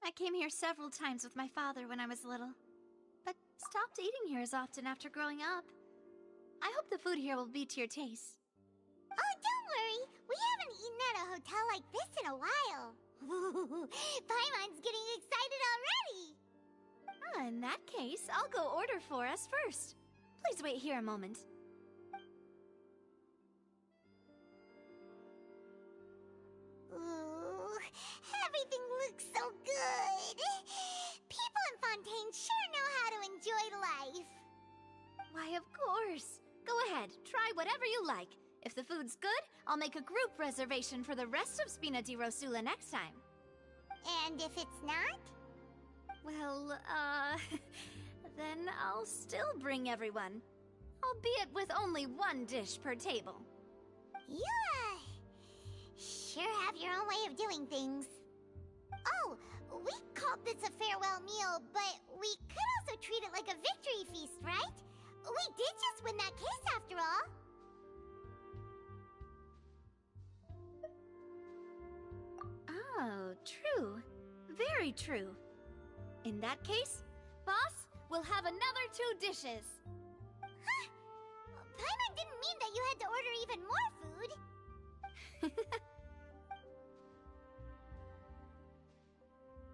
I came here several times with my father when I was little, but stopped eating here as often after growing up. I hope the food here will be to your taste. Oh, don't worry. We haven't eaten at a hotel like this in a while. Paimon's getting excited already. In that case, I'll go order for us first. Please wait here a moment. Ooh, everything looks so good. People in Fontaine sure know how to enjoy life. Why, of course. Go ahead, try whatever you like. If the food's good, I'll make a group reservation for the rest of Spina di Rosula next time. And if it's not? Well, then I'll still bring everyone. Albeit with only one dish per table. You, sure have your own way of doing things. Oh, we called this a farewell meal, but we could also treat it like a victory feast, right? We did just win that case after all. Oh, true. Very true. In that case, boss, we'll have another 2 dishes. Huh? Paimon didn't mean that you had to order even more food.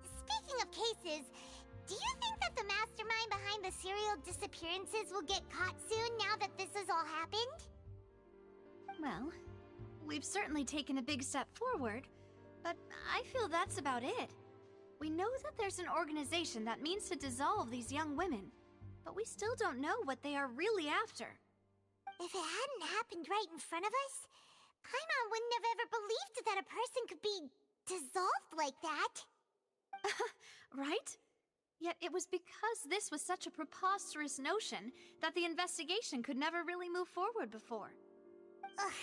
Speaking of cases, do you think that the mastermind behind the serial disappearances will get caught soon now that this has all happened? Well, we've certainly taken a big step forward, but I feel that's about it. We know that there's an organization that means to dissolve these young women, but we still don't know what they are really after. If it hadn't happened right in front of us, Paimon wouldn't have ever believed that a person could be dissolved like that. Right? Yet it was because this was such a preposterous notion that the investigation could never really move forward before. Ugh.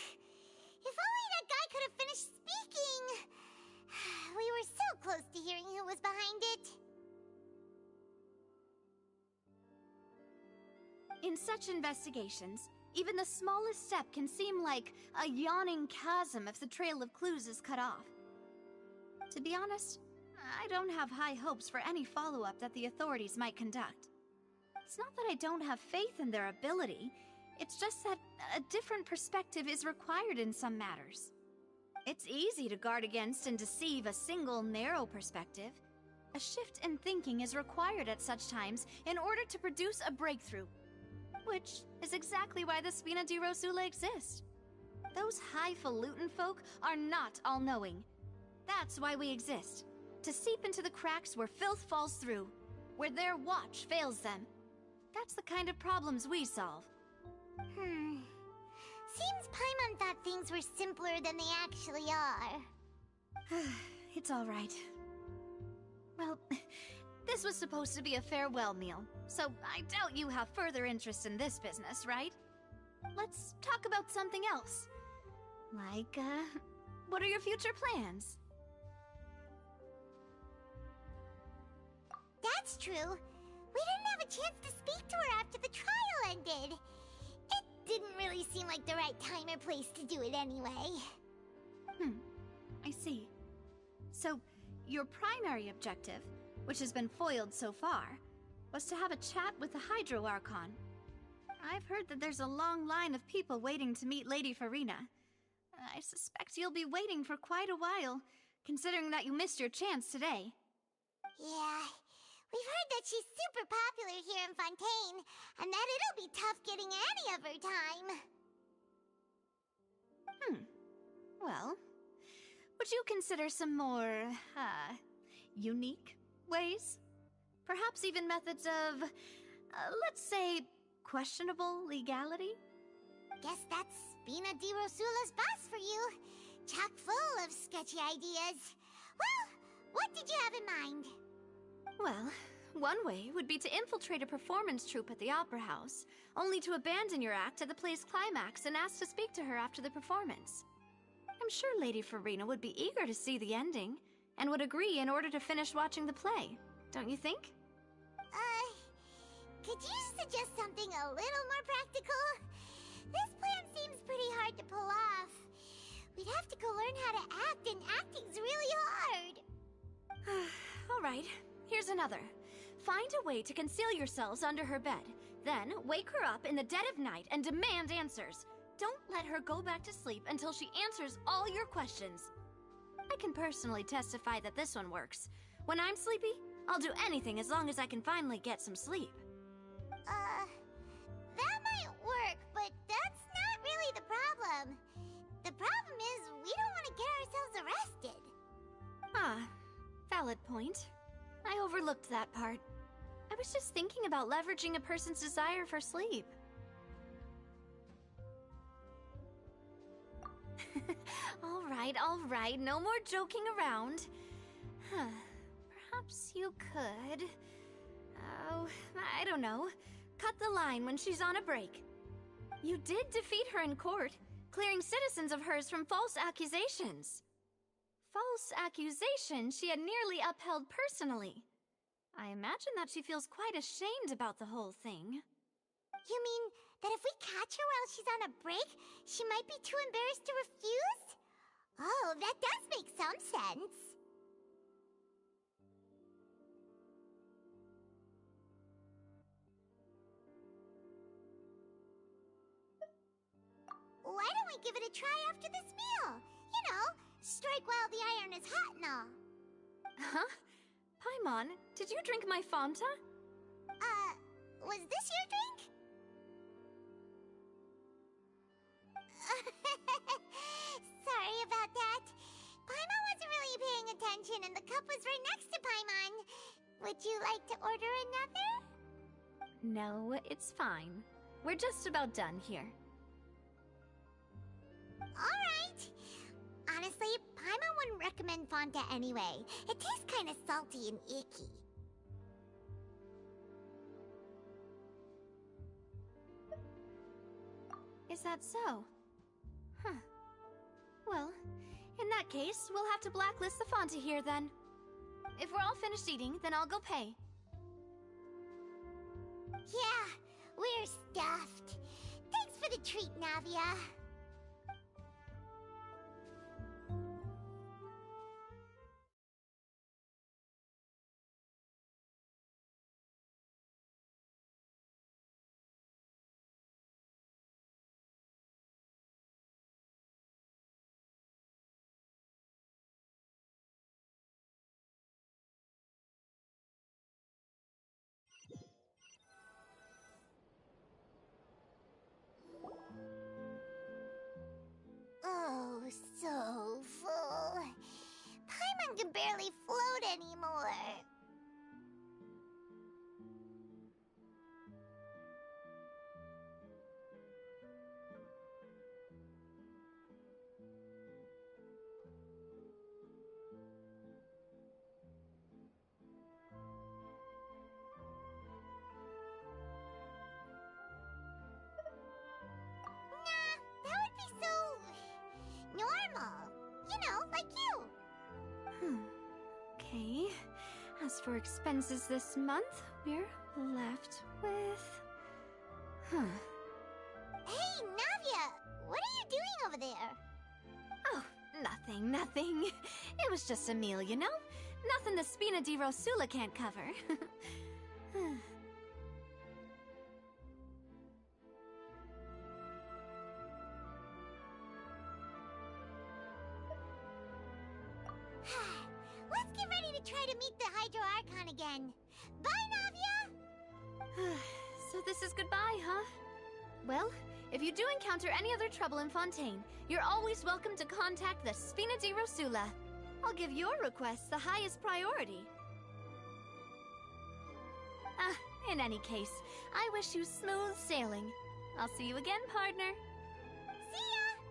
If only that guy could have finished speaking! We were so close to hearing who was behind it. In such investigations, even the smallest step can seem like a yawning chasm if the trail of clues is cut off. To be honest, I don't have high hopes for any follow-up that the authorities might conduct. It's not that I don't have faith in their ability, it's just that a different perspective is required in some matters. It's easy to guard against and deceive a single narrow perspective. A shift in thinking is required at such times in order to produce a breakthrough. Which is exactly why the Spina di Rosula exist. Those highfalutin folk are not all-knowing. That's why we exist. To seep into the cracks where filth falls through, where their watch fails them. That's the kind of problems we solve. Seems Paimon thought things were simpler than they actually are. It's all right. Well, this was supposed to be a farewell meal, so I doubt you have further interest in this business, right? Let's talk about something else. Like, what are your future plans? That's true. We didn't have a chance to speak to her after the trial ended. It didn't really seem like the right time or place to do it anyway. I see. So, your primary objective, which has been foiled so far, was to have a chat with the Hydro Archon. I've heard that there's a long line of people waiting to meet Lady Farina. I suspect you'll be waiting for quite a while, considering that you missed your chance today. Yeah, we've heard that she's super popular here in Fontaine, and that it'll be tough getting any of her time. Well, would you consider some more, unique ways? Perhaps even methods of, let's say, questionable legality? Guess that's Spina di Rosula's boss for you. Chock full of sketchy ideas. Well, what did you have in mind? Well, one way would be to infiltrate a performance troupe at the Opera House, only to abandon your act at the play's climax and ask to speak to her after the performance. I'm sure Lady Farina would be eager to see the ending, and would agree in order to finish watching the play, don't you think? Could you suggest something a little more practical? This plan seems pretty hard to pull off. We'd have to go learn how to act, and acting's really hard. Alright, here's another. Find a way to conceal yourselves under her bed. Then, wake her up in the dead of night and demand answers. Don't let her go back to sleep until she answers all your questions. I can personally testify that this one works. When I'm sleepy, I'll do anything as long as I can finally get some sleep. That might work, but that's not really the problem. The problem is we don't want to get ourselves arrested. Ah, valid point. I overlooked that part. I was just thinking about leveraging a person's desire for sleep. All right, no more joking around. Perhaps you could... Oh, I don't know. Cut the line when she's on a break. You did defeat her in court, clearing citizens of hers from false accusations. False accusations she had nearly upheld personally. I imagine that she feels quite ashamed about the whole thing. You mean that if we catch her while she's on a break, she might be too embarrassed to refuse? Oh, that does make some sense. Why don't we give it a try after this meal? You know, strike while the iron is hot and all. Huh? Paimon, did you drink my Fanta? Was this your drink? Sorry about that. Paimon wasn't really paying attention and the cup was right next to Paimon. Would you like to order another? No, it's fine. We're just about done here. Alright. Honestly, Paimon wouldn't recommend Fanta anyway. It tastes kind of salty and icky. Is that so? Huh. Well, in that case, we'll have to blacklist the Fanta here then. If we're all finished eating, then I'll go pay. Yeah, we're stuffed. Thanks for the treat, Navia. Oh, so full. Paimon can barely float anymore. Nah, that would be so... normal. You know, like you. Okay. As for expenses this month, we're left with... Hey, Navia! What are you doing over there? Oh, nothing. It was just a meal, you know? Nothing the Spina di Rosula can't cover. Let's get ready to try to meet the Hydro Archon again. Bye, Navia! So this is goodbye, huh? Well, if you do encounter any other trouble in Fontaine, you're always welcome to contact the Spina di Rosula. I'll give your request the highest priority. In any case, I wish you smooth sailing. I'll see you again, partner. See ya!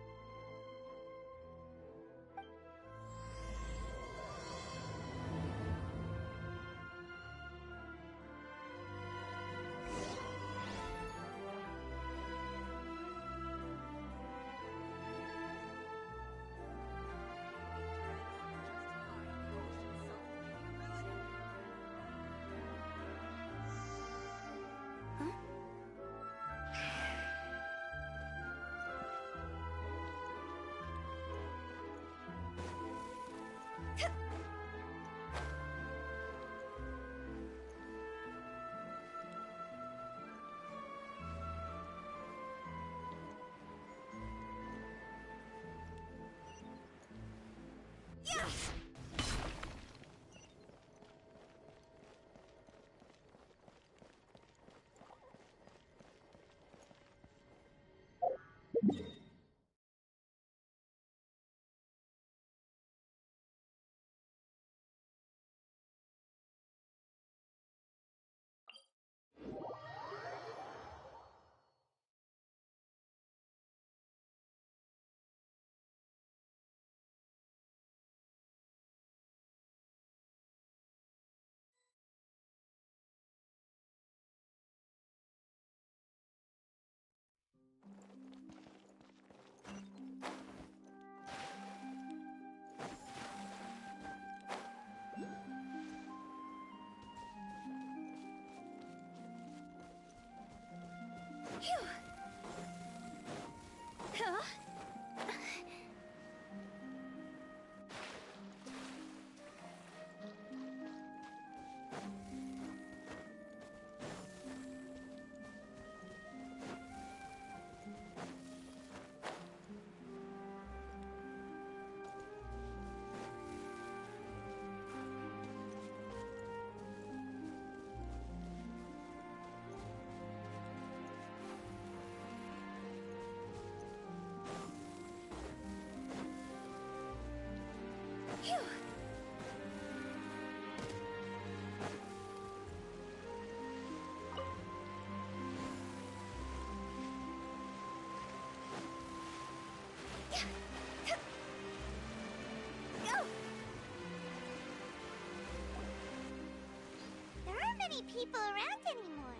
many people around anymore.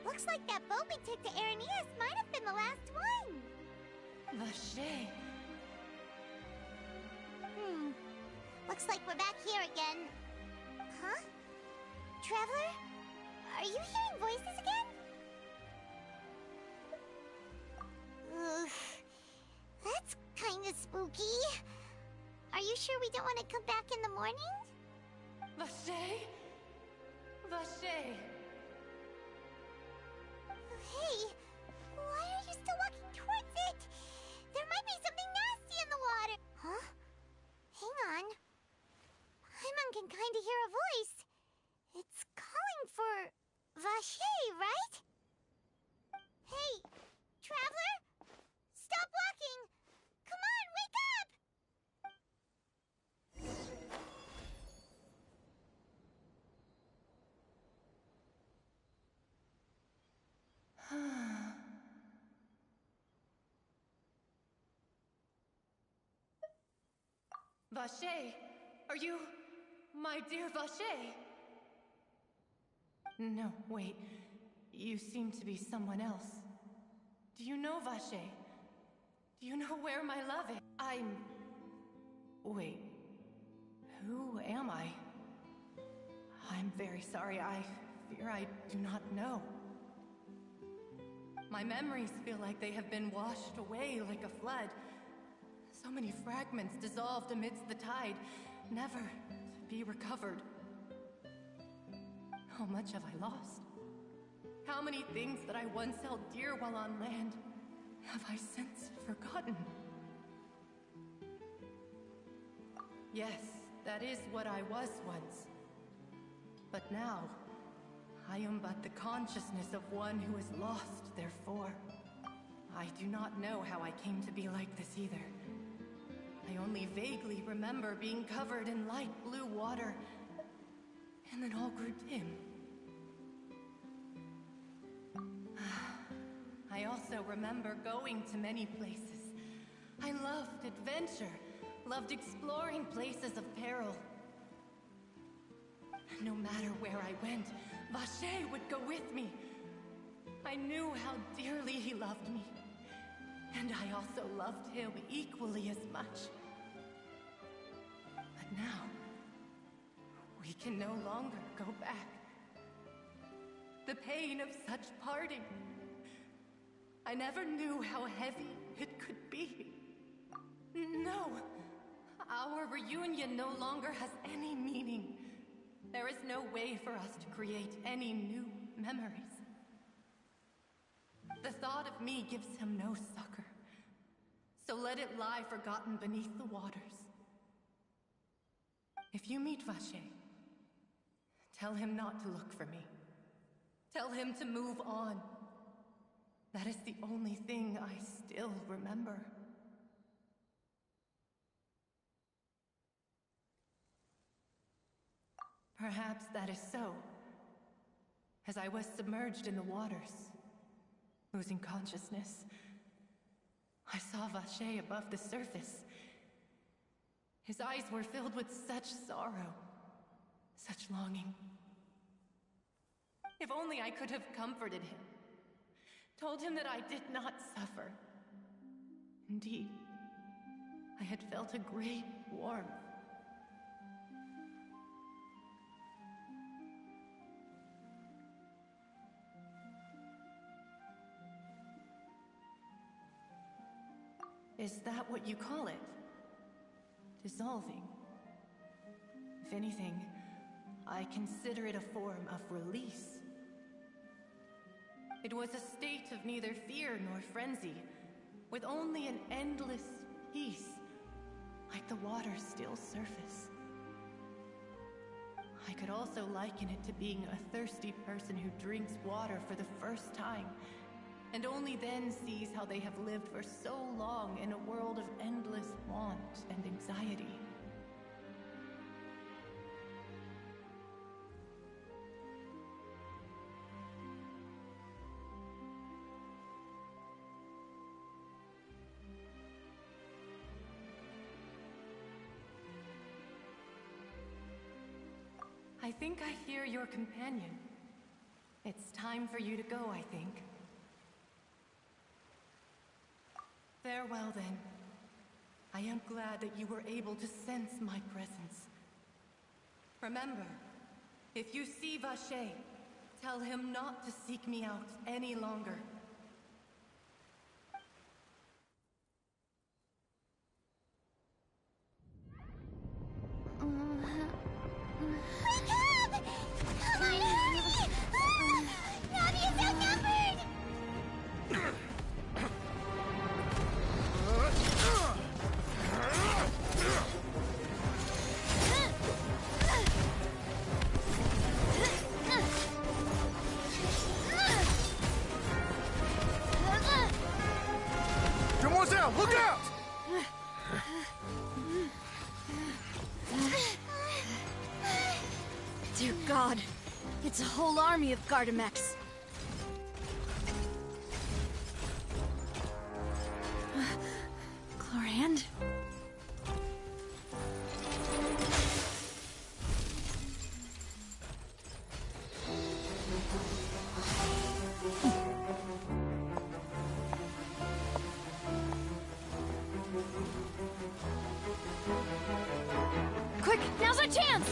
Looks like that boat we took to Araneas might have been the last one. Vache. Looks like we're back here again. Huh? Traveler? Are you hearing voices again? Ugh. That's kinda spooky. Are you sure we don't want to come back in the morning? Vache? Vache. Hey, why are you still walking towards it? There might be something nasty in the water. Huh? Hang on. Paimon can kinda hear a voice. It's calling for Vache, right? Hey, Traveler? Stop walking! Come on, wake up! Vache, are you... my dear Vache? No, wait. You seem to be someone else. Do you know Vache? Do you know where my love is? Wait. Who am I? I'm very sorry. I fear I do not know. My memories feel like they have been washed away like a flood. So many fragments dissolved amidst the tide, never to be recovered. How much have I lost? How many things that I once held dear while on land have I since forgotten? Yes, that is what I was once. But now, I am but the consciousness of one who is lost, therefore. I do not know how I came to be like this either. I only vaguely remember being covered in light blue water, and then all grew dim. I also remember going to many places. I loved adventure, loved exploring places of peril. No matter where I went, Vache would go with me. I knew how dearly he loved me, and I also loved him equally as much. But now, we can no longer go back. The pain of such parting, I never knew how heavy it could be. No, our reunion no longer has any meaning. There is no way for us to create any new memories. The thought of me gives him no succor, so let it lie forgotten beneath the waters. If you meet Vache, tell him not to look for me. Tell him to move on. That is the only thing I still remember. Perhaps that is so. As I was submerged in the waters, losing consciousness, I saw Vache above the surface. His eyes were filled with such sorrow, such longing. If only I could have comforted him, told him that I did not suffer. Indeed, I had felt a great warmth. Is that what you call it? Dissolving? If anything, I consider it a form of release. It was a state of neither fear nor frenzy, with only an endless peace, like the water's still surface. I could also liken it to being a thirsty person who drinks water for the first time, and only then sees how they have lived for so long in a world of endless want and anxiety. I think I hear your companion. It's time for you to go, I think. Farewell, then. I am glad that you were able to sense my presence. Remember, if you see Vache, tell him not to seek me out any longer. Come on, hurry! Navi is outnumbered! Demoiselle, look out! Dear God, it's a whole army of Gardamex. Clorand? Quick, now's our chance!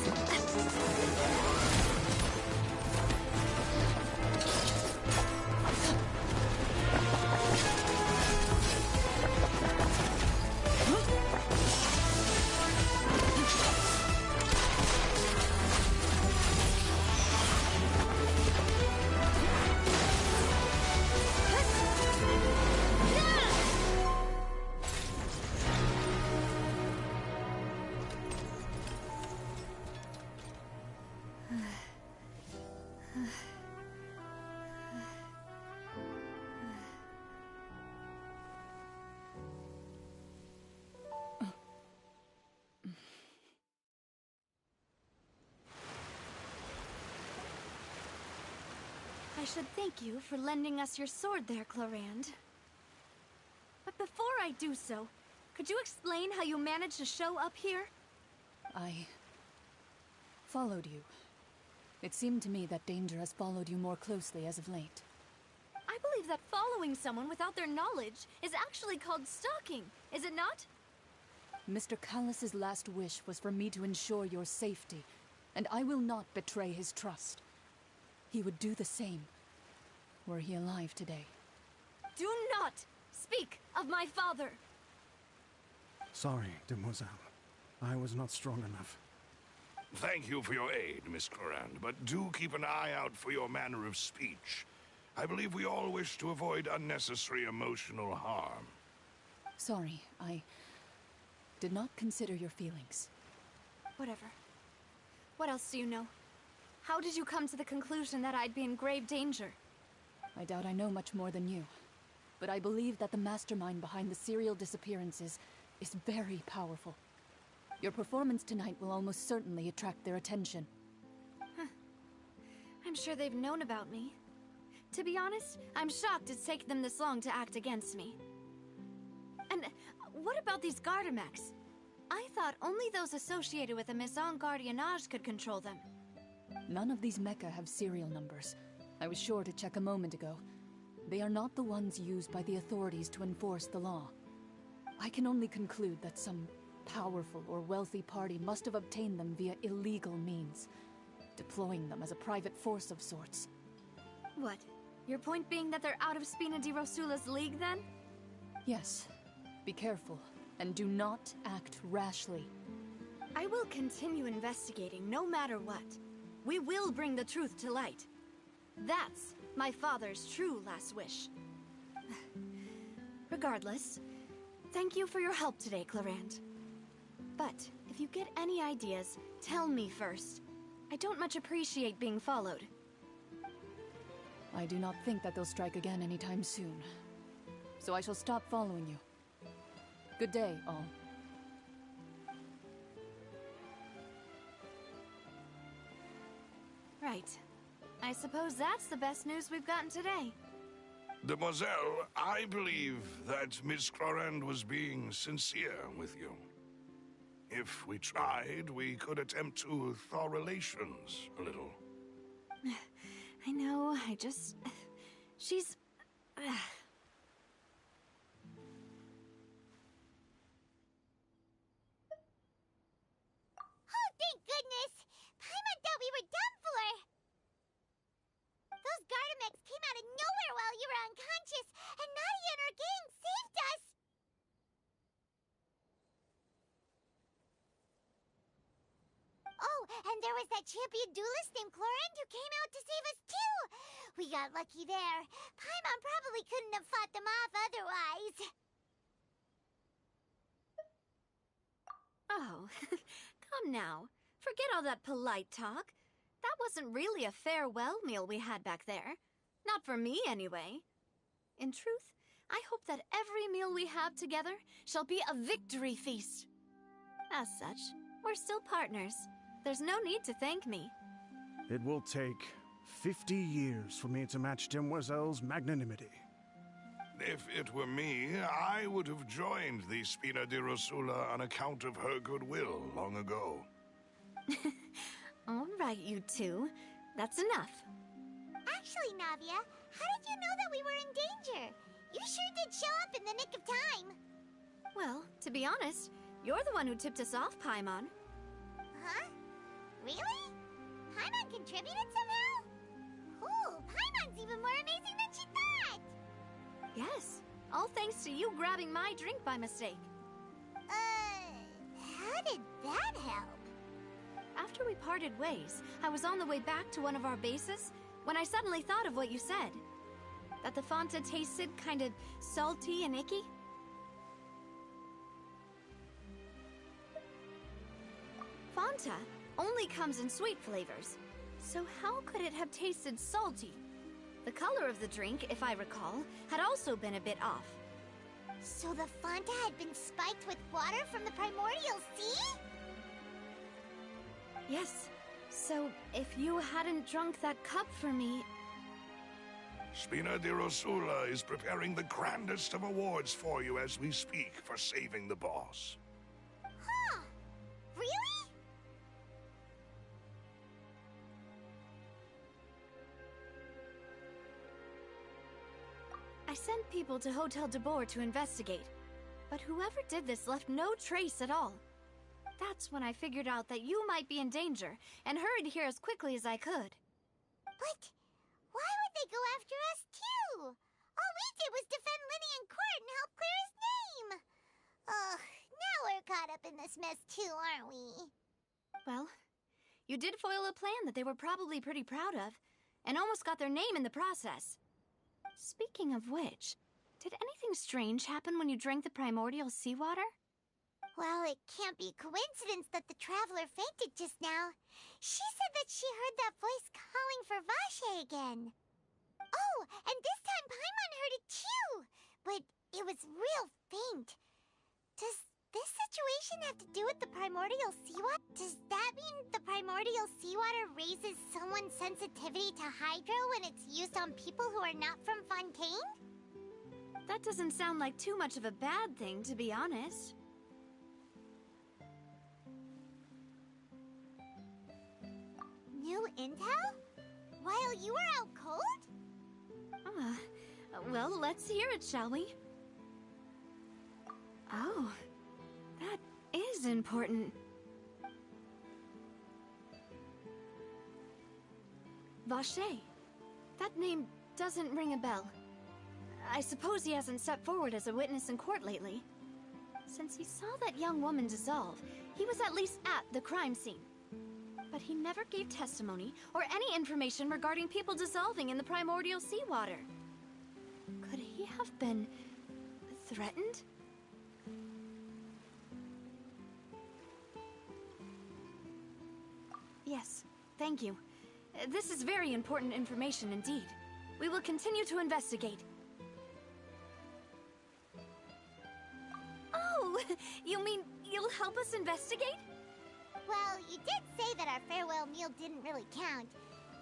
I should thank you for lending us your sword there, Clorand. But before I do so, could you explain how you managed to show up here? I followed you. It seemed to me that danger has followed you more closely as of late. I believe that following someone without their knowledge is actually called stalking, is it not? Mr. Callus's last wish was for me to ensure your safety, and I will not betray his trust. He would do the same, were he alive today. Do not speak of my father! Sorry, Demoiselle. I was not strong enough. Thank you for your aid, Miss Clorand, but do keep an eye out for your manner of speech. I believe we all wish to avoid unnecessary emotional harm. Sorry, I did not consider your feelings. Whatever. What else do you know? How did you come to the conclusion that I'd be in grave danger? I doubt I know much more than you, but I believe that the mastermind behind the serial disappearances is very powerful. Your performance tonight will almost certainly attract their attention. I'm sure they've known about me. To be honest, I'm shocked it's taken them this long to act against me. And what about these Gardamex? I thought only those associated with the Maison Gardiennage could control them. None of these mecha have serial numbers. I was sure to check a moment ago. They are not the ones used by the authorities to enforce the law. I can only conclude that some powerful or wealthy party must have obtained them via illegal means, deploying them as a private force of sorts. What? Your point being that they're out of Spina di Rosula's league, then? Yes. Be careful, and do not act rashly. I will continue investigating no matter what. We will bring the truth to light. That's my father's true last wish. Regardless, thank you for your help today, Clorand. But if you get any ideas, tell me first. I don't much appreciate being followed. I do not think that they'll strike again anytime soon. So I shall stop following you. Good day, all. Right. I suppose that's the best news we've gotten today. Demoiselle, I believe that Miss Clorand was being sincere with you. If we tried, we could attempt to thaw relations a little. I know, I just... She's... Oh, thank goodness! Paimon thought we were done for! Those Gardamex came out of nowhere while you were unconscious, and Nadia and her gang saved us! Oh, and there was that champion duelist named Chlorant who came out to save us too! We got lucky there. Paimon probably couldn't have fought them off otherwise. Oh, come now. Forget all that polite talk. That wasn't really a farewell meal we had back there. Not for me, anyway. In truth, I hope that every meal we have together shall be a victory feast. As such, we're still partners. There's no need to thank me. It will take 50 years for me to match Demoiselle's magnanimity. If it were me, I would have joined the Spina di Rosula on account of her goodwill long ago. All right, you two. That's enough. Actually, Navia, how did you know that we were in danger? You sure did show up in the nick of time. Well, to be honest, you're the one who tipped us off, Paimon. Huh? Really? Paimon contributed somehow? Ooh, Paimon's even more amazing than she thought! Yes, all thanks to you grabbing my drink by mistake. How did that help? After we parted ways, I was on the way back to one of our bases when I suddenly thought of what you said. That the Fanta tasted kind of salty and icky. Fanta only comes in sweet flavors, so how could it have tasted salty? The color of the drink, if I recall, had also been a bit off. So the Fanta had been spiked with water from the primordial sea? Yes. So, if you hadn't drunk that cup for me... Spina di Rosula is preparing the grandest of awards for you as we speak for saving the boss. Huh? Really? I sent people to Hotel de Boer to investigate, but whoever did this left no trace at all. That's when I figured out that you might be in danger, and hurried here as quickly as I could. But why would they go after us too? All we did was defend Linny in court and help clear his name. Ugh, now we're caught up in this mess too, aren't we? Well, you did foil a plan that they were probably pretty proud of, and almost got their name in the process. Speaking of which, did anything strange happen when you drank the primordial seawater? Well, it can't be a coincidence that the traveler fainted just now. She said that she heard that voice calling for Vache again. Oh, and this time Paimon heard it too, but it was real faint. Does this situation have to do with the primordial seawater? Does that mean the primordial seawater raises someone's sensitivity to hydro when it's used on people who are not from Fontaine? That doesn't sound like too much of a bad thing, to be honest. New intel? While you were out cold? Well, let's hear it, shall we? Oh, that is important. Vache. That name doesn't ring a bell. I suppose he hasn't stepped forward as a witness in court lately. Since he saw that young woman dissolve, he was at least at the crime scene. But he never gave testimony or any information regarding people dissolving in the primordial seawater. Could he have been threatened? Yes, thank you. This is very important information indeed. We will continue to investigate. Oh, you mean you'll help us investigate? Well, you did say that our farewell meal didn't really count.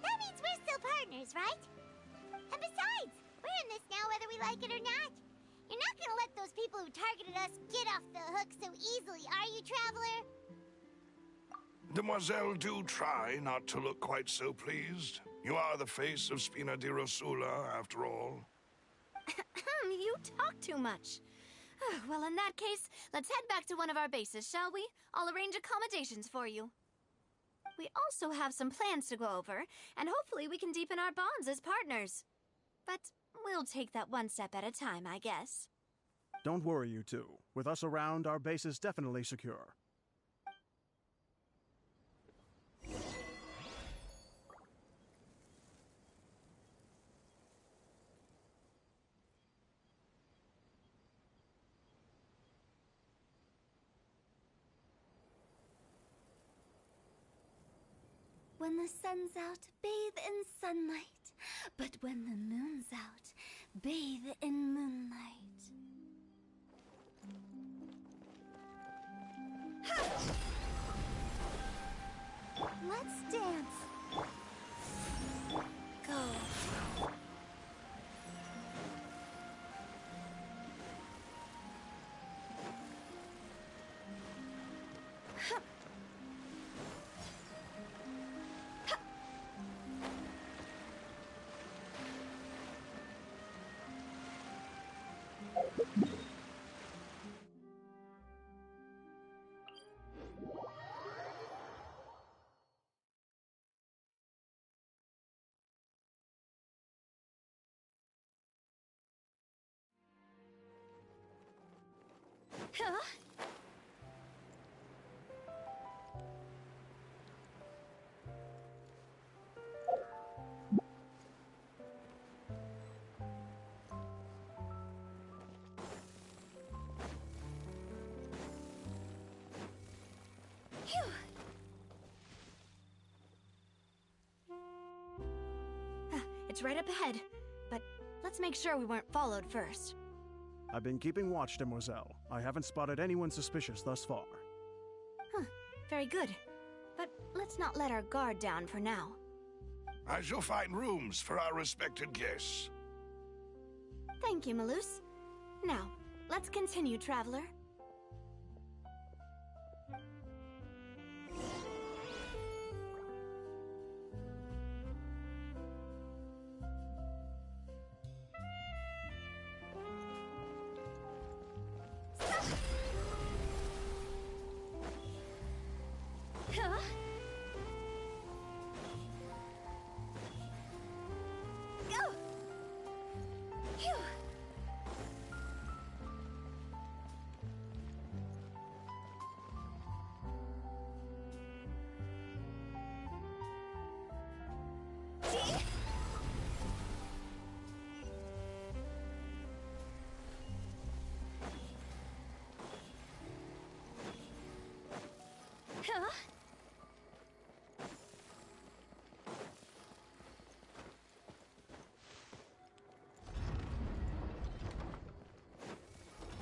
That means we're still partners, right? And besides, we're in this now whether we like it or not. You're not gonna let those people who targeted us get off the hook so easily, are you, Traveler? Demoiselle, do try not to look quite so pleased. You are the face of Spina di Rosula, after all. You talk too much. Well, in that case, let's head back to one of our bases, shall we? I'll arrange accommodations for you. We also have some plans to go over, and hopefully we can deepen our bonds as partners. But we'll take that one step at a time, I guess. Don't worry, you two. With us around, our base is definitely secure. When the sun's out, bathe in sunlight. But when the moon's out, bathe in moonlight. Let's dance. Go. Huh? Phew. It's right up ahead, but let's make sure we weren't followed first. I've been keeping watch, Demoiselle. I haven't spotted anyone suspicious thus far. Very good. But let's not let our guard down for now. I shall find rooms for our respected guests. Thank you, Malus. Now, let's continue, traveler. Huh? Go! Phew! See? Huh?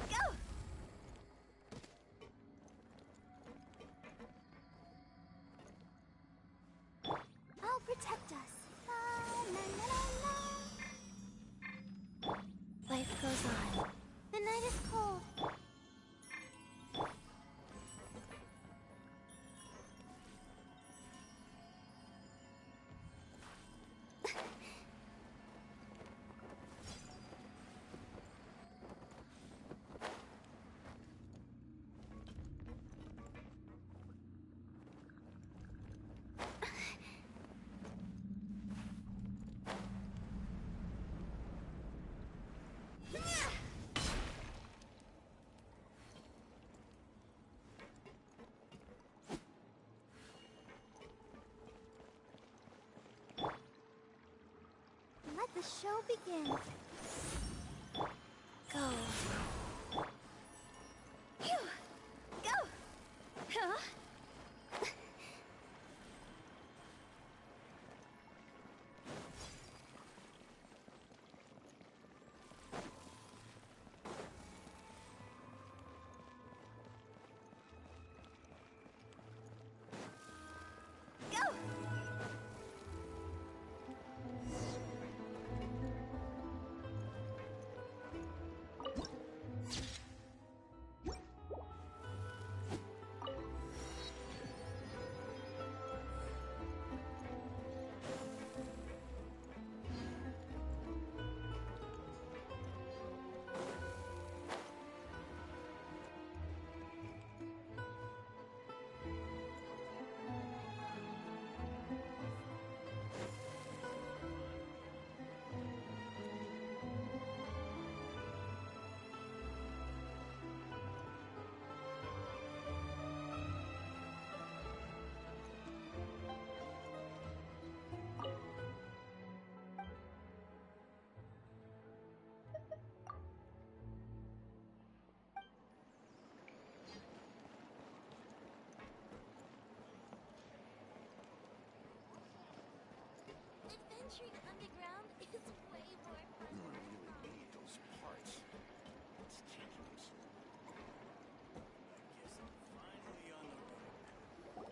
Go! I'll protect us. La, la, la, la. Life goes on. The night is cold. Let the show begin. Go. Phew! Go! Huh? Go! Venturing underground is way more fun. You really ate those parts. It's ridiculous. I guess I'm finally on the road.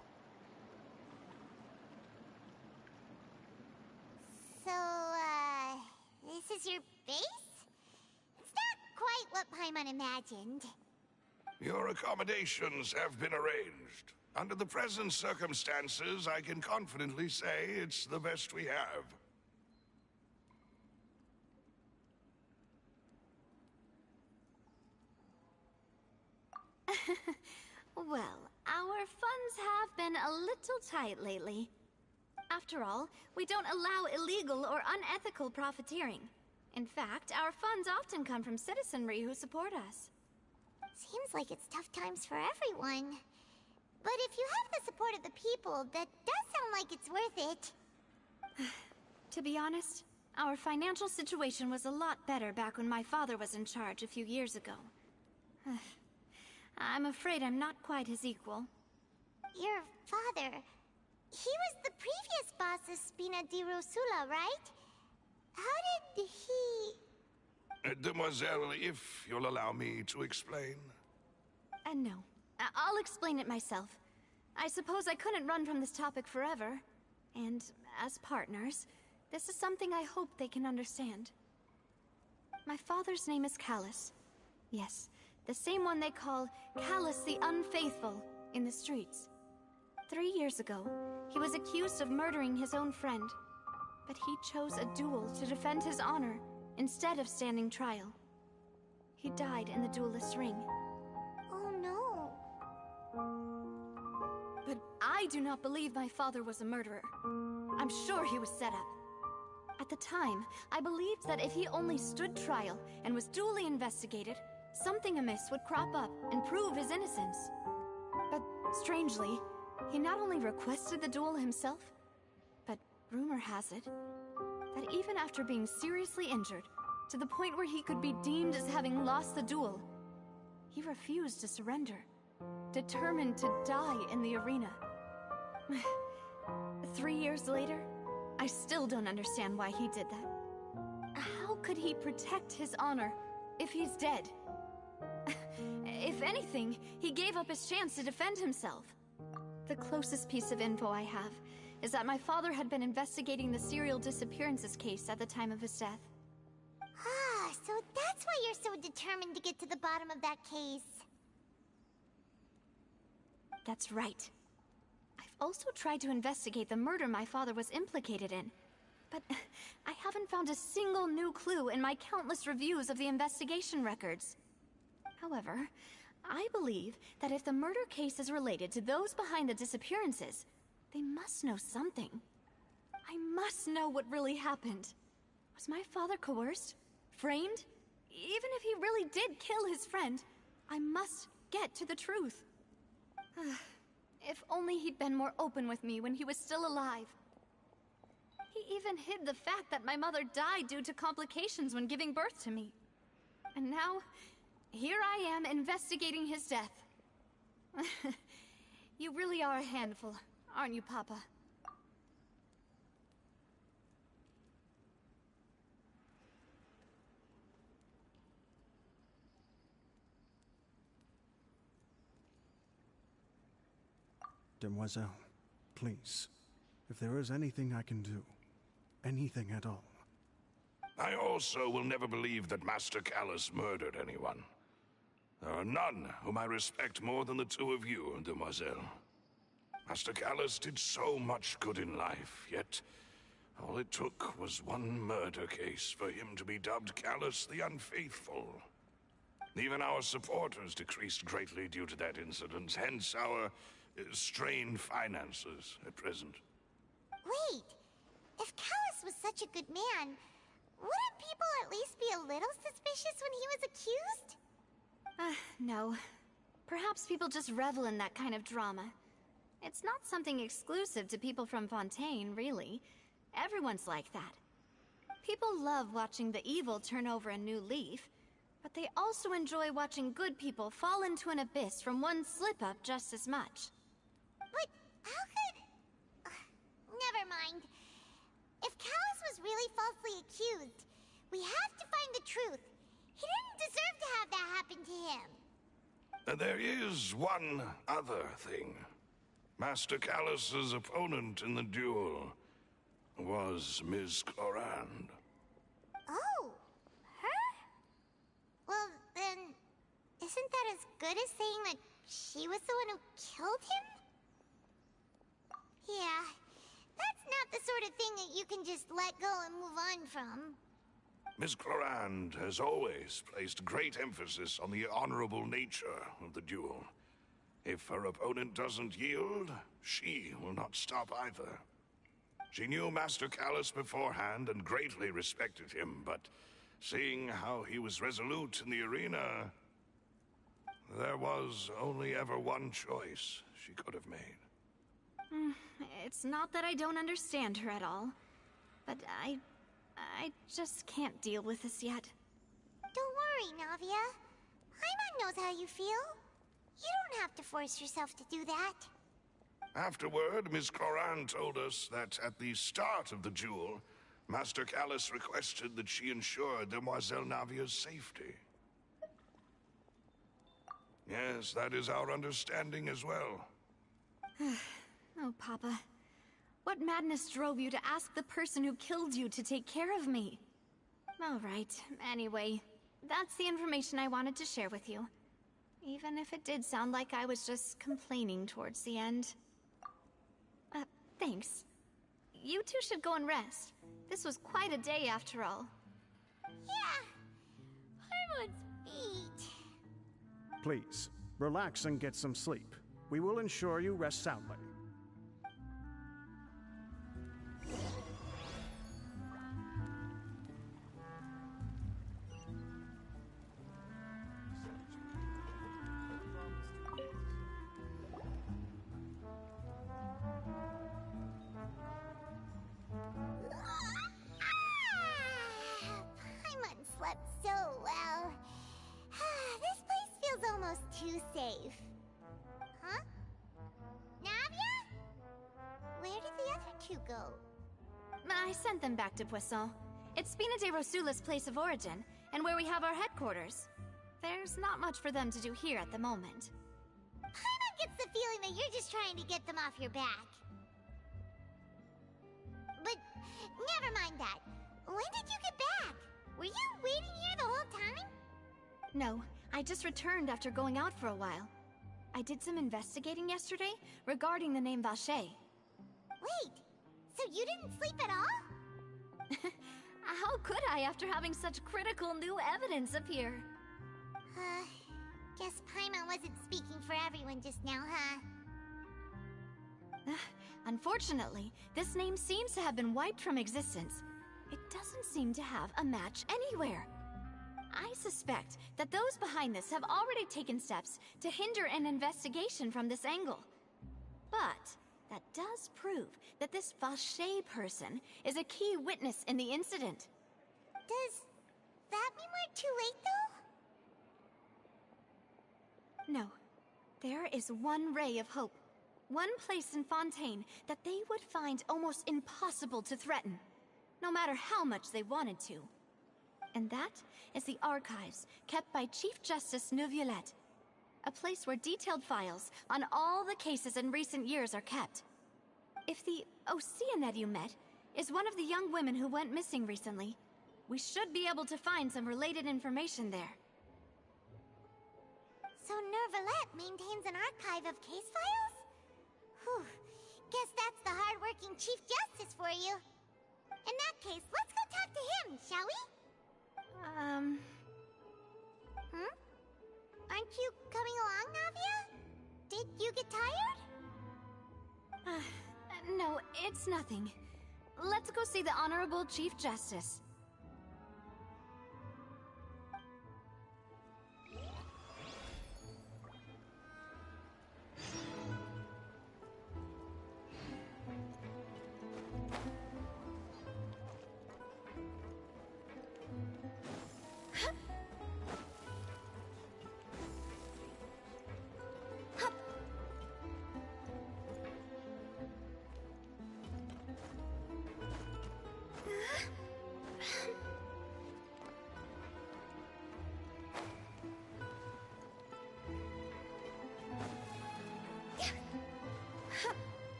So, this is your base? It's not quite what Paimon imagined. Your accommodations have been arranged. Under the present circumstances, I can confidently say it's the best we have. Well, our funds have been a little tight lately. After all, we don't allow illegal or unethical profiteering. In fact, our funds often come from citizenry who support us. Seems like it's tough times for everyone. But if you have the support of the people, that does sound like it's worth it. To be honest, our financial situation was a lot better back when my father was in charge a few years ago. I'm afraid I'm not quite his equal. Your father... he was the previous boss of Spina di Rosula, right? How did he... Demoiselle, if you'll allow me to explain. No. I'll explain it myself. I suppose I couldn't run from this topic forever. And as partners, this is something I hope they can understand. My father's name is Callus. Yes, the same one they call Callus the Unfaithful in the streets. 3 years ago, he was accused of murdering his own friend. But he chose a duel to defend his honor instead of standing trial. He died in the duelist's ring. Oh no. But I do not believe my father was a murderer. I'm sure he was set up. At the time, I believed that if he only stood trial and was duly investigated, something amiss would crop up and prove his innocence. But strangely, he not only requested the duel himself, but rumor has it that even after being seriously injured, to the point where he could be deemed as having lost the duel, he refused to surrender, determined to die in the arena. 3 years later, I still don't understand why he did that. How could he protect his honor if he's dead? If anything, he gave up his chance to defend himself. The closest piece of info I have is that my father had been investigating the serial disappearances case at the time of his death. Ah, so that's why you're so determined to get to the bottom of that case. That's right. I've also tried to investigate the murder my father was implicated in, but I haven't found a single new clue in my countless reviews of the investigation records. However, I believe that if the murder case is related to those behind the disappearances, they must know something. I must know what really happened. Was my father coerced? Framed? Even if he really did kill his friend, I must get to the truth. If only he'd been more open with me when he was still alive. He even hid the fact that my mother died due to complications when giving birth to me. And now, here I am investigating his death. You really are a handful, aren't you, Papa? Demoiselle, please, if there is anything I can do, anything at all. I also will never believe that Master Callus murdered anyone. There are none whom I respect more than the two of you, Demoiselle. Master Callus did so much good in life, yet all it took was one murder case for him to be dubbed Callus the Unfaithful. Even our supporters decreased greatly due to that incident, hence our strained finances at present. Wait, if Callus was such a good man, wouldn't people at least be a little suspicious when he was accused? No. Perhaps people just revel in that kind of drama. It's not something exclusive to people from Fontaine, really. Everyone's like that. People love watching the evil turn over a new leaf, but they also enjoy watching good people fall into an abyss from one slip-up just as much. But how could... Never mind. If Callus was really falsely accused, we have to find the truth. He didn't deserve to have that happen to him. There is one other thing. Master Callus's opponent in the duel was Ms. Clorand. Oh, her? Well, then, isn't that as good as saying that she was the one who killed him? Yeah, that's not the sort of thing that you can just let go and move on from. Ms. Clorand has always placed great emphasis on the honorable nature of the duel. If her opponent doesn't yield, she will not stop either. She knew Master Callus beforehand and greatly respected him, but seeing how he was resolute in the arena, there was only ever one choice she could have made. It's not that I don't understand her at all, but I just can't deal with this yet. Don't worry, Navia. Paimon knows how you feel. You don't have to force yourself to do that. Afterward, Ms. Clorand told us that at the start of the duel, Master Callus requested that she ensure Demoiselle Navia's safety. Yes, that is our understanding as well. Oh, Papa. What madness drove you to ask the person who killed you to take care of me? All right, anyway, that's the information I wanted to share with you. Even if it did sound like I was just complaining towards the end. Thanks. You two should go and rest. This was quite a day after all. Yeah, Paimon's beat. Please, relax and get some sleep. We will ensure you rest soundly. Paimon slept so well. This place feels almost too safe. Huh? Navia? Where did the other two go? I sent them back to Poisson. It's Spina de Rosula's place of origin, and where we have our headquarters. There's not much for them to do here at the moment. Paimon gets the feeling that you're just trying to get them off your back. But never mind that. When did you get back? Were you waiting here the whole time? No, I just returned after going out for a while. I did some investigating yesterday regarding the name Vache. Wait, so you didn't sleep at all? How could I after having such critical new evidence appear? Guess Paimon wasn't speaking for everyone just now, huh? Unfortunately, this name seems to have been wiped from existence. It doesn't seem to have a match anywhere. I suspect that those behind this have already taken steps to hinder an investigation from this angle. But that does prove that this Vache person is a key witness in the incident. Does that mean we're too late, though? No. There is one ray of hope. One place in Fontaine that they would find almost impossible to threaten, no matter how much they wanted to. And that is the archives kept by Chief Justice Neuvillette, a place where detailed files on all the cases in recent years are kept. If the Oceanette you met is one of the young women who went missing recently, we should be able to find some related information there. So Neuvillette maintains an archive of case files? Whew. Guess that's the hard-working Chief Justice for you. In that case, let's go talk to him, shall we? Aren't you coming along, Navia? Did you get tired? No, it's nothing. Let's go see the Honorable Chief Justice.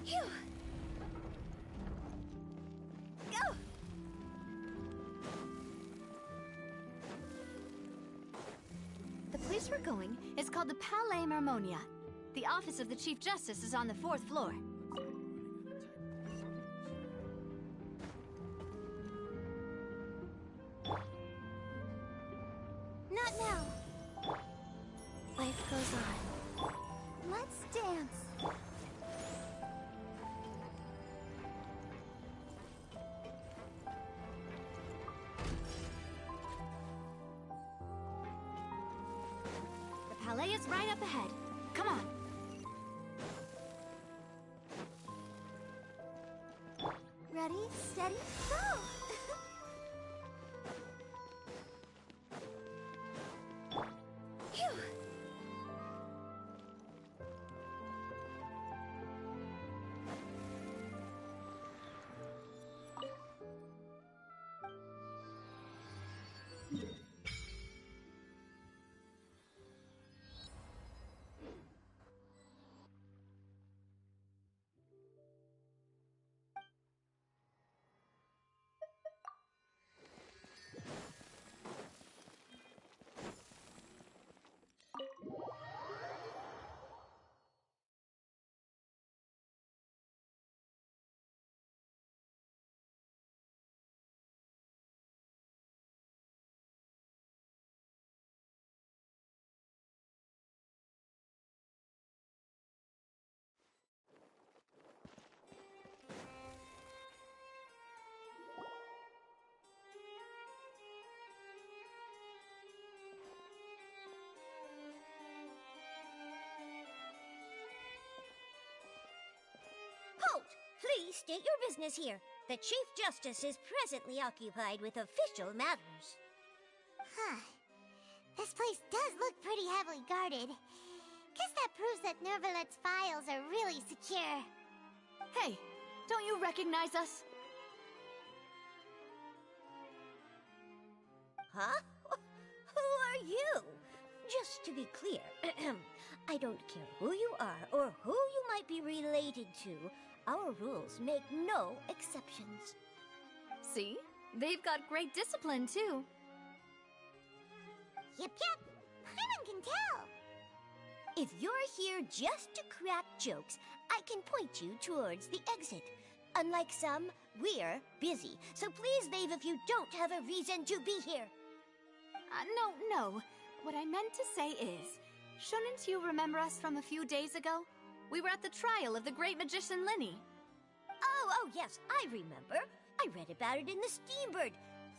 Phew. Go! The place we're going is called the Palais Marmonia. The office of the Chief Justice is on the 4th floor. Not now. Life goes on. Let's dance. The Palais is right up ahead. Come on. Ready, steady, go! Phew. Halt! Please state your business here. The Chief Justice is presently occupied with official matters. Huh. This place does look pretty heavily guarded. Guess that proves that Nervalet's files are really secure. Hey, don't you recognize us? Huh? Who are you? Just to be clear, I don't care who you are or who you might be related to. Our rules make no exceptions. See? They've got great discipline, too. Yep, Paimon can tell. If you're here just to crack jokes, I can point you towards the exit. Unlike some, we're busy, so please leave if you don't have a reason to be here. No. What I meant to say is, shouldn't you remember us from a few days ago? We were at the trial of the great magician Linny. Oh, yes, I remember. I read about it in the Steambird.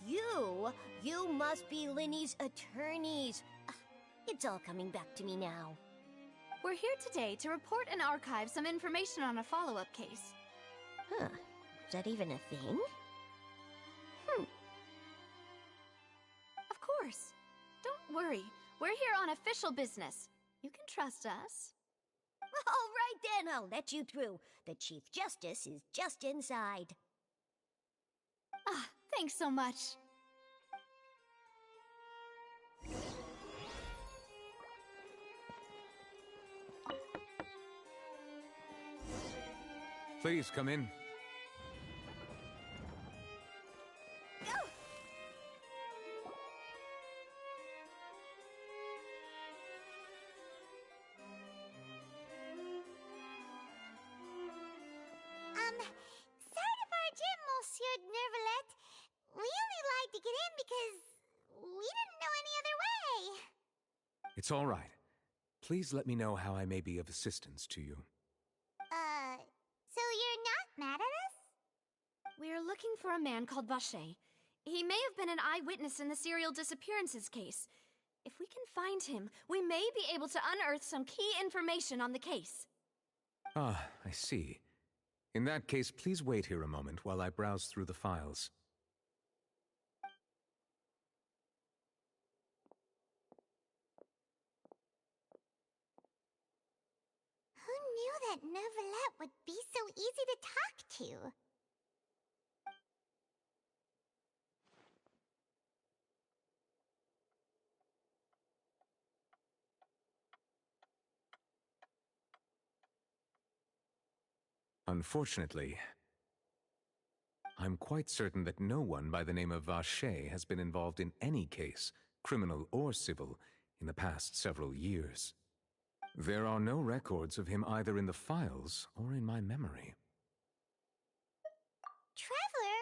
You must be Linny's attorneys. It's all coming back to me now. We're here today to report and archive some information on a follow-up case. Huh, is that even a thing? Of course. Don't worry. We're here on official business. You can trust us. All right then, I'll let you through. The Chief Justice is just inside. Ah, thanks so much. Please come in. Sorry to barge in, Monsieur Nervalet. We only lied to get in because we didn't know any other way. It's all right. Please let me know how I may be of assistance to you. So you're not mad at us? We're looking for a man called Vacher. He may have been an eyewitness in the serial disappearances case. If we can find him, we may be able to unearth some key information on the case. Ah, I see. In that case, please wait here a moment while I browse through the files. Who knew that Nervalet would be so easy to talk to? Unfortunately, I'm quite certain that no one by the name of Vache has been involved in any case, criminal or civil, in the past several years. There are no records of him either in the files or in my memory. Traveler,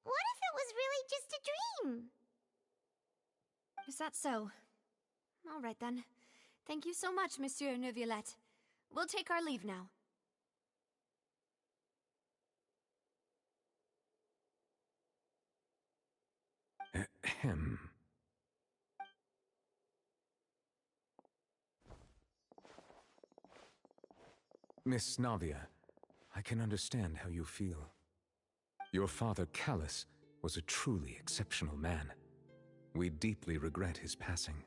what if it was really just a dream? Is that so? All right then. Thank you so much, Monsieur Neuvillette. We'll take our leave now. Ahem. Miss Navia, I can understand how you feel. Your father, Callus, was a truly exceptional man. We deeply regret his passing.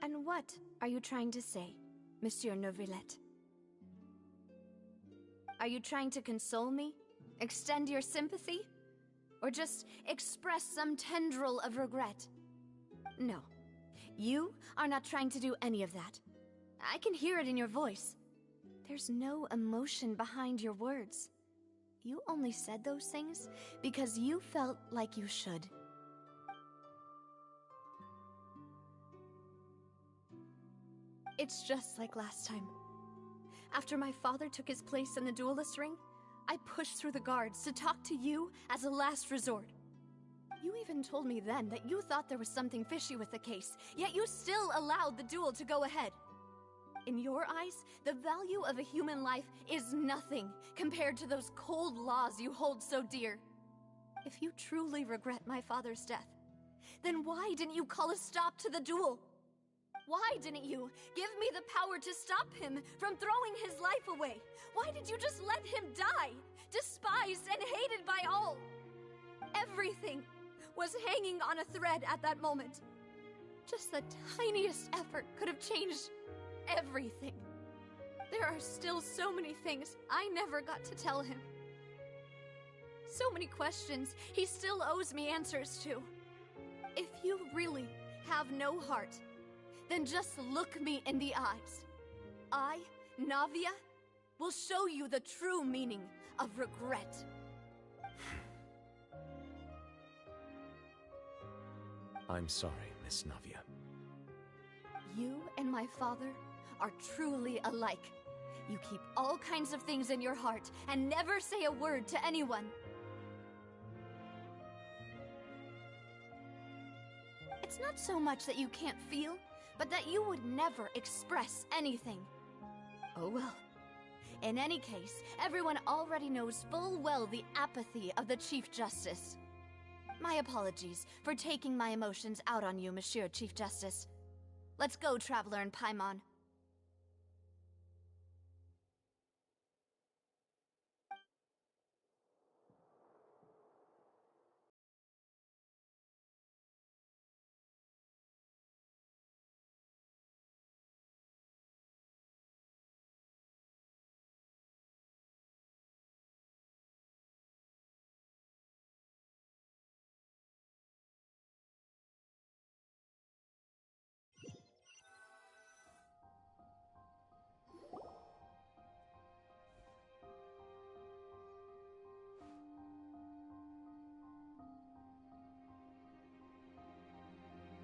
And what are you trying to say, Monsieur Neuvillette? Are you trying to console me? Extend your sympathy? Or just express some tendril of regret? No. You are not trying to do any of that. I can hear it in your voice. There's no emotion behind your words. You only said those things because you felt like you should. It's just like last time. After my father took his place in the duelist ring, I pushed through the guards to talk to you as a last resort. You even told me then that you thought there was something fishy with the case, yet you still allowed the duel to go ahead. In your eyes, the value of a human life is nothing compared to those cold laws you hold so dear. If you truly regret my father's death, then why didn't you call a stop to the duel? Why didn't you give me the power to stop him from throwing his life away? Why did you just let him die, despised and hated by all? Everything was hanging on a thread at that moment. Just the tiniest effort could have changed everything. There are still so many things I never got to tell him. So many questions he still owes me answers to. If you really have no heart, then just look me in the eyes. I, Navia, will show you the true meaning of regret. I'm sorry, Miss Navia. You and my father are truly alike. You keep all kinds of things in your heart and never say a word to anyone. It's not so much that you can't feel, but that you would never express anything. Oh well. In any case, everyone already knows full well the apathy of the Chief Justice. My apologies for taking my emotions out on you, Monsieur Chief Justice. Let's go, Traveler and Paimon.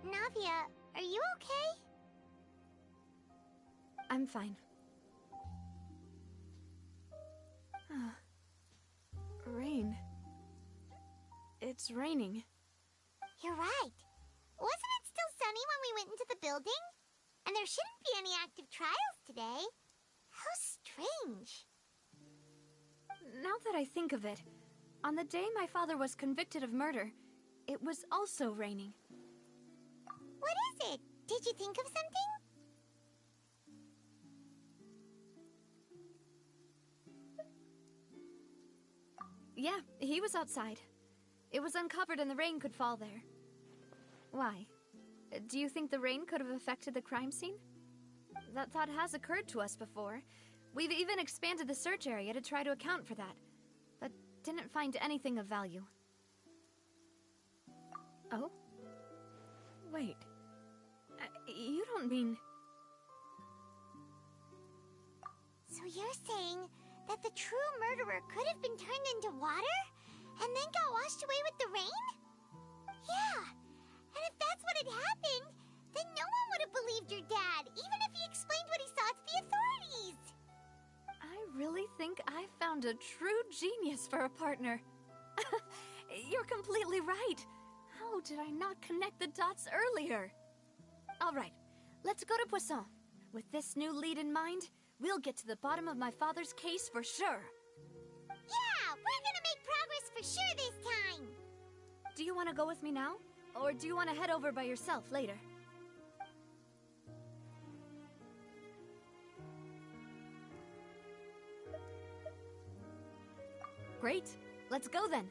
Navia, are you okay? I'm fine. Rain. It's raining. You're right. Wasn't it still sunny when we went into the building? And there shouldn't be any active trials today. How strange. Now that I think of it, on the day my father was convicted of murder, it was also raining. What is it? Did you think of something? Yeah, he was outside. It was uncovered and the rain could fall there. Why? Do you think the rain could have affected the crime scene? That thought has occurred to us before. We've even expanded the search area to try to account for that, but didn't find anything of value. Oh? Wait. You don't mean... So you're saying that the true murderer could have been turned into water? And then got washed away with the rain? Yeah, and if that's what had happened, then no one would have believed your dad, even if he explained what he saw to the authorities. I really think I found a true genius for a partner. You're completely right. How did I not connect the dots earlier? All right, let's go to Poisson. With this new lead in mind, we'll get to the bottom of my father's case for sure. Yeah, we're gonna make progress for sure this time. Do you want to go with me now? Or do you want to head over by yourself later? Great. Let's go then.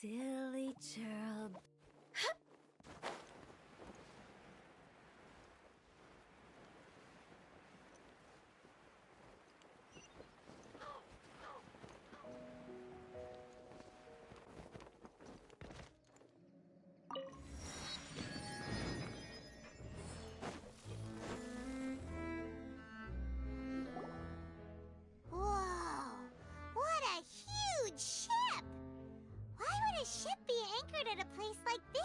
Silly churl. Whoa, what a huge ship! Why would a ship be anchored at a place like this?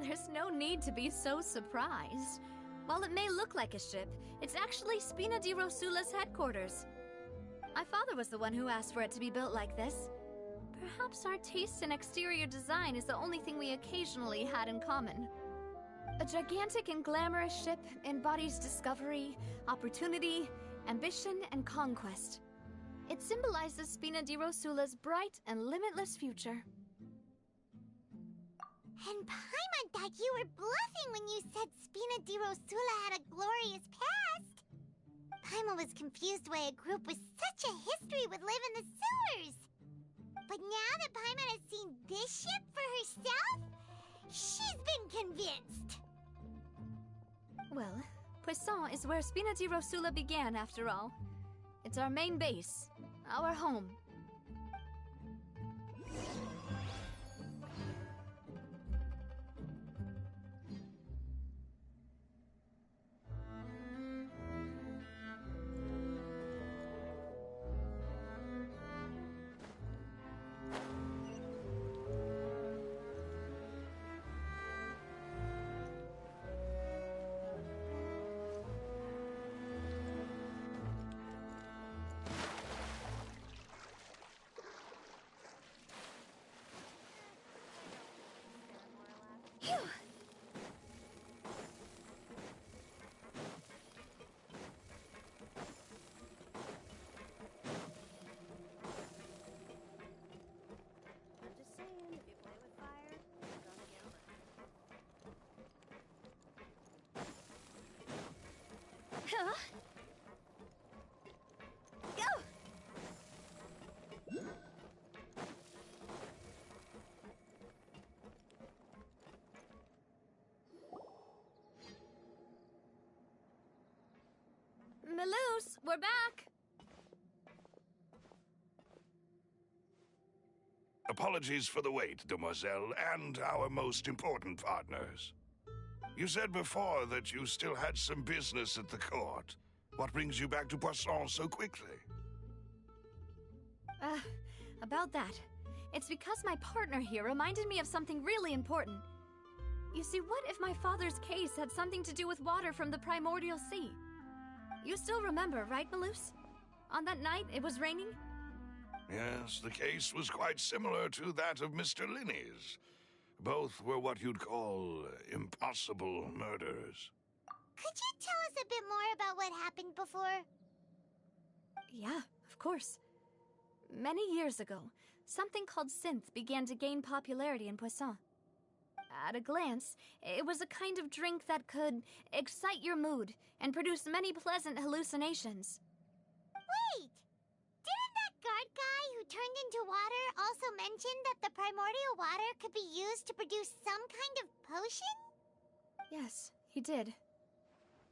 There's no need to be so surprised. While it may look like a ship, it's actually Spina di Rosula's headquarters. My father was the one who asked for it to be built like this. Perhaps our taste in exterior design is the only thing we occasionally had in common. A gigantic and glamorous ship embodies discovery, opportunity, ambition, and conquest. It symbolizes Spina di Rosula's bright and limitless future. And Paimon thought you were bluffing when you said Spina di Rosula had a glorious past. Paimon was confused why a group with such a history would live in the sewers. But now that Paimon has seen this ship for herself, she's been convinced. Well, Poisson is where Spina di Rosula began, after all. It's our main base, our home. Huh? Go! Maloose, we're back! Apologies for the wait, demoiselle, and our most important partners. You said before that you still had some business at the court. What brings you back to Poisson so quickly? About that. It's because my partner here reminded me of something really important. You see, what if my father's case had something to do with water from the primordial sea? You still remember, right, Maloose? On that night, it was raining? Yes, the case was quite similar to that of Mr. Linney's. Both were what you'd call impossible murders. Could you tell us a bit more about what happened before? Yeah, of course. Many years ago, something called synth began to gain popularity in Poisson. At a glance, it was a kind of drink that could excite your mood and produce many pleasant hallucinations. Wait! Didn't that guard guy who turned into water also mentioned that the primordial water could be used to produce some kind of potion? Yes, he did.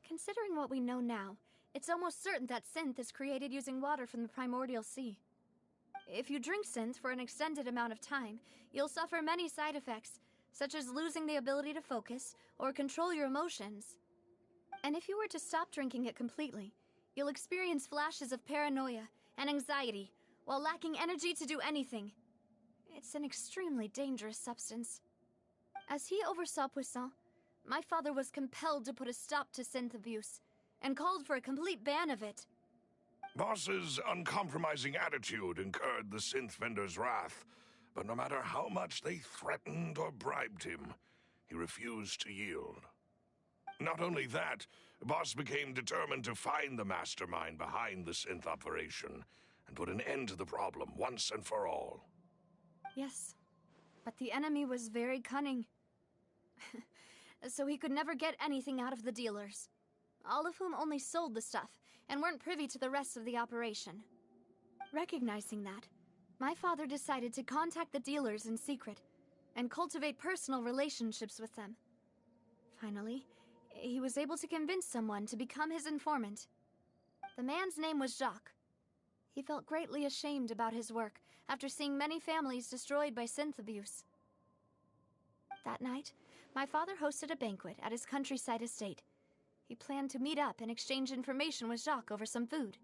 Considering what we know now, it's almost certain that synth is created using water from the primordial sea. If you drink synth for an extended amount of time, you'll suffer many side effects, such as losing the ability to focus or control your emotions. And if you were to stop drinking it completely, you'll experience flashes of paranoia and anxiety while lacking energy to do anything. It's an extremely dangerous substance. As he oversaw Puissant, my father was compelled to put a stop to synth abuse and called for a complete ban of it. Boss's uncompromising attitude incurred the synth vendor's wrath, but no matter how much they threatened or bribed him, he refused to yield. Not only that, Boss became determined to find the mastermind behind the synth operation and put an end to the problem once and for all. Yes, but the enemy was very cunning. So he could never get anything out of the dealers, all of whom only sold the stuff and weren't privy to the rest of the operation. Recognizing that, my father decided to contact the dealers in secret and cultivate personal relationships with them. Finally, he was able to convince someone to become his informant. The man's name was Jacques. He felt greatly ashamed about his work after seeing many families destroyed by synth abuse. That night, my father hosted a banquet at his countryside estate. He planned to meet up and exchange information with Jacques over some food.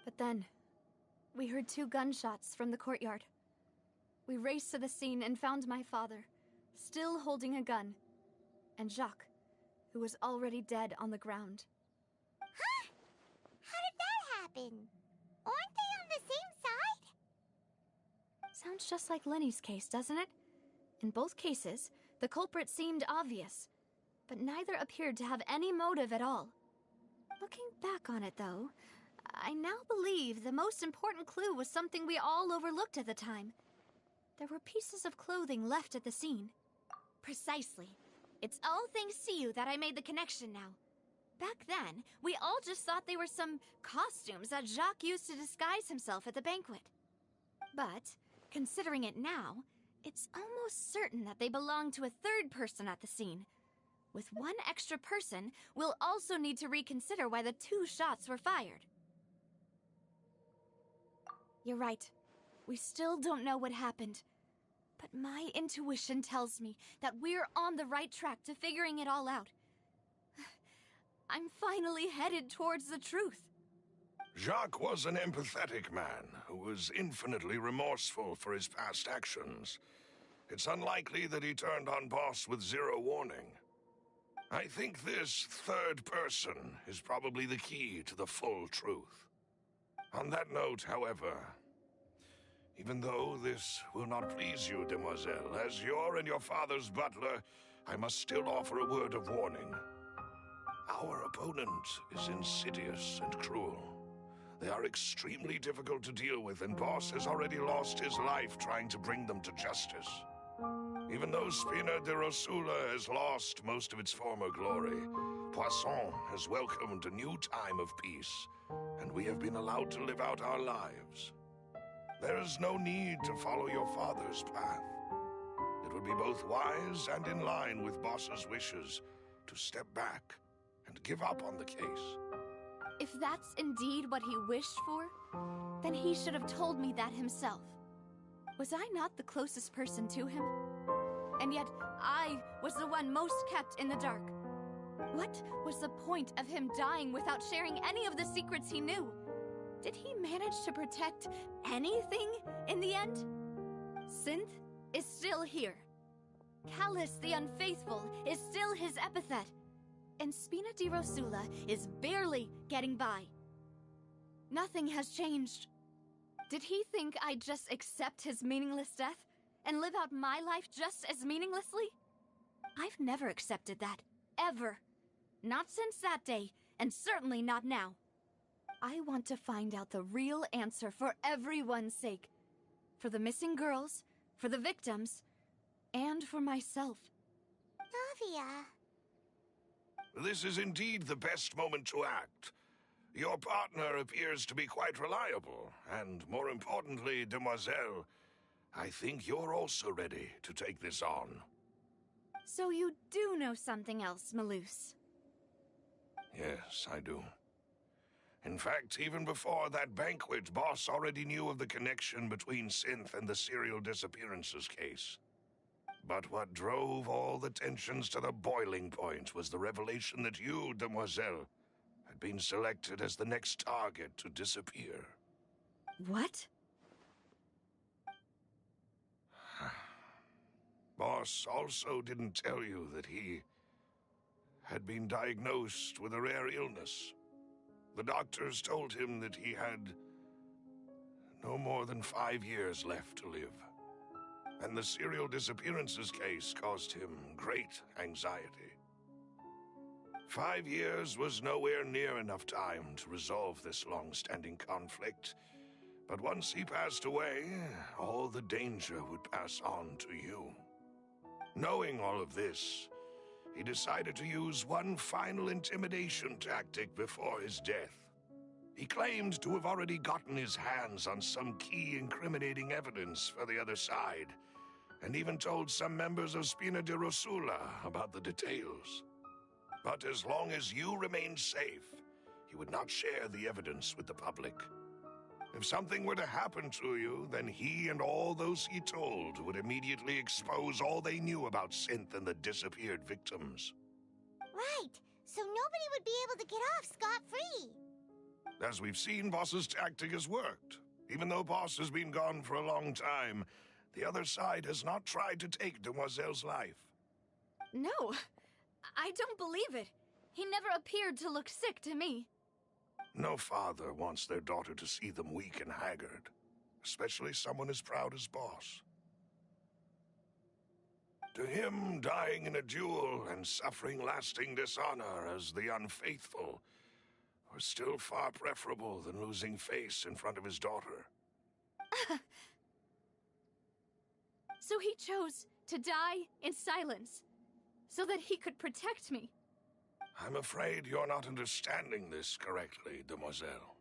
But then, we heard 2 gunshots from the courtyard. We raced to the scene and found my father, still holding a gun, and Jacques, who was already dead on the ground. Huh? How did that happen? Aren't they on the same side? Sounds just like Lenny's case, doesn't it? In both cases, the culprit seemed obvious, but neither appeared to have any motive at all. Looking back on it, though, I now believe the most important clue was something we all overlooked at the time. There were pieces of clothing left at the scene. Precisely. It's all thanks to you that I made the connection now. Back then, we all just thought they were some costumes that Jacques used to disguise himself at the banquet. But, considering it now, it's almost certain that they belong to a third person at the scene. With one extra person, we'll also need to reconsider why the 2 shots were fired. You're right. We still don't know what happened. But my intuition tells me that we're on the right track to figuring it all out. I'm finally headed towards the truth. Jacques was an empathetic man who was infinitely remorseful for his past actions. It's unlikely that he turned on Boss with 0 warning. I think this third person is probably the key to the full truth. On that note, however, even though this will not please you, demoiselle, as your and your father's butler, I must still offer a word of warning. Our opponent is insidious and cruel. They are extremely difficult to deal with, and Boss has already lost his life trying to bring them to justice. Even though Spina de Rosula has lost most of its former glory, Poisson has welcomed a new time of peace, and we have been allowed to live out our lives. There is no need to follow your father's path. It would be both wise and in line with Boss's wishes to step back and give up on the case. If that's indeed what he wished for, then he should have told me that himself. Was I not the closest person to him? And yet, I was the one most kept in the dark. What was the point of him dying without sharing any of the secrets he knew? Did he manage to protect anything in the end? Synth is still here. Callus the Unfaithful is still his epithet. And Spina di Rosula is barely getting by. Nothing has changed. Did he think I'd just accept his meaningless death and live out my life just as meaninglessly? I've never accepted that, ever. Not since that day, and certainly not now. I want to find out the real answer for everyone's sake. For the missing girls, for the victims, and for myself. Navia. This is indeed the best moment to act. Your partner appears to be quite reliable, and more importantly, Demoiselle, I think you're also ready to take this on. So you do know something else, Malus. Yes, I do. In fact, even before that banquet, Boss already knew of the connection between Synth and the serial disappearances case. But what drove all the tensions to the boiling point was the revelation that you, Demoiselle, had been selected as the next target to disappear. What? Boss also didn't tell you that he had been diagnosed with a rare illness. The doctors told him that he had no more than 5 years left to live. And the serial disappearances case caused him great anxiety. 5 years was nowhere near enough time to resolve this long-standing conflict. But once he passed away, all the danger would pass on to you. Knowing all of this, he decided to use one final intimidation tactic before his death. He claimed to have already gotten his hands on some key incriminating evidence for the other side, and even told some members of Spina di Rosula about the details. But as long as you remained safe, he would not share the evidence with the public. If something were to happen to you, then he and all those he told would immediately expose all they knew about Synth and the disappeared victims. Right, so nobody would be able to get off scot-free. As we've seen, Boss's tactic has worked. Even though Boss has been gone for a long time, the other side has not tried to take Demoiselle's life. No, I don't believe it. He never appeared to look sick to me. No father wants their daughter to see them weak and haggard, especially someone as proud as Boss. To him, dying in a duel and suffering lasting dishonor as the unfaithful was still far preferable than losing face in front of his daughter. So he chose to die in silence, so that he could protect me. I'm afraid you're not understanding this correctly, Demoiselle.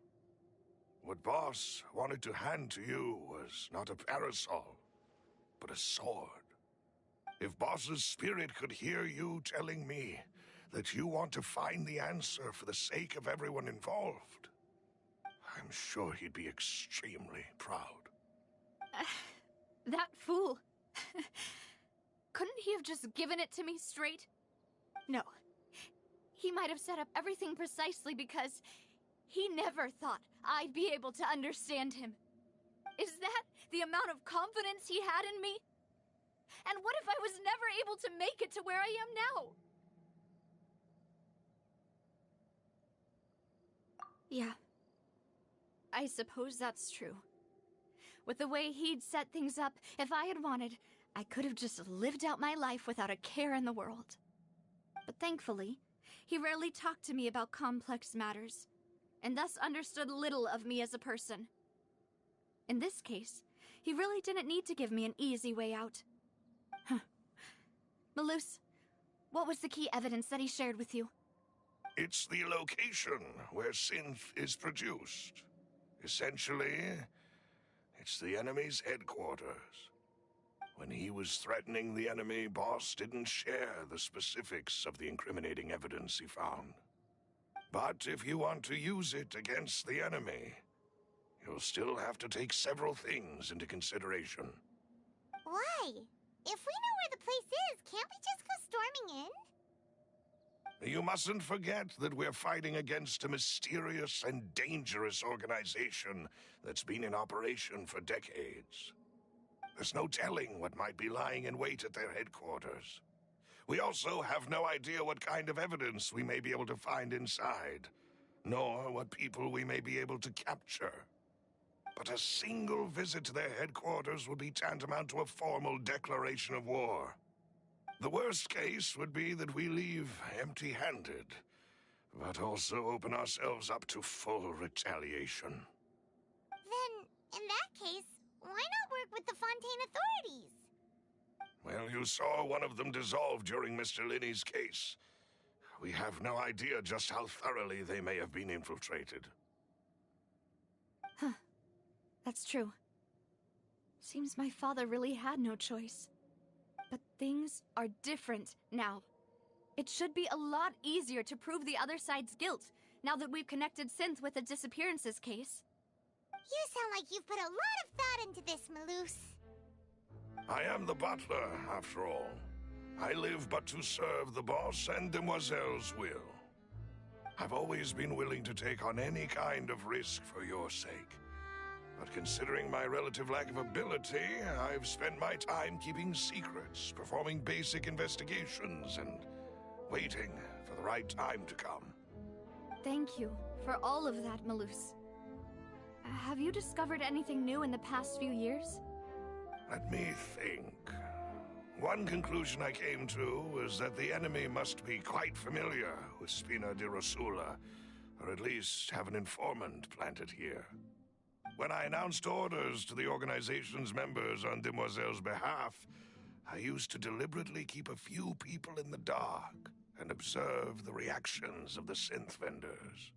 What Boss wanted to hand to you was not a parasol, but a sword. If Boss's spirit could hear you telling me that you want to find the answer for the sake of everyone involved, I'm sure he'd be extremely proud. That fool. Couldn't he have just given it to me straight? No. He might have set up everything precisely because he never thought I'd be able to understand him. Is that the amount of confidence he had in me? And what if I was never able to make it to where I am now? Yeah. I suppose that's true. With the way he'd set things up, if I had wanted, I could have just lived out my life without a care in the world. But thankfully, he rarely talked to me about complex matters, and thus understood little of me as a person. In this case, he really didn't need to give me an easy way out. Malus, what was the key evidence that he shared with you? It's the location where Synth is produced. Essentially, it's the enemy's headquarters. When he was threatening the enemy, Boss didn't share the specifics of the incriminating evidence he found. But if you want to use it against the enemy, you'll still have to take several things into consideration. Why? If we know where the place is, can't we just go storming in? You mustn't forget that we're fighting against a mysterious and dangerous organization that's been in operation for decades. There's no telling what might be lying in wait at their headquarters. We also have no idea what kind of evidence we may be able to find inside, nor what people we may be able to capture. But a single visit to their headquarters would be tantamount to a formal declaration of war. The worst case would be that we leave empty-handed, but also open ourselves up to full retaliation. Then, in that case, why not work with the Fontaine authorities? Well, you saw one of them dissolve during Mr. Linney's case. We have no idea just how thoroughly they may have been infiltrated. Huh. That's true. Seems my father really had no choice. But things are different now. It should be a lot easier to prove the other side's guilt, now that we've connected Synth with the disappearances case. You sound like you've put a lot of thought into this, Malus. I am the butler, after all. I live but to serve the boss and Demoiselle's will. I've always been willing to take on any kind of risk for your sake. But considering my relative lack of ability, I've spent my time keeping secrets, performing basic investigations, and waiting for the right time to come. Thank you for all of that, Malus. Have you discovered anything new in the past few years? Let me think. One conclusion I came to was that the enemy must be quite familiar with Spina di Rosula, or at least have an informant planted here. When I announced orders to the organization's members on Demoiselle's behalf, I used to deliberately keep a few people in the dark and observe the reactions of the synth vendors.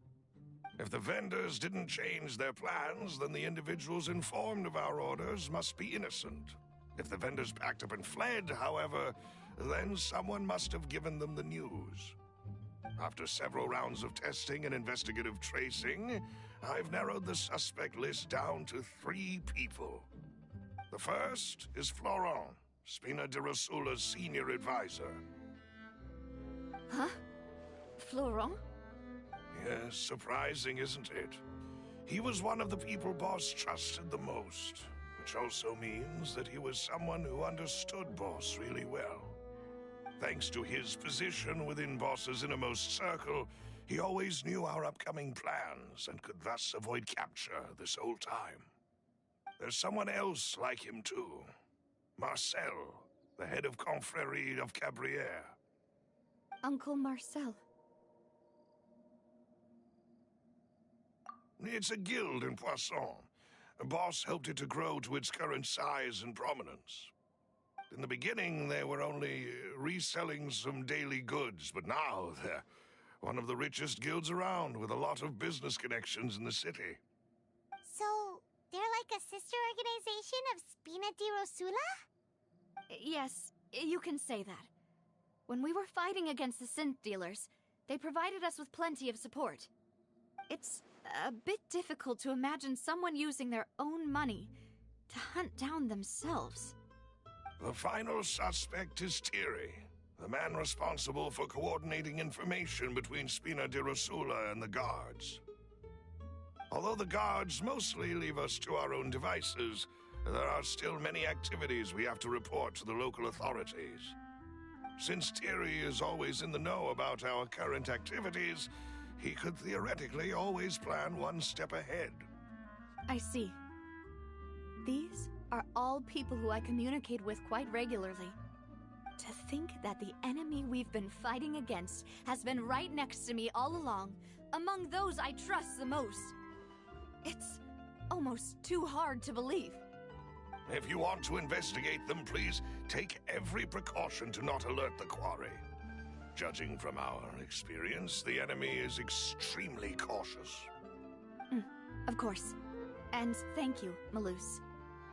If the vendors didn't change their plans, then the individuals informed of our orders must be innocent. If the vendors packed up and fled, however, then someone must have given them the news. After several rounds of testing and investigative tracing, I've narrowed the suspect list down to 3 people. The first is Florent, Spina di Rosula's senior advisor. Huh? Florent? Yes, surprising, isn't it? He was one of the people Boss trusted the most, which also means that he was someone who understood Boss really well. Thanks to his position within Boss's innermost circle, he always knew our upcoming plans and could thus avoid capture this whole time. There's someone else like him too. Marcel, the head of Confrérie of Cabrières. Uncle Marcel. It's a guild in Poisson. Boss helped it to grow to its current size and prominence. In the beginning, they were only reselling some daily goods, but now they're one of the richest guilds around, with a lot of business connections in the city. So, they're like a sister organization of Spina di Rosula? Yes, you can say that. When we were fighting against the synth dealers, they provided us with plenty of support. It's a bit difficult to imagine someone using their own money to hunt down themselves. The final suspect is Thierry, the man responsible for coordinating information between Spina di Rosula and the guards. Although the guards mostly leave us to our own devices, there are still many activities we have to report to the local authorities. Since Thierry is always in the know about our current activities, he could theoretically always plan one step ahead. I see. These are all people who I communicate with quite regularly. To think that the enemy we've been fighting against has been right next to me all along, among those I trust the most. It's almost too hard to believe. If you want to investigate them, please take every precaution to not alert the quarry. Judging from our experience, the enemy is extremely cautious. Of course. And thank you, Malus.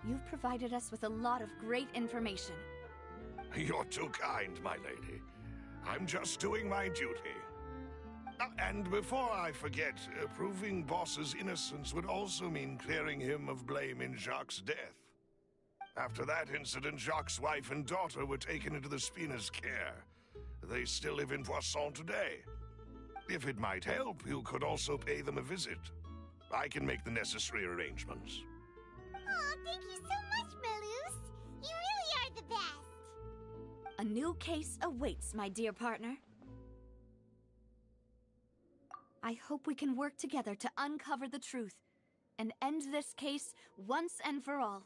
You've provided us with a lot of great information. You're too kind, my lady. I'm just doing my duty. And before I forget, proving Boss's innocence would also mean clearing him of blame in Jacques' death. After that incident, Jacques' wife and daughter were taken into the Spina's care. They still live in Poisson today. If it might help, you could also pay them a visit. I can make the necessary arrangements. Oh, thank you so much, Malus. You really are the best. A new case awaits, my dear partner. I hope we can work together to uncover the truth and end this case once and for all.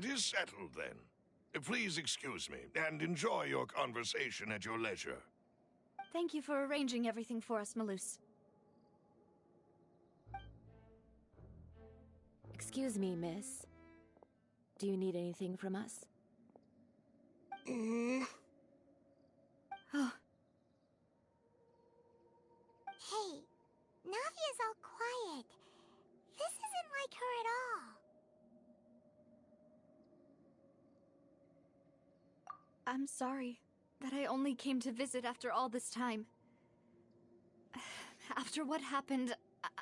It is settled, then. Please excuse me, and enjoy your conversation at your leisure. Thank you for arranging everything for us, Malus. Excuse me, miss. Do you need anything from us? Oh, Hey, Navia's all quiet. This isn't like her at all. I'm sorry that I only came to visit after all this time. After what happened,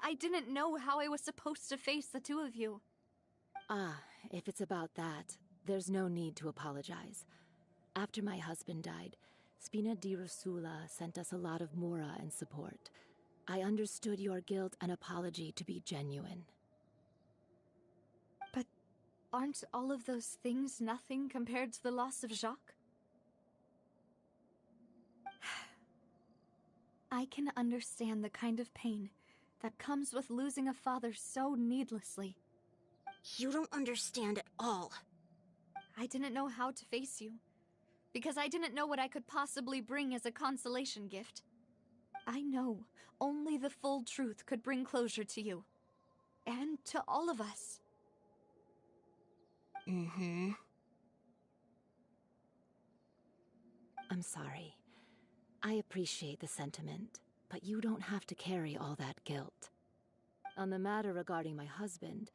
I didn't know how I was supposed to face the two of you. Ah, if it's about that, there's no need to apologize. After my husband died, Spina di Rosula sent us a lot of mora and support. I understood your guilt and apology to be genuine. But aren't all of those things nothing compared to the loss of Jacques? I can understand the kind of pain that comes with losing a father so needlessly. You don't understand at all. I didn't know how to face you, because I didn't know what I could possibly bring as a consolation gift. I know only the full truth could bring closure to you, and to all of us. I'm sorry. I appreciate the sentiment, but you don't have to carry all that guilt. On the matter regarding my husband,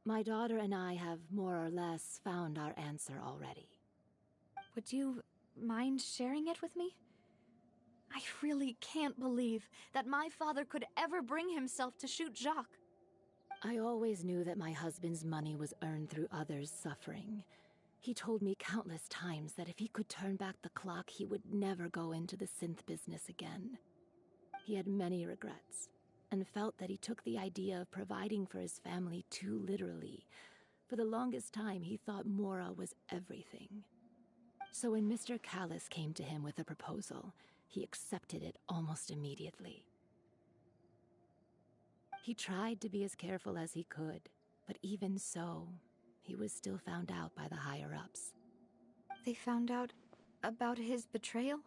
my daughter and I have more or less found our answer already. Would you mind sharing it with me? I really can't believe that my father could ever bring himself to shoot Jacques. I always knew that my husband's money was earned through others' suffering. He told me countless times that if he could turn back the clock, he would never go into the synth business again. He had many regrets, and felt that he took the idea of providing for his family too literally. For the longest time, he thought Mora was everything. So when Mr. Callis came to him with a proposal, he accepted it almost immediately. He tried to be as careful as he could, but even so, he was still found out by the higher-ups. They found out about his betrayal?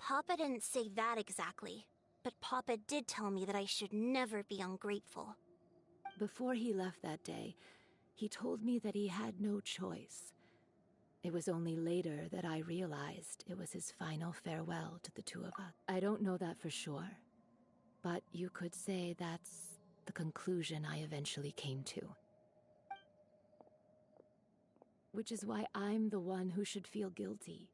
Papa didn't say that exactly, but Papa did tell me that I should never be ungrateful. Before he left that day, he told me that he had no choice. It was only later that I realized it was his final farewell to the two of us. I don't know that for sure, but you could say that's the conclusion I eventually came to. Which is why I'm the one who should feel guilty.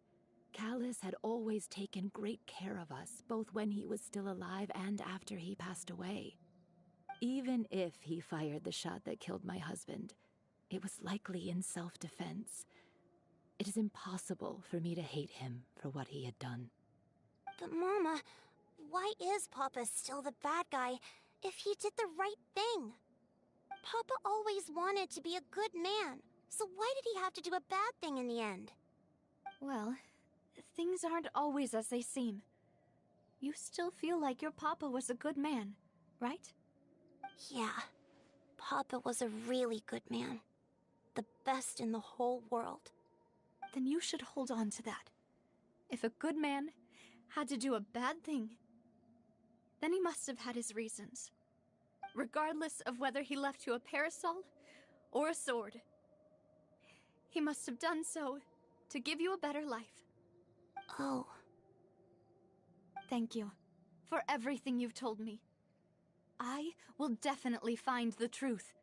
Callis had always taken great care of us, both when he was still alive and after he passed away. Even if he fired the shot that killed my husband, it was likely in self-defense. It is impossible for me to hate him for what he had done. But Mama, why is Papa still the bad guy if he did the right thing? Papa always wanted to be a good man, so why did he have to do a bad thing in the end? Well, things aren't always as they seem. You still feel like your papa was a good man, right? Yeah, Papa was a really good man. The best in the whole world. Then you should hold on to that. If a good man had to do a bad thing, then he must have had his reasons. Regardless of whether he left you a parasol or a sword. He must have done so to give you a better life. Oh. Thank you for everything you've told me. I will definitely find the truth.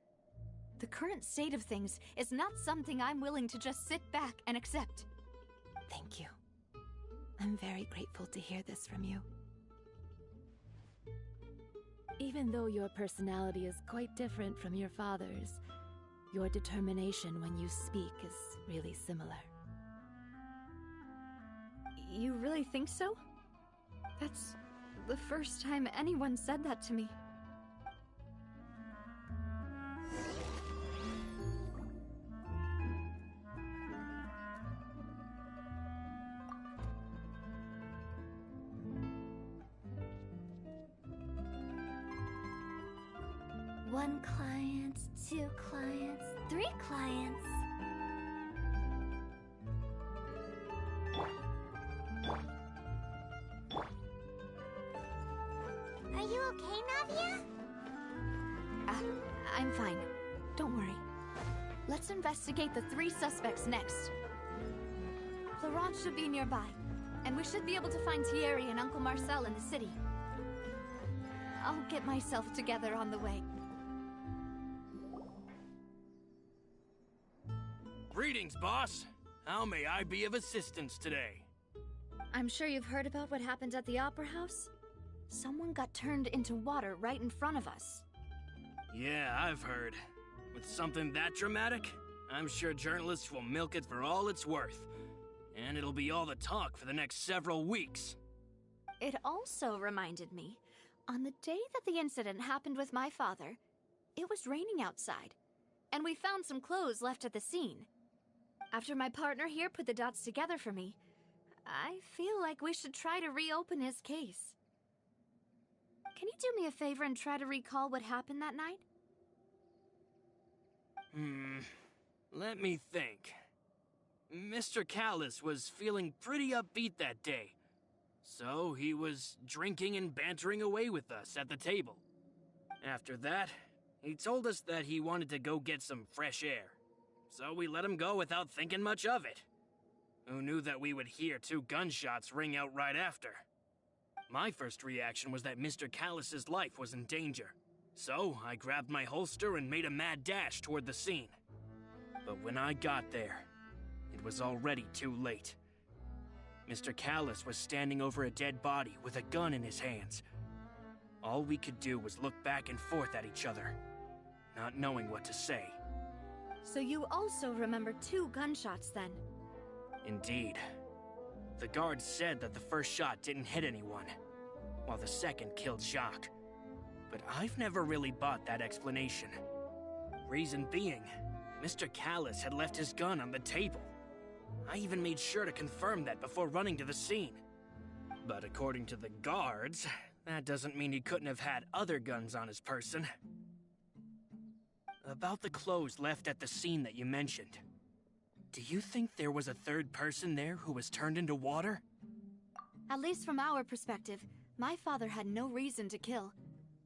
The current state of things is not something I'm willing to just sit back and accept. Thank you. I'm very grateful to hear this from you. Even though your personality is quite different from your father's, your determination when you speak is really similar. You really think so? That's the first time anyone said that to me. One client, two clients, 3 3 clients. Are you okay, Navia? I'm fine. Don't worry. Let's investigate the 3 suspects next. Laurent should be nearby, and we should be able to find Thierry and Uncle Marcel in the city. I'll get myself together on the way. Greetings, boss. How may I be of assistance today? I'm sure you've heard about what happened at the Opera House? Someone got turned into water right in front of us. Yeah, I've heard. With something that dramatic, I'm sure journalists will milk it for all it's worth. And it'll be all the talk for the next several weeks. It also reminded me, on the day that the incident happened with my father, it was raining outside, and we found some clothes left at the scene. After my partner here put the dots together for me, I feel like we should try to reopen his case. Can you do me a favor and try to recall what happened that night? Let me think. Mr. Callus was feeling pretty upbeat that day, so he was drinking and bantering away with us at the table. After that, he told us that he wanted to go get some fresh air, so we let him go without thinking much of it. Who knew that we would hear 2 gunshots ring out right after? My first reaction was that Mr. Callus's life was in danger, so I grabbed my holster and made a mad dash toward the scene. But when I got there, it was already too late. Mr. Callus was standing over a dead body with a gun in his hands. All we could do was look back and forth at each other, not knowing what to say. So you also remember 2 gunshots then? Indeed. The guards said that the first shot didn't hit anyone, while the second killed Jacques. But I've never really bought that explanation. Reason being, Mr. Callus had left his gun on the table. I even made sure to confirm that before running to the scene. But according to the guards, that doesn't mean he couldn't have had other guns on his person. About the clothes left at the scene that you mentioned, do you think there was a 3rd person there who was turned into water? At least from our perspective, my father had no reason to kill,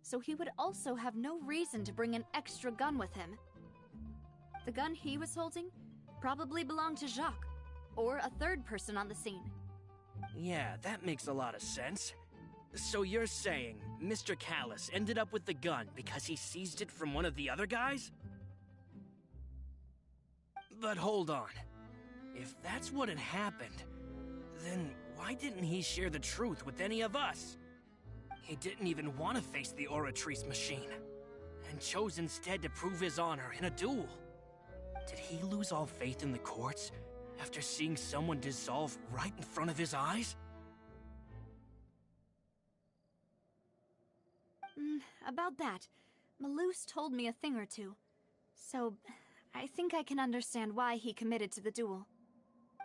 so he would also have no reason to bring an extra gun with him. The gun he was holding probably belonged to Jacques, or a 3rd person on the scene. Yeah, that makes a lot of sense. So you're saying Mr. Callus ended up with the gun because he seized it from one of the other guys? But hold on. If that's what had happened, then why didn't he share the truth with any of us? He didn't even want to face the Oratrice machine, and chose instead to prove his honor in a duel. Did he lose all faith in the courts after seeing someone dissolve right in front of his eyes? About that, Malus told me a thing or two, so I think I can understand why he committed to the duel.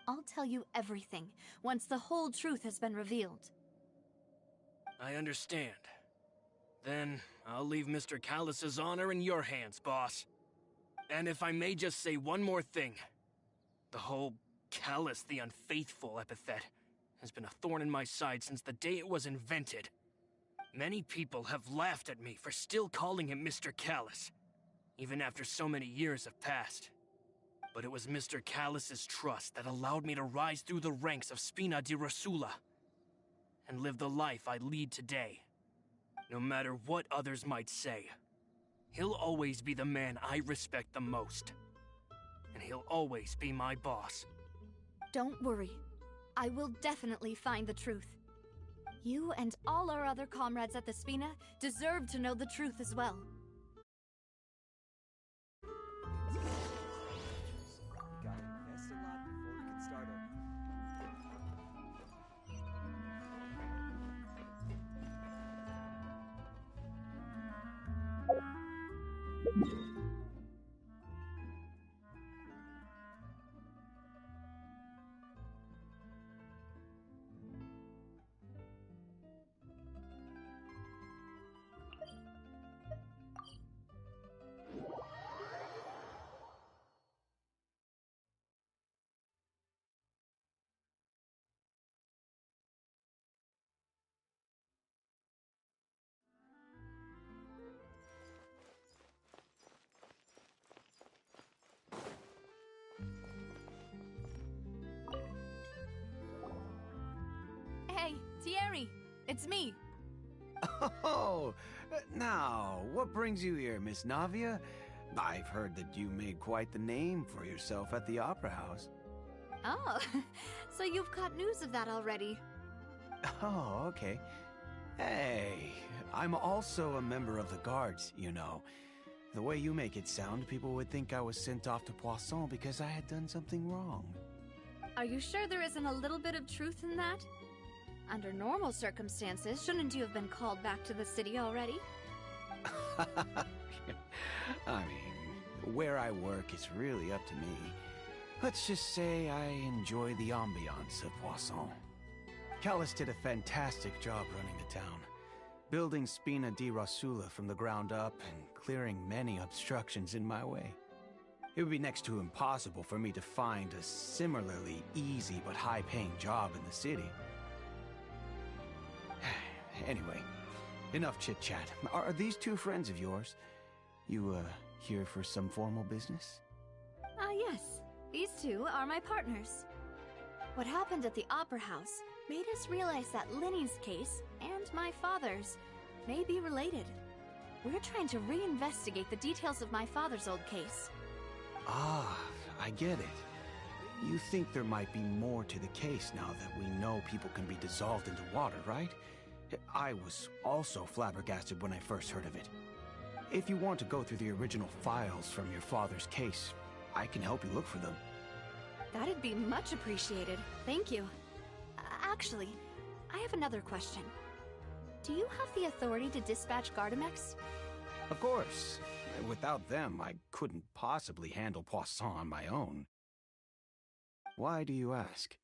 I'll tell you everything once the whole truth has been revealed. I understand. Then I'll leave Mr. Callus's honor in your hands, boss. And if I may just say one more thing. The whole Callus the Unfaithful epithet has been a thorn in my side since the day it was invented. Many people have laughed at me for still calling him Mr. Callus, even after so many years have passed. But it was Mr. Callus's trust that allowed me to rise through the ranks of Spina di Rosula and live the life I lead today. No matter what others might say, he'll always be the man I respect the most. And he'll always be my boss. Don't worry. I will definitely find the truth. You and all our other comrades at the Spina deserve to know the truth as well. We gotta invest a lot before we can start Thierry, it's me. Oh, now, what brings you here, Miss Navia? I've heard that you made quite the name for yourself at the Opera House. Oh, so you've caught news of that already. Oh, okay. Hey, I'm also a member of the guards, you know. The way you make it sound, people would think I was sent off to Poisson because I had done something wrong. Are you sure there isn't a little bit of truth in that? Under normal circumstances, shouldn't you have been called back to the city already? I mean, where I work is really up to me. Let's just say I enjoy the ambiance of Poisson. Callus did a fantastic job running the town, building Spina di Rosula from the ground up and clearing many obstructions in my way. It would be next to impossible for me to find a similarly easy but high-paying job in the city. Anyway, enough chit-chat. Are these two friends of yours? You, here for some formal business? Yes. These two are my partners. What happened at the Opera House made us realize that Linny's case and my father's may be related. We're trying to reinvestigate the details of my father's old case. Ah, I get it. You think there might be more to the case now that we know people can be dissolved into water, right? I was also flabbergasted when I first heard of it. If you want to go through the original files from your father's case, I can help you look for them. That'd be much appreciated. Thank you. Actually, I have another question. Do you have the authority to dispatch Gardamex? Of course. Without them, I couldn't possibly handle Poisson on my own. Why do you ask?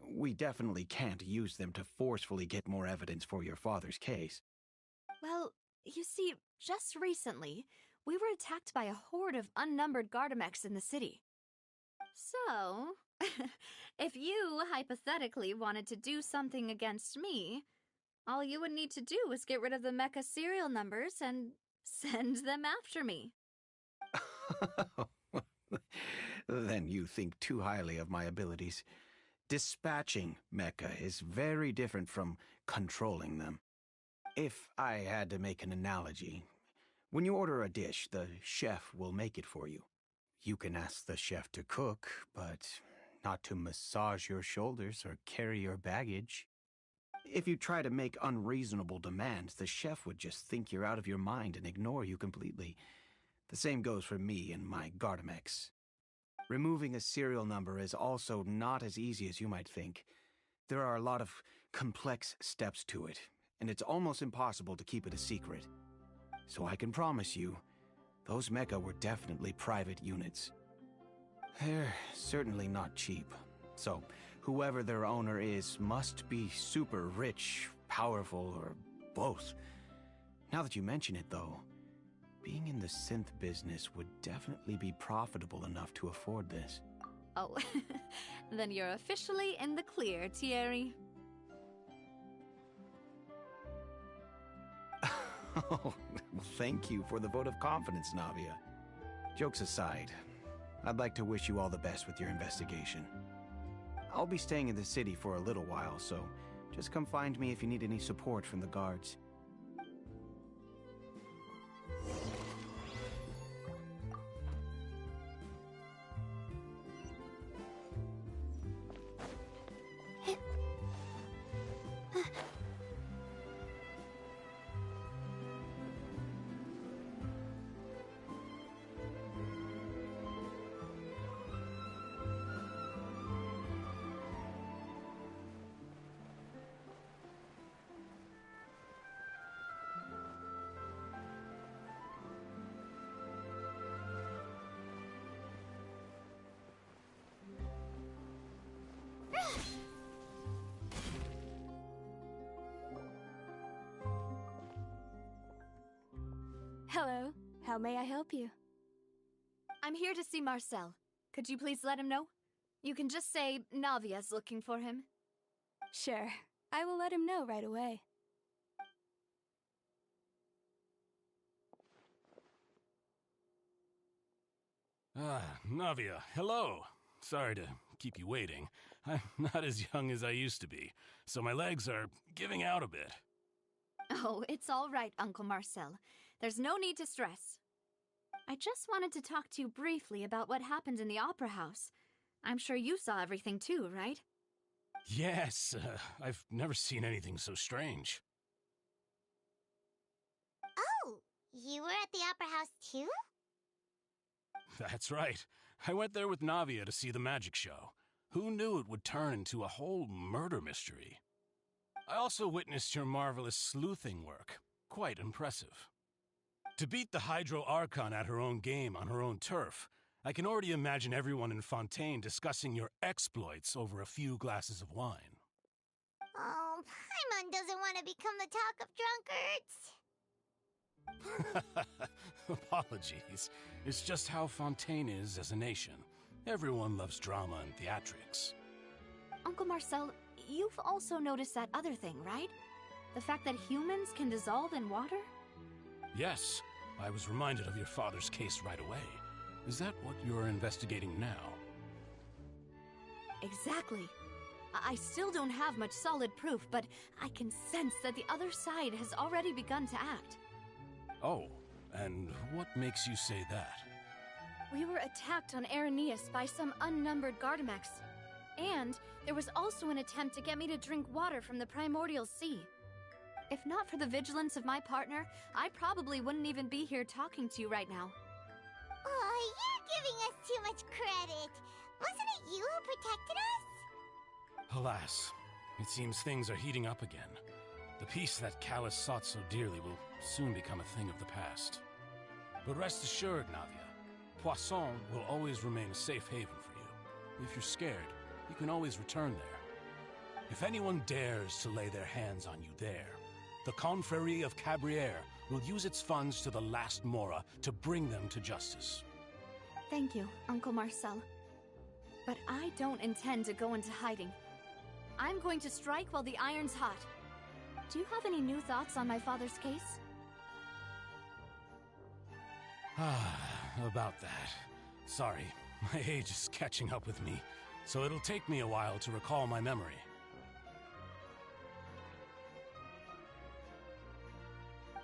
We definitely can't use them to forcefully get more evidence for your father's case. Well, you see, just recently, we were attacked by a horde of unnumbered Gardamex in the city. So, if you hypothetically wanted to do something against me, all you would need to do is get rid of the mecha serial numbers and send them after me. Then you think too highly of my abilities. Dispatching mecha is very different from controlling them. If I had to make an analogy, when you order a dish, the chef will make it for you. You can ask the chef to cook, but not to massage your shoulders or carry your baggage. If you try to make unreasonable demands, the chef would just think you're out of your mind and ignore you completely. The same goes for me and my Gardamex. Removing a serial number is also not as easy as you might think. There are a lot of complex steps to it, and it's almost impossible to keep it a secret. So I can promise you, those mecha were definitely private units. They're certainly not cheap, so whoever their owner is must be super rich, powerful, or both. Now that you mention it, though, being in the synth business would definitely be profitable enough to afford this. Oh, then you're officially in the clear, Thierry. Oh, well, thank you for the vote of confidence, Navia. Jokes aside, I'd like to wish you all the best with your investigation. I'll be staying in the city for a little while, so just come find me if you need any support from the guards. Hello. How may I help you? I'm here to see Marcel. Could you please let him know? You can just say Navia's looking for him. Sure. I will let him know right away. Navia, hello. Sorry to keep you waiting. I'm not as young as I used to be, so my legs are giving out a bit. Oh, it's all right, Uncle Marcel. There's no need to stress. I just wanted to talk to you briefly about what happened in the Opera House. I'm sure you saw everything too, right? Yes, I've never seen anything so strange. Oh, you were at the Opera House too? That's right. I went there with Navia to see the magic show. Who knew it would turn into a whole murder mystery? I also witnessed your marvelous sleuthing work. Quite impressive. To beat the Hydro Archon at her own game on her own turf, I can already imagine everyone in Fontaine discussing your exploits over a few glasses of wine. Oh, Paimon doesn't want to become the talk of drunkards. Apologies. It's just how Fontaine is as a nation. Everyone loves drama and theatrics. Uncle Marcel, you've also noticed that other thing, right? The fact that humans can dissolve in water? Yes, I was reminded of your father's case right away. Is that what you're investigating now? Exactly. I still don't have much solid proof, but I can sense that the other side has already begun to act. Oh, and what makes you say that? We were attacked on Araneus by some unnumbered Gardamex. And there was also an attempt to get me to drink water from the primordial sea. If not for the vigilance of my partner, I probably wouldn't even be here talking to you right now. Oh, you're giving us too much credit. Wasn't it you who protected us? Alas, it seems things are heating up again. The peace that Callus sought so dearly will soon become a thing of the past. But rest assured, Navia, Poisson will always remain a safe haven for you. If you're scared, you can always return there. If anyone dares to lay their hands on you there, the Confrérie of Cabrières will use its funds to the last Mora to bring them to justice. Thank you, Uncle Marcel. But I don't intend to go into hiding. I'm going to strike while the iron's hot. Do you have any new thoughts on my father's case? About that. Sorry, my age is catching up with me, so it'll take me a while to recall my memory.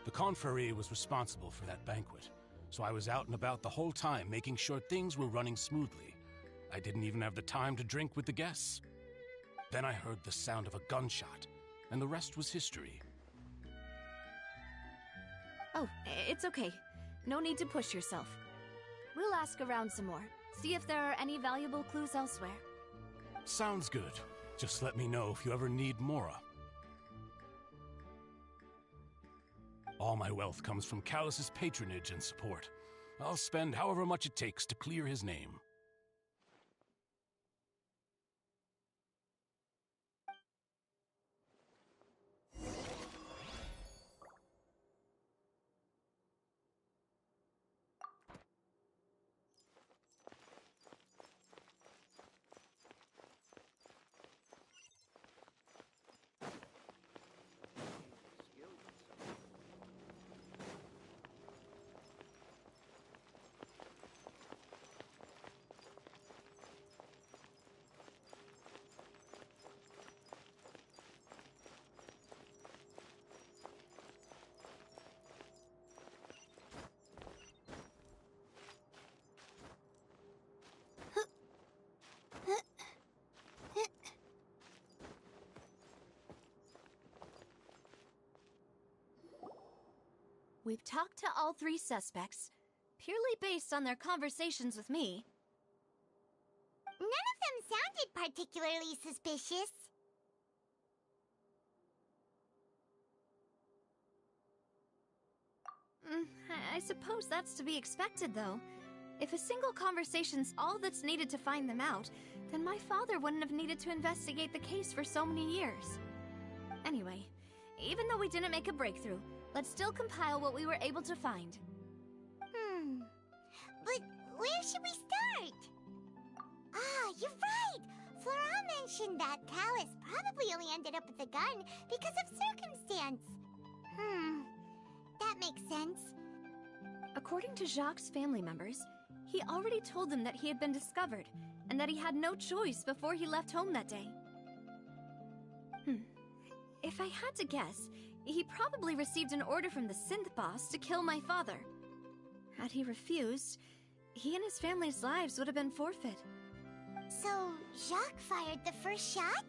The Confrérie was responsible for that banquet, so I was out and about the whole time making sure things were running smoothly. I didn't even have the time to drink with the guests. Then I heard the sound of a gunshot, and the rest was history. Oh, it's okay. No need to push yourself. We'll ask around some more, see if there are any valuable clues elsewhere. Sounds good. Just let me know if you ever need Mora. All my wealth comes from Callus's patronage and support. I'll spend however much it takes to clear his name. We've talked to all three suspects, purely based on their conversations with me. None of them sounded particularly suspicious. I suppose that's to be expected, though. If a single conversation's all that's needed to find them out, then my father wouldn't have needed to investigate the case for so many years. Anyway, even though we didn't make a breakthrough, let's still compile what we were able to find. But where should we start? Ah, you're right! Flora mentioned that Callus probably only ended up with the gun because of circumstance. That makes sense. According to Jacques' family members, he already told them that he had been discovered, and that he had no choice before he left home that day. If I had to guess, he probably received an order from the synth boss to kill my father. Had he refused, he and his family's lives would have been forfeit. So, Jacques fired the first shot?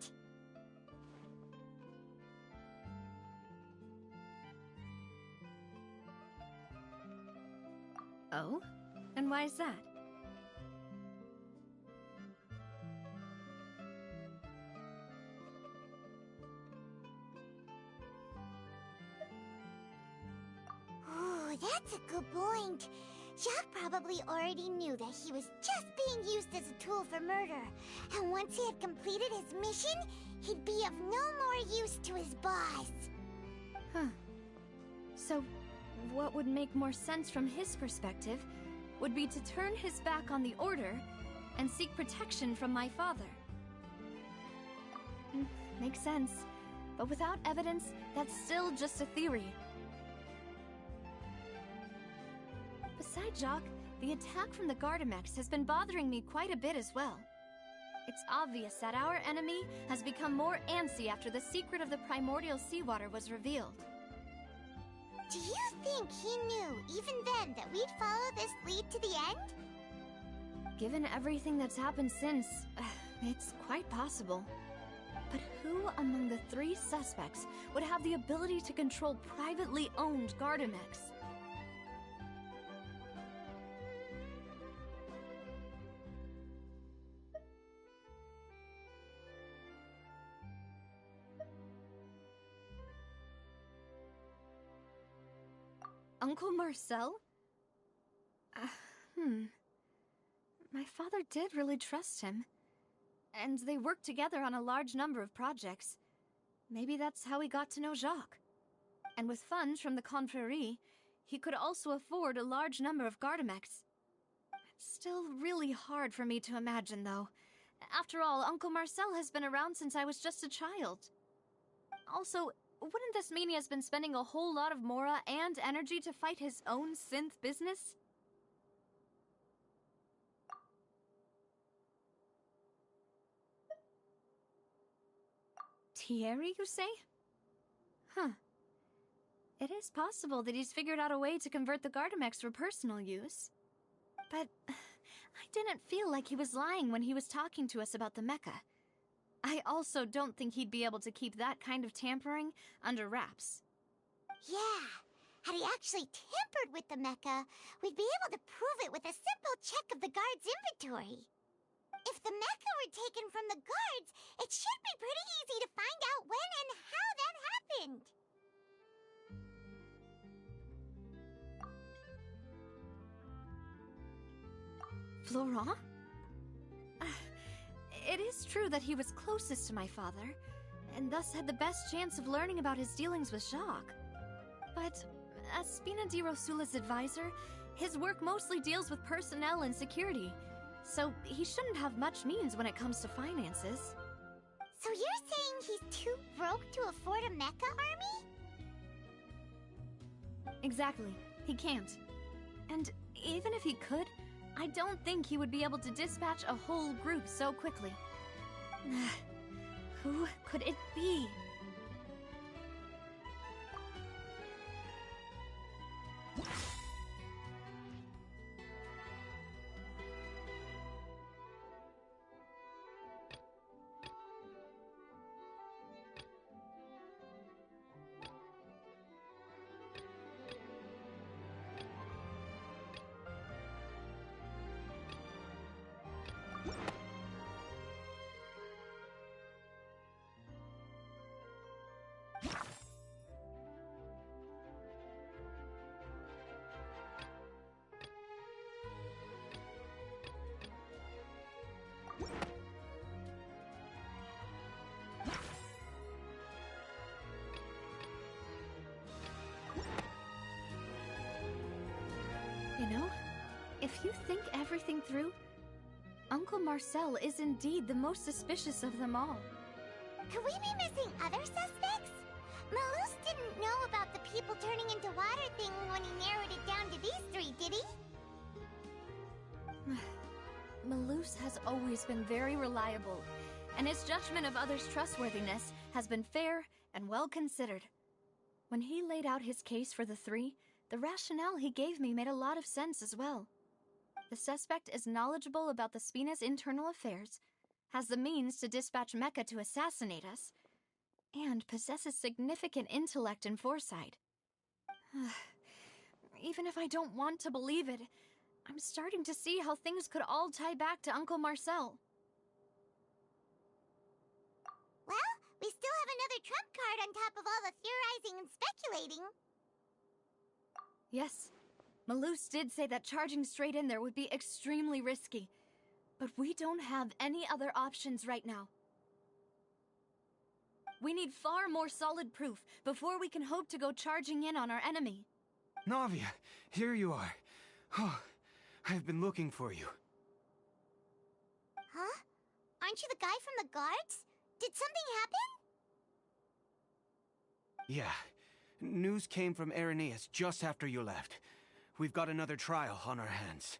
Oh? And why is that? Ooh, that's a good point. Jacques probably already knew that he was just being used as a tool for murder. And once he had completed his mission, he'd be of no more use to his boss. Huh. So, what would make more sense from his perspective would be to turn his back on the Order and seek protection from my father. Makes sense. But without evidence, that's still just a theory. Besides Jacques, the attack from the Gardamex has been bothering me quite a bit as well. It's obvious that our enemy has become more antsy after the secret of the primordial seawater was revealed. Do you think he knew, even then, that we'd follow this lead to the end? Given everything that's happened since, it's quite possible. But who among the 3 suspects would have the ability to control privately owned Gardamex? Uncle Marcel? My father did really trust him. And they worked together on a large number of projects. Maybe that's how he got to know Jacques. And with funds from the Confrérie, he could also afford a large number of Gardamex. It's still really hard for me to imagine, though. After all, Uncle Marcel has been around since I was just a child. Also, wouldn't this mean he has been spending a whole lot of mora and energy to fight his own synth business? Thierry, you say? Huh. It is possible that he's figured out a way to convert the Gardamex for personal use. But I didn't feel like he was lying when he was talking to us about the mecha. I also don't think he'd be able to keep that kind of tampering under wraps. Yeah, had he actually tampered with the mecha, we'd be able to prove it with a simple check of the guard's inventory. If the mecha were taken from the guards, it should be pretty easy to find out when and how that happened. Florent? It is true that he was closest to my father, and thus had the best chance of learning about his dealings with Jacques. But as Spina di Rosula's advisor, his work mostly deals with personnel and security, so he shouldn't have much means when it comes to finances. So you're saying he's too broke to afford a mecha army? Exactly. He can't. And even if he could, I don't think he would be able to dispatch a whole group so quickly. Who could it be? You know, if you think everything through, Uncle Marcel is indeed the most suspicious of them all. Could we be missing other suspects? Malus didn't know about the people turning into water thing when he narrowed it down to these 3, did he? Malus has always been very reliable, and his judgment of others' trustworthiness has been fair and well considered. When he laid out his case for the three, the rationale he gave me made a lot of sense as well. The suspect is knowledgeable about the Spina's internal affairs, has the means to dispatch Mecha to assassinate us, and possesses significant intellect and foresight. Even if I don't want to believe it, I'm starting to see how things could all tie back to Uncle Marcel. Well, we still have another trump card on top of all the theorizing and speculating. Yes, Malus did say that charging straight in there would be extremely risky, but we don't have any other options right now. We need far more solid proof before we can hope to go charging in on our enemy. Navia, here you are. Oh, I've been looking for you. Huh? Aren't you the guy from the guards? Did something happen? Yeah. News came from Irenaeus just after you left. We've got another trial on our hands.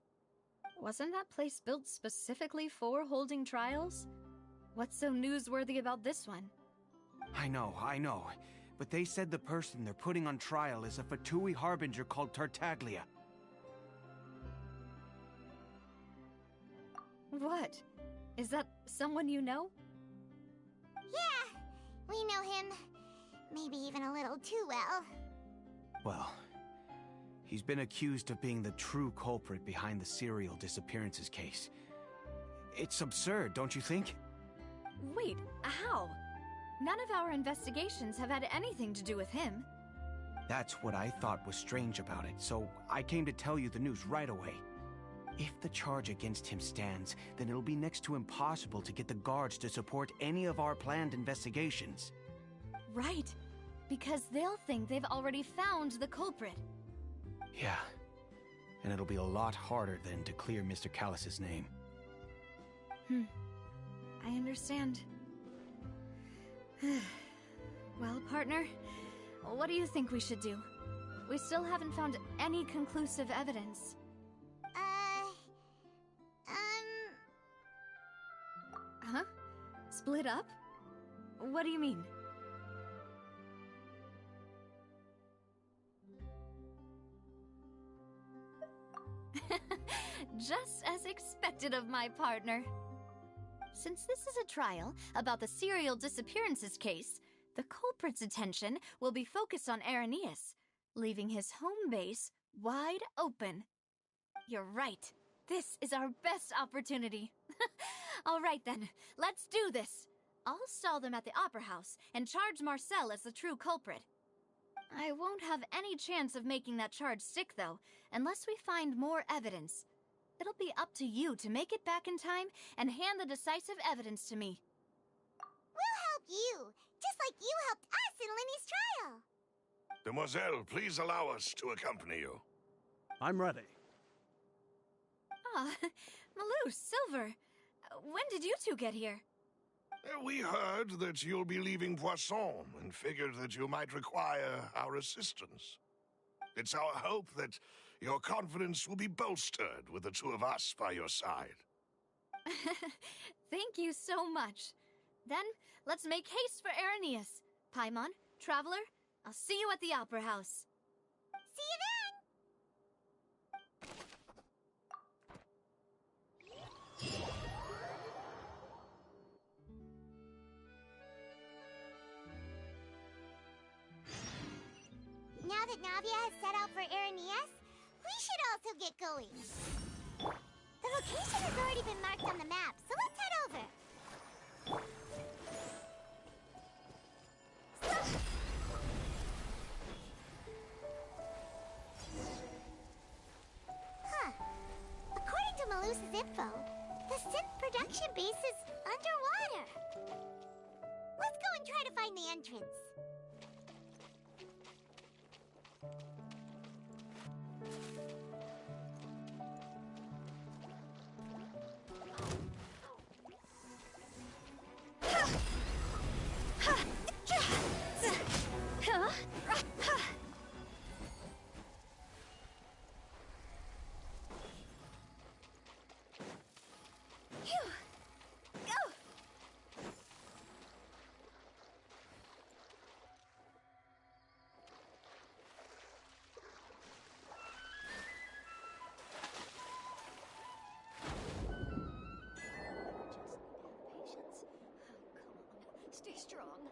Wasn't that place built specifically for holding trials? What's so newsworthy about this one? I know. But they said the person they're putting on trial is a Fatui harbinger called Tartaglia. What? Is that someone you know? Yeah, we know him. Maybe even a little too well. Well, he's been accused of being the true culprit behind the serial disappearances case. It's absurd, don't you think? Wait, how? None of our investigations have had anything to do with him. That's what I thought was strange about it, so I came to tell you the news right away. If the charge against him stands, then it'll be next to impossible to get the guards to support any of our planned investigations. Right, because they'll think they've already found the culprit. Yeah, and it'll be a lot harder then to clear Mr. Callus's name. I understand. Well, partner, what do you think we should do? We still haven't found any conclusive evidence. Huh? Split up? What do you mean? Just as expected of my partner. Since this is a trial about the serial disappearances case, the culprit's attention will be focused on Irenaeus, leaving his home base wide open. You're right. This is our best opportunity. All right then, let's do this. I'll stall them at the Opera House and charge Marcel as the true culprit. I won't have any chance of making that charge stick, though, unless we find more evidence. It'll be up to you to make it back in time and hand the decisive evidence to me. We'll help you, just like you helped us in Linny's trial. Demoiselle, please allow us to accompany you. I'm ready. Ah, Malus, Silver. When did you two get here? We heard that you'll be leaving Poisson and figured that you might require our assistance. It's our hope that your confidence will be bolstered with the two of us by your side. Thank you so much. Then, let's make haste for Irenaeus. Paimon, Traveler, I'll see you at the Opera House. See you then! Now that Navia has set out for Irenaeus, we should also get going. The location has already been marked on the map, so let's head over. Huh. According to Malus's info, the synth production base is underwater. Let's go and try to find the entrance. Stay strong.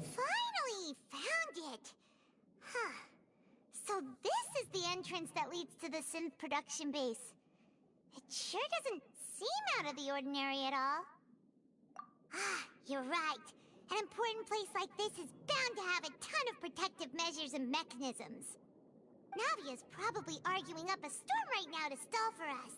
Finally found it! Huh. So this is the entrance that leads to the synth production base. It sure doesn't seem out of the ordinary at all. Ah, you're right. An important place like this is bound to have a ton of protective measures and mechanisms. Navia's probably arguing up a storm right now to stall for us.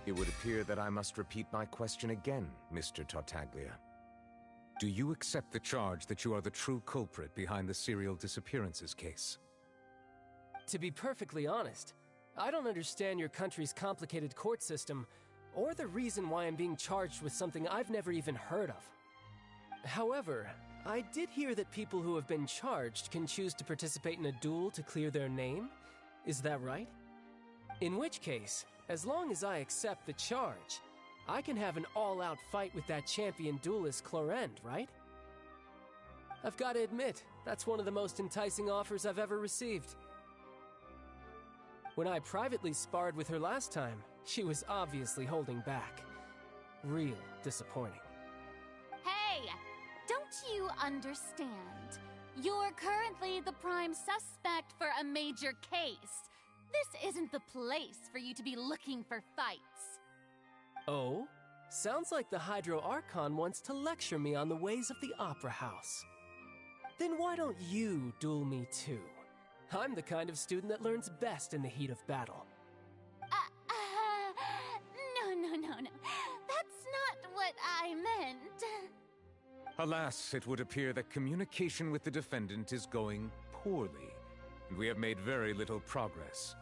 It would appear that I must repeat my question again, Mr. Tartaglia. Do you accept the charge that you are the true culprit behind the serial disappearances case? To be perfectly honest, I don't understand your country's complicated court system, or the reason why I'm being charged with something I've never even heard of. However, I did hear that people who have been charged can choose to participate in a duel to clear their name. Is that right? In which case, as long as I accept the charge, I can have an all-out fight with that champion duelist Clorend, right? I've got to admit, that's one of the most enticing offers I've ever received. When I privately sparred with her last time, she was obviously holding back. Real disappointing. Hey! Don't you understand? You're currently the prime suspect for a major case. This isn't the place for you to be looking for fights. Oh? Sounds like the Hydro Archon wants to lecture me on the ways of the Opera House. Then why don't you duel me too? I'm the kind of student that learns best in the heat of battle. No. That's not what I meant. Alas, it would appear that communication with the defendant is going poorly, and we have made very little progress.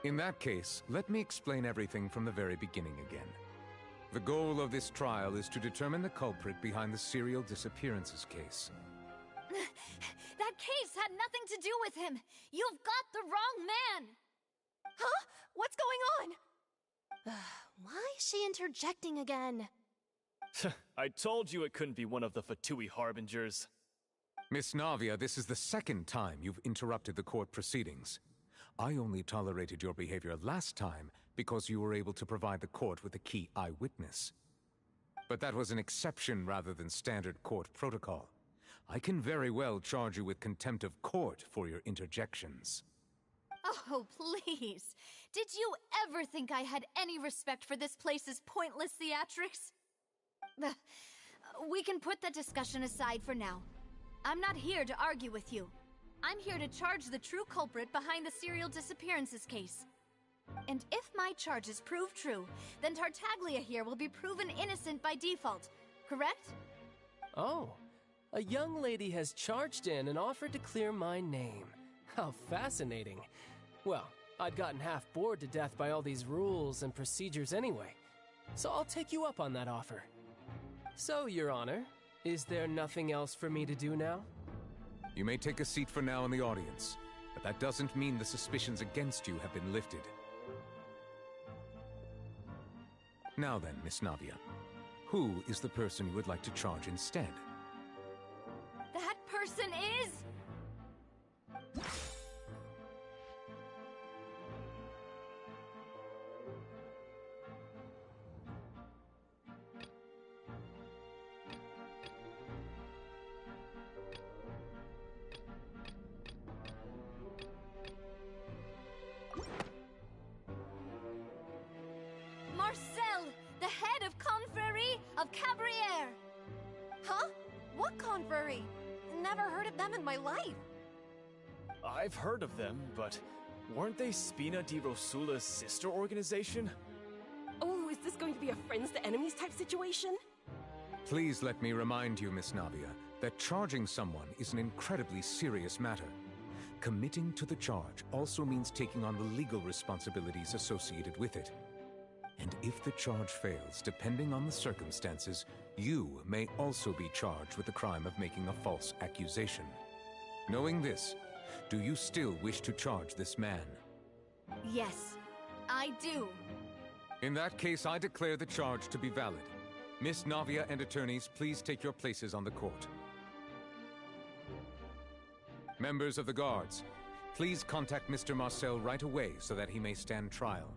In that case, let me explain everything from the very beginning again. The goal of this trial is to determine the culprit behind the serial disappearances case. That case had nothing to do with him. You've got the wrong man. Huh? What's going on? Why is she interjecting again? I told you it couldn't be one of the Fatui Harbingers. Miss Navia, this is the second time you've interrupted the court proceedings. I only tolerated your behavior last time because you were able to provide the court with a key eyewitness. But that was an exception rather than standard court protocol. I can very well charge you with contempt of court for your interjections. Oh, please. Did you ever think I had any respect for this place's pointless theatrics? We can put that discussion aside for now. I'm not here to argue with you. I'm here to charge the true culprit behind the serial disappearances case. And if my charges prove true, then Tartaglia here will be proven innocent by default, correct? Oh, a young lady has charged in and offered to clear my name. How fascinating. Well, I'd gotten half bored to death by all these rules and procedures anyway, so I'll take you up on that offer. So, Your Honor, is there nothing else for me to do now? You may take a seat for now in the audience, but that doesn't mean the suspicions against you have been lifted. Now then, Miss Navia, who is the person you would like to charge instead? never heard of them in my life. I've heard of them, but weren't they Spina di Rosula's sister organization? Oh, is this going to be a friends to enemies type situation? Please let me remind you, Miss Navia, that charging someone is an incredibly serious matter. Committing to the charge also means taking on the legal responsibilities associated with it. And if the charge fails, depending on the circumstances, you may also be charged with the crime of making a false accusation. Knowing this, do you still wish to charge this man? Yes, I do. In that case, I declare the charge to be valid. Miss Navia and attorneys, please take your places on the court. Members of the guards, please contact Mr. Marcel right away so that he may stand trial.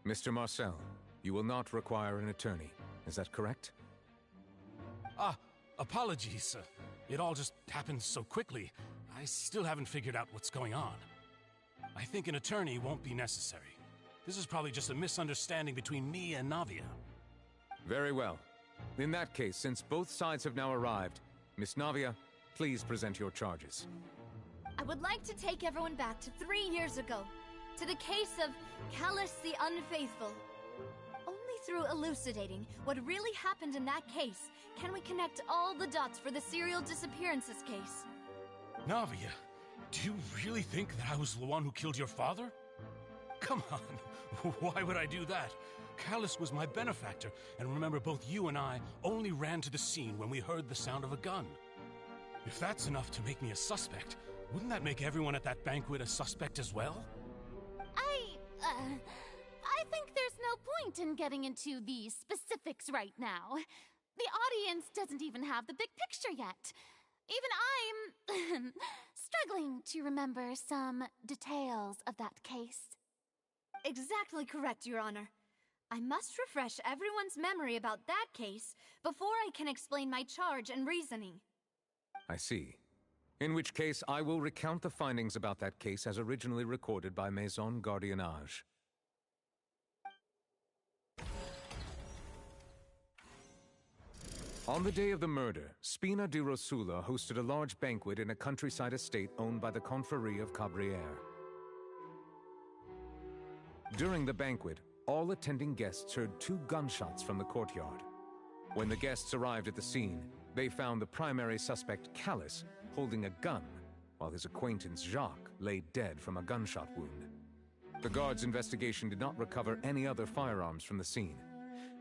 Mr. Marcel, you will not require an attorney. Is that correct? Apologies. It all just happened so quickly. I still haven't figured out what's going on. I think an attorney won't be necessary. This is probably just a misunderstanding between me and Navia. Very well. In that case, since both sides have now arrived, Miss Navia, please present your charges. I would like to take everyone back to 3 years ago, to the case of Callus the Unfaithful. Only through elucidating what really happened in that case can we connect all the dots for the serial disappearances case. Navia, do you really think that I was the one who killed your father? Come on, why would I do that? Callus was my benefactor, and remember, both you and I only ran to the scene when we heard the sound of a gun. If that's enough to make me a suspect, wouldn't that make everyone at that banquet a suspect as well? I think there's no point in getting into the specifics right now. The audience doesn't even have the big picture yet. Even I'm struggling to remember some details of that case. Exactly correct, Your Honor. I must refresh everyone's memory about that case before I can explain my charge and reasoning. I see. In which case, I will recount the findings about that case as originally recorded by Maison Gardiennage. On the day of the murder, Spina di Rosula hosted a large banquet in a countryside estate owned by the Confrérie of Cabrières. During the banquet, all attending guests heard 2 gunshots from the courtyard. When the guests arrived at the scene, they found the primary suspect, Callus, holding a gun, while his acquaintance, Jacques, lay dead from a gunshot wound. The guards' investigation did not recover any other firearms from the scene.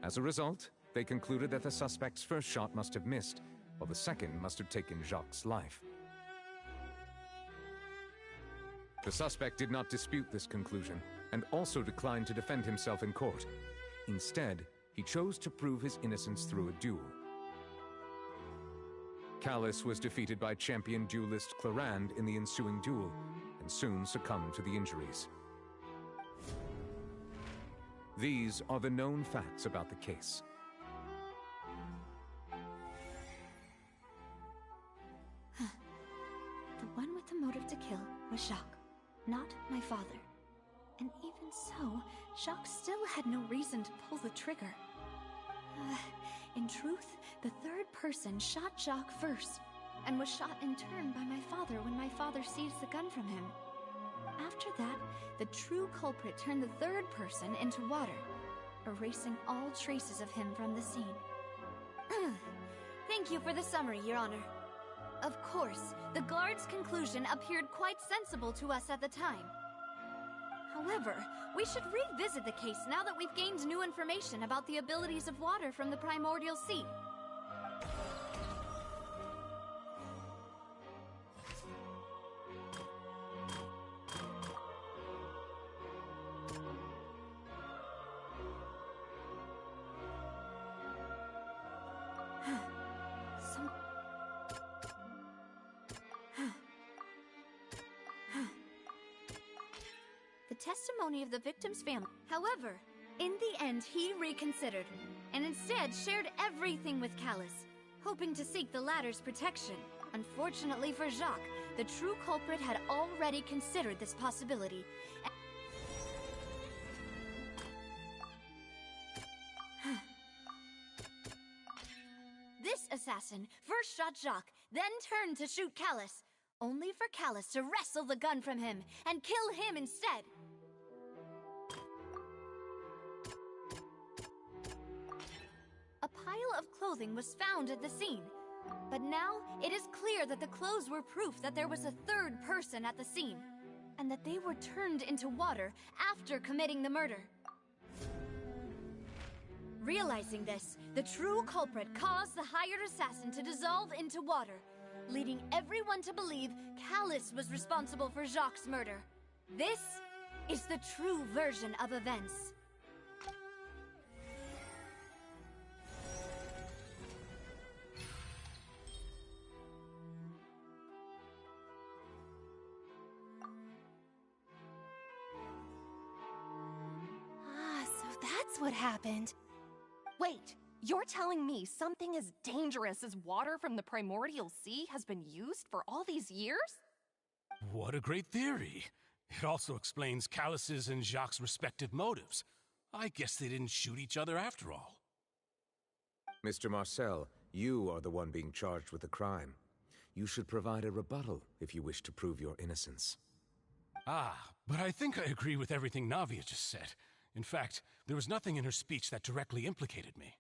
As a result, they concluded that the suspect's first shot must have missed, while the second must have taken Jacques' life. The suspect did not dispute this conclusion, and also declined to defend himself in court. Instead, he chose to prove his innocence through a duel. Callus was defeated by champion duelist Clarande in the ensuing duel, and soon succumbed to the injuries. These are the known facts about the case. The one with the motive to kill was Jacques, not my father. And even so, Jacques still had no reason to pull the trigger. In truth, the third person shot Jacques first, and was shot in turn by my father when my father seized the gun from him. After that, the true culprit turned the third person into water, erasing all traces of him from the scene. Thank you for the summary, Your Honor. Of course, the guard's conclusion appeared quite sensible to us at the time. However, we should revisit the case now that we've gained new information about the abilities of water from the primordial sea. The testimony of the victim's family. However, in the end, he reconsidered, and instead shared everything with Callus, hoping to seek the latter's protection. Unfortunately for Jacques, the true culprit had already considered this possibility. assassin first shot Jacques, then turned to shoot Callus, only for Callus to wrestle the gun from him and kill him instead. A pile of clothing was found at the scene, but now it is clear that the clothes were proof that there was a third person at the scene, and that they were turned into water after committing the murder. Realizing this, the true culprit caused the hired assassin to dissolve into water, leading everyone to believe Callus was responsible for Jacques' murder. This is the true version of events. So that's what happened. Wait, you're telling me something as dangerous as water from the primordial sea has been used for all these years? What a great theory. It also explains Callus's and Jacques' respective motives. I guess they didn't shoot each other after all. Mr. Marcel, you are the one being charged with the crime. You should provide a rebuttal if you wish to prove your innocence. But I think I agree with everything Navia just said. In fact, there was nothing in her speech that directly implicated me.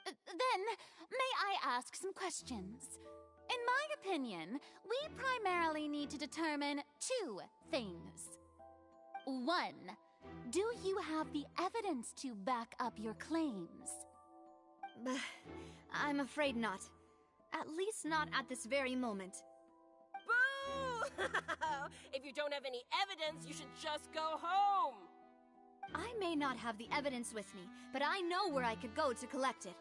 Then, may I ask some questions? In my opinion, we primarily need to determine two things. One, do you have the evidence to back up your claims? I'm afraid not. At least not at this very moment. Boo! If you don't have any evidence, you should just go home! I may not have the evidence with me, but I know where I could go to collect it.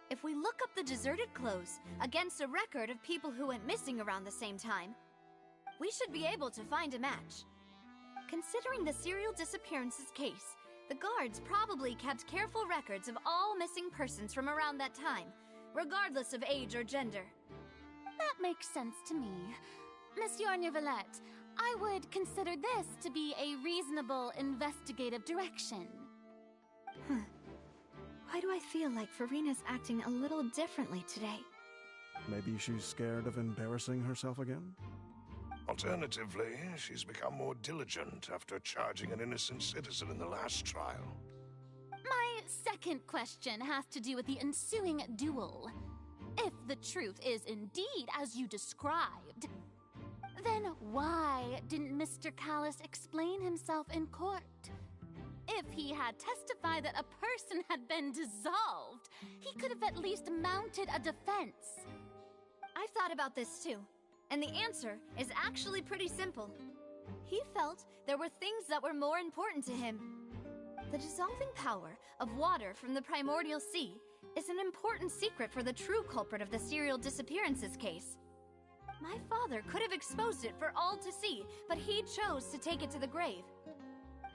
If we look up the deserted clothes against a record of people who went missing around the same time, we should be able to find a match. Considering the serial disappearances case, the guards probably kept careful records of all missing persons from around that time, regardless of age or gender. That makes sense to me. Monsieur Neuvillette, I would consider this to be a reasonable investigative direction. Why do I feel like Farina's acting a little differently today? Maybe she's scared of embarrassing herself again? Alternatively, she's become more diligent after charging an innocent citizen in the last trial. My second question has to do with the ensuing duel. If the truth is indeed as you described, then why didn't Mr. Callus explain himself in court? If he had testified that a person had been dissolved, he could have at least mounted a defense. I've thought about this too, and the answer is actually pretty simple. He felt there were things that were more important to him. The dissolving power of water from the primordial sea is an important secret for the true culprit of the serial disappearances case. My father could have exposed it for all to see, but he chose to take it to the grave.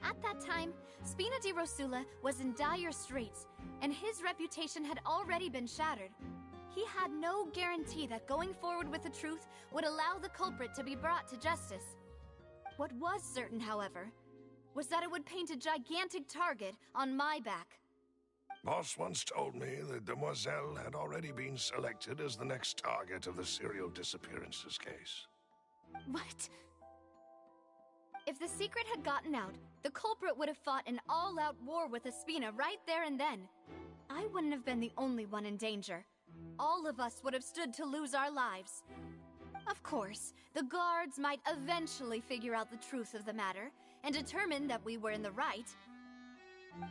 At that time, Spina di Rosula was in dire straits, and his reputation had already been shattered. He had no guarantee that going forward with the truth would allow the culprit to be brought to justice. What was certain, however, was that it would paint a gigantic target on my back. Boss once told me that Demoiselle had already been selected as the next target of the serial disappearances case. What? If the secret had gotten out, the culprit would have fought an all-out war with Espina right there and then. I wouldn't have been the only one in danger. All of us would have stood to lose our lives. Of course, the guards might eventually figure out the truth of the matter and determine that we were in the right.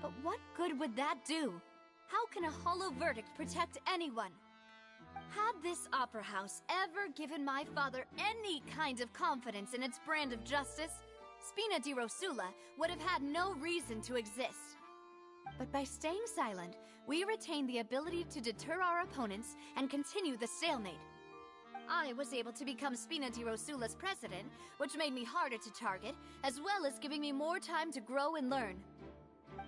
But what good would that do? How can a hollow verdict protect anyone? Had this opera house ever given my father any kind of confidence in its brand of justice, Spina di Rosula would have had no reason to exist. But by staying silent, we retained the ability to deter our opponents and continue the stalemate. I was able to become Spina di Rosula's president, which made me harder to target, as well as giving me more time to grow and learn.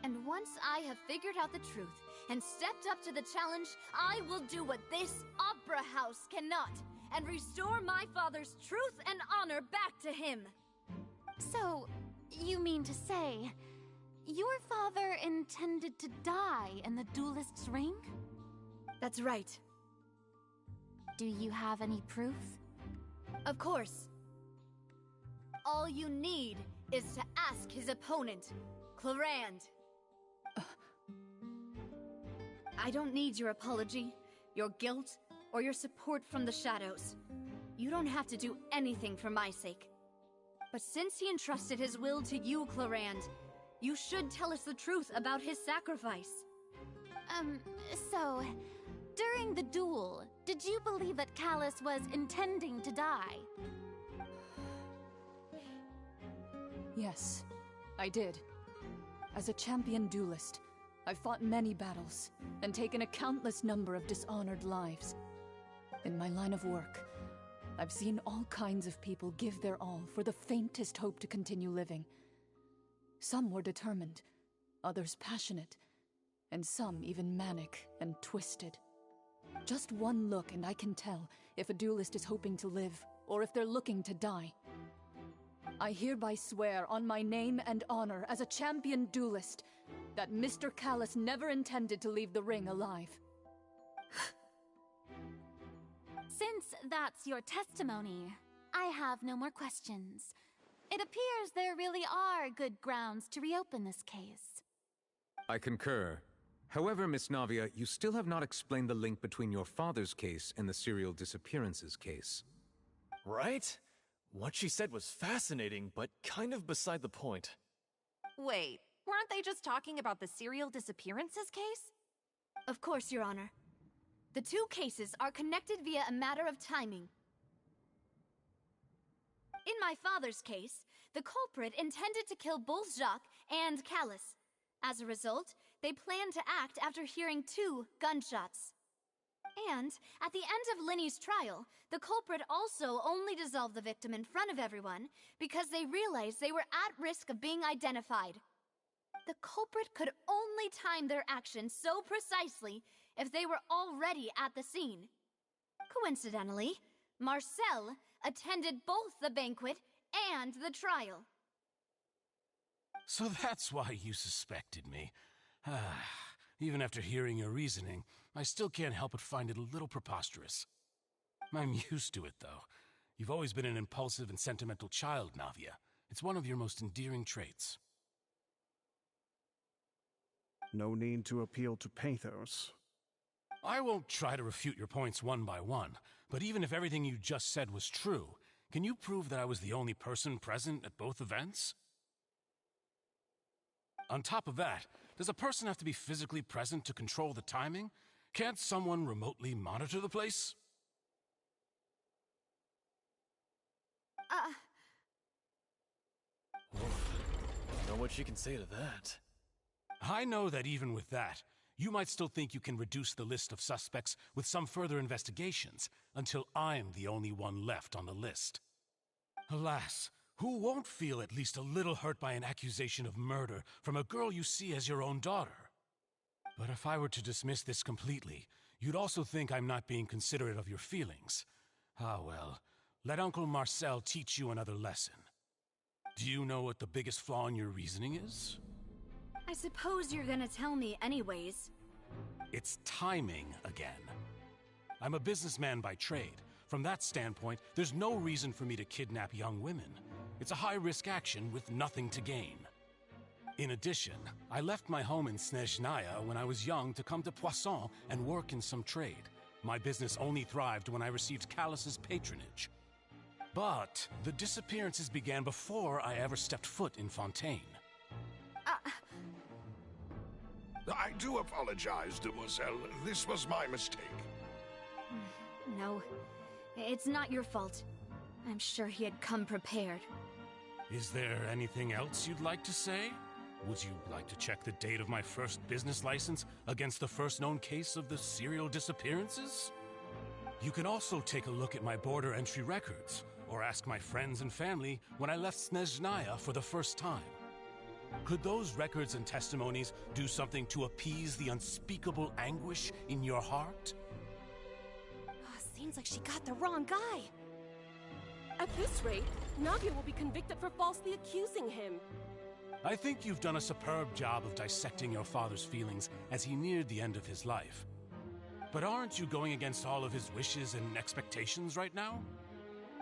And once I have figured out the truth and stepped up to the challenge, I will do what this opera house cannot, and restore my father's truth and honor back to him. So, you mean to say, your father intended to die in the duelist's ring? That's right. Do you have any proof? Of course. All you need is to ask his opponent, Clarand. I don't need your apology, your guilt, or your support from the shadows. You don't have to do anything for my sake. But since he entrusted his will to you, Clarand, you should tell us the truth about his sacrifice. So, during the duel, did you believe that Callus was intending to die? Yes, I did. As a champion duelist, I've fought many battles and taken a countless number of dishonored lives. In my line of work, I've seen all kinds of people give their all for the faintest hope to continue living. Some were determined, others passionate, and some even manic and twisted. Just one look and I can tell if a duelist is hoping to live or if they're looking to die. I hereby swear on my name and honor as a champion duelist that Mr. Callus never intended to leave the ring alive. Since that's your testimony, I have no more questions. It appears there really are good grounds to reopen this case. I concur. However, Miss Navia, you still have not explained the link between your father's case and the serial disappearances case. Right? What she said was fascinating, but kind of beside the point. Wait, weren't they just talking about the serial disappearances case? Of course, Your Honor. The two cases are connected via a matter of timing. In my father's case, the culprit intended to kill both Jacques and Callus. As a result, they planned to act after hearing 2 gunshots. And, at the end of Linny's trial, the culprit also only dissolved the victim in front of everyone because they realized they were at risk of being identified. The culprit could only time their actions so precisely if they were already at the scene. Coincidentally, Marcel attended both the banquet and the trial. So that's why you suspected me. Even after hearing your reasoning, I still can't help but find it a little preposterous. I'm used to it, though. You've always been an impulsive and sentimental child, Navia. It's one of your most endearing traits. No need to appeal to pathos. I won't try to refute your points one by one, but even if everything you just said was true, can you prove that I was the only person present at both events? On top of that, does a person have to be physically present to control the timing? Can't someone remotely monitor the place? Know what she can say to that. I know that even with that, you might still think you can reduce the list of suspects with some further investigations, until I'm the only one left on the list. Alas, who won't feel at least a little hurt by an accusation of murder from a girl you see as your own daughter? But if I were to dismiss this completely, you'd also think I'm not being considerate of your feelings. Ah well, let Uncle Marcel teach you another lesson. Do you know what the biggest flaw in your reasoning is? I suppose you're gonna tell me anyways. It's timing again. I'm a businessman by trade. From that standpoint, there's no reason for me to kidnap young women. It's a high-risk action with nothing to gain. In addition, I left my home in Snezhnaya when I was young to come to Poisson and work in some trade. My business only thrived when I received Callus's patronage. But the disappearances began before I ever stepped foot in Fontaine. I do apologize, Demoiselle. This was my mistake. No, it's not your fault. I'm sure he had come prepared. Is there anything else you'd like to say? Would you like to check the date of my first business license against the first known case of the serial disappearances? You can also take a look at my border entry records, or ask my friends and family when I left Snezhnaya for the first time. Could those records and testimonies do something to appease the unspeakable anguish in your heart? Seems like she got the wrong guy. At this rate, Navia will be convicted for falsely accusing him. I think you've done a superb job of dissecting your father's feelings as he neared the end of his life. But aren't you going against all of his wishes and expectations right now?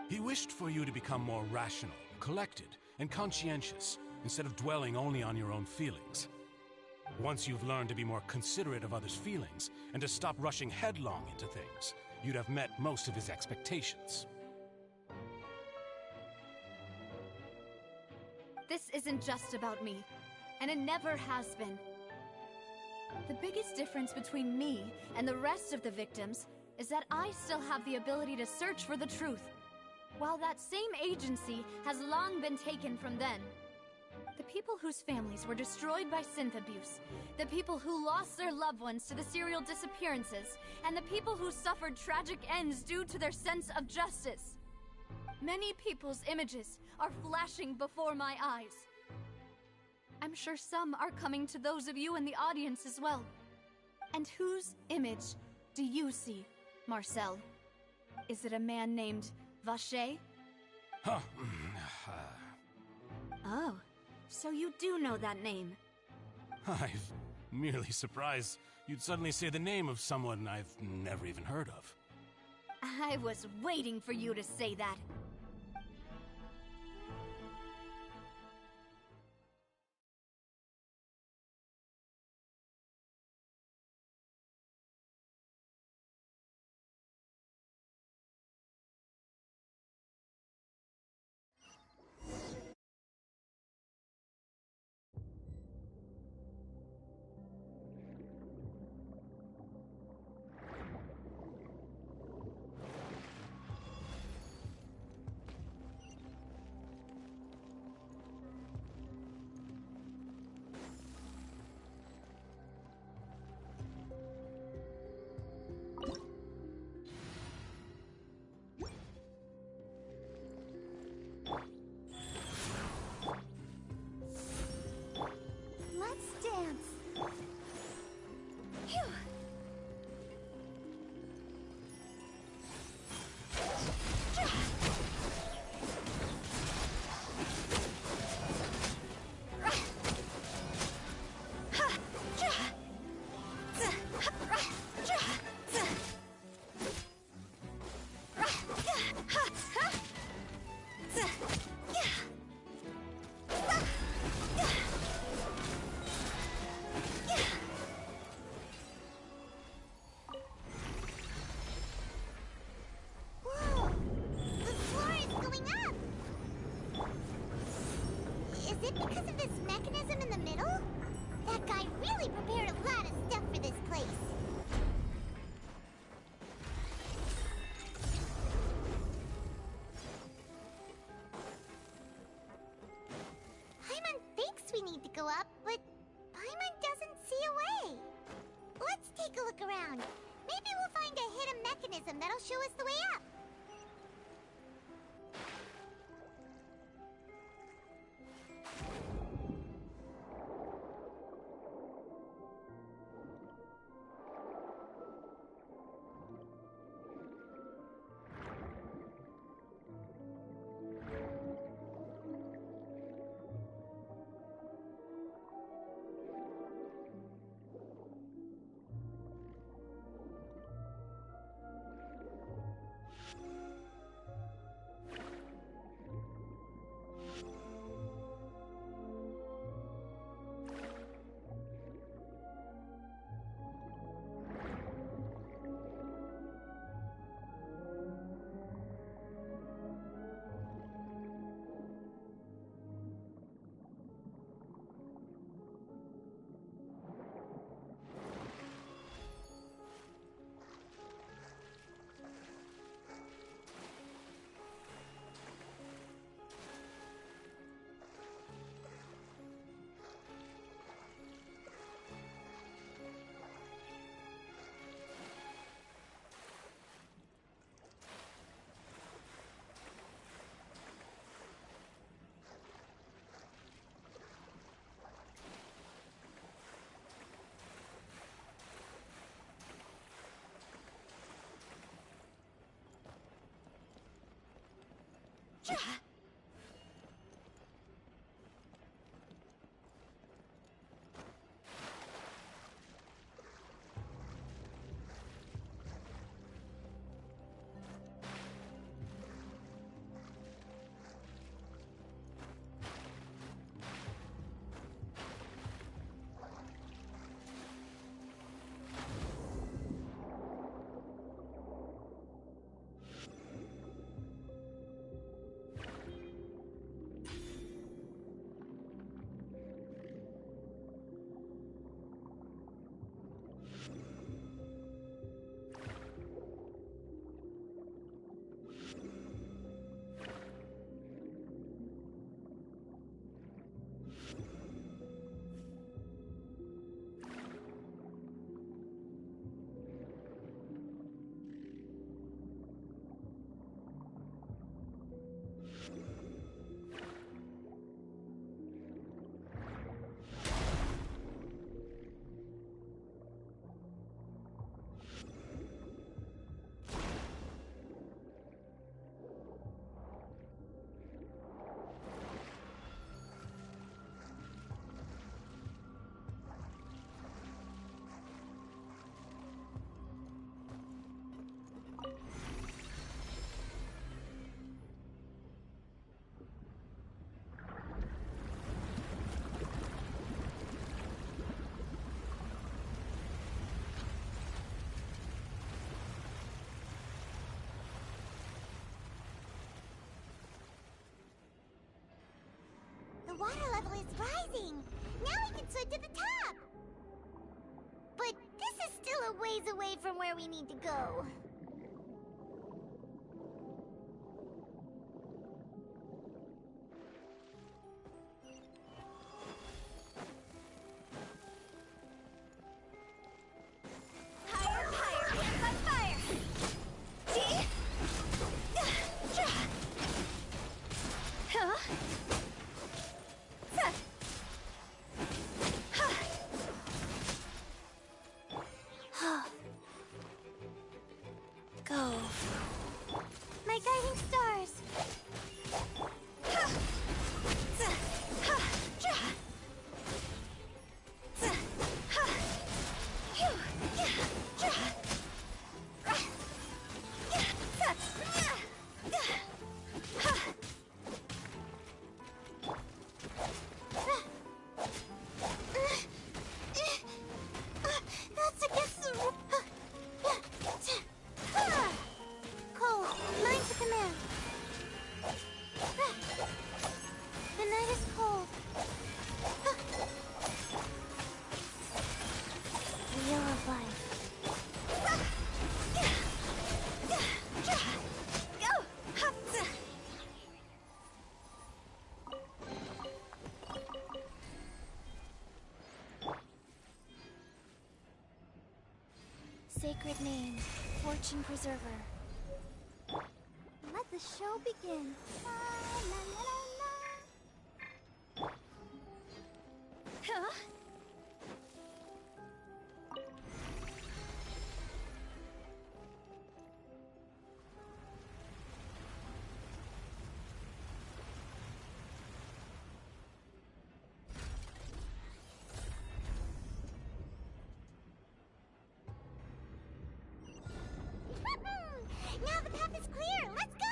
He wished for you to become more rational, collected, and conscientious, instead of dwelling only on your own feelings. Once you've learned to be more considerate of others' feelings, and to stop rushing headlong into things, you'd have met most of his expectations. This isn't just about me, and it never has been. The biggest difference between me and the rest of the victims is that I still have the ability to search for the truth, while that same agency has long been taken from them. The people whose families were destroyed by synth abuse, the people who lost their loved ones to the serial disappearances, and the people who suffered tragic ends due to their sense of justice. Many people's images are flashing before my eyes. I'm sure some are coming to those of you in the audience as well. And whose image do you see, Marcel? Is it a man named Vacher? Huh. Oh, so you do know that name. I'm merely surprised you'd suddenly say the name of someone I've never even heard of. I was waiting for you to say that. Let's dance. Phew. Whoa! The floor is going up! Is it because of this mechanism in the middle? That guy really prepared a lot of stuff for this place. Paimon thinks we need to go up, but Paimon doesn't see a way. Let's take a look around. Maybe we'll find a hidden mechanism that'll show us the way up. water level is rising. Now we can swim to the top. But this is still a ways away from where we need to go. Go. My guiding stars. That's against the rule. Cole, mine to command. The night is cold. Wheel of life. Sacred name, Fortune Preserver. Let the show begin. La, la, la, la. Huh? Now the path is clear. Let's go.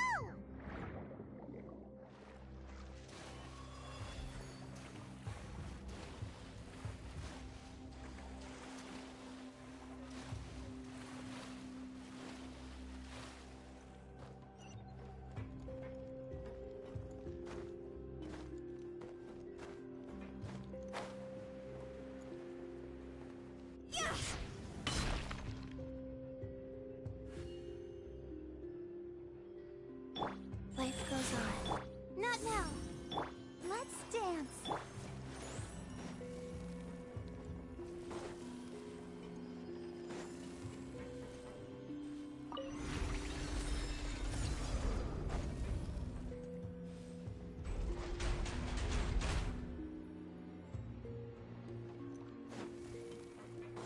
Life goes on. Not now. Let's dance.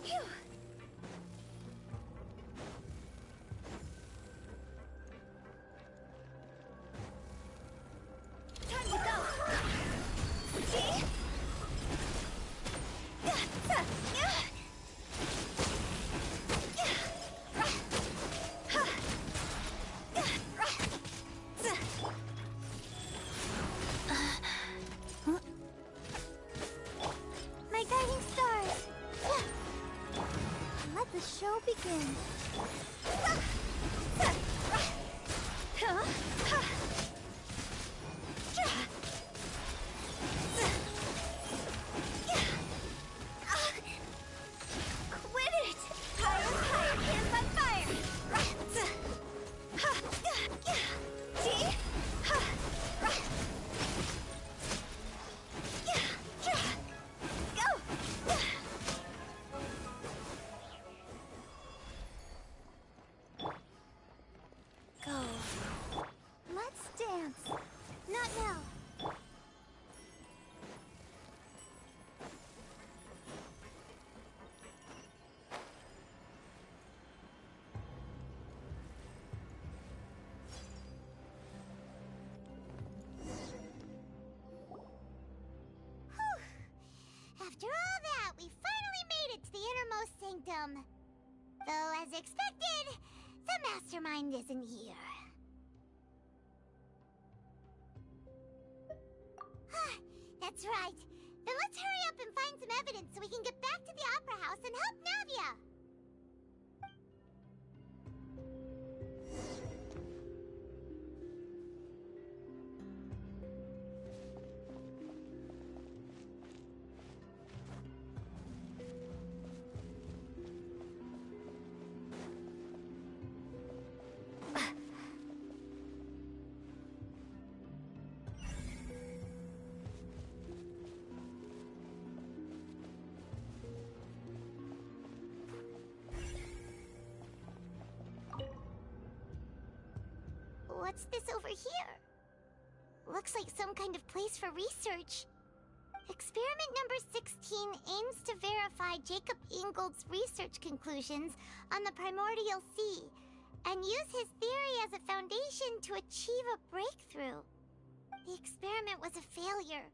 Phew. Time to go! See? My guiding stars! Let the show begin. Quit it! Higher, higher, hands on fire! See? Go! Go. Let's dance. Not now. After all that, we finally made it to the innermost sanctum. Though, as expected, the mastermind isn't here. That's right. Then let's hurry up and find some evidence so we can get back to the Opera House and help Navia. What's this over here? Looks like some kind of place for research. Experiment number 16 aims to verify Jacob Ingold's research conclusions on the primordial sea and use his theory as a foundation to achieve a breakthrough. The experiment was a failure.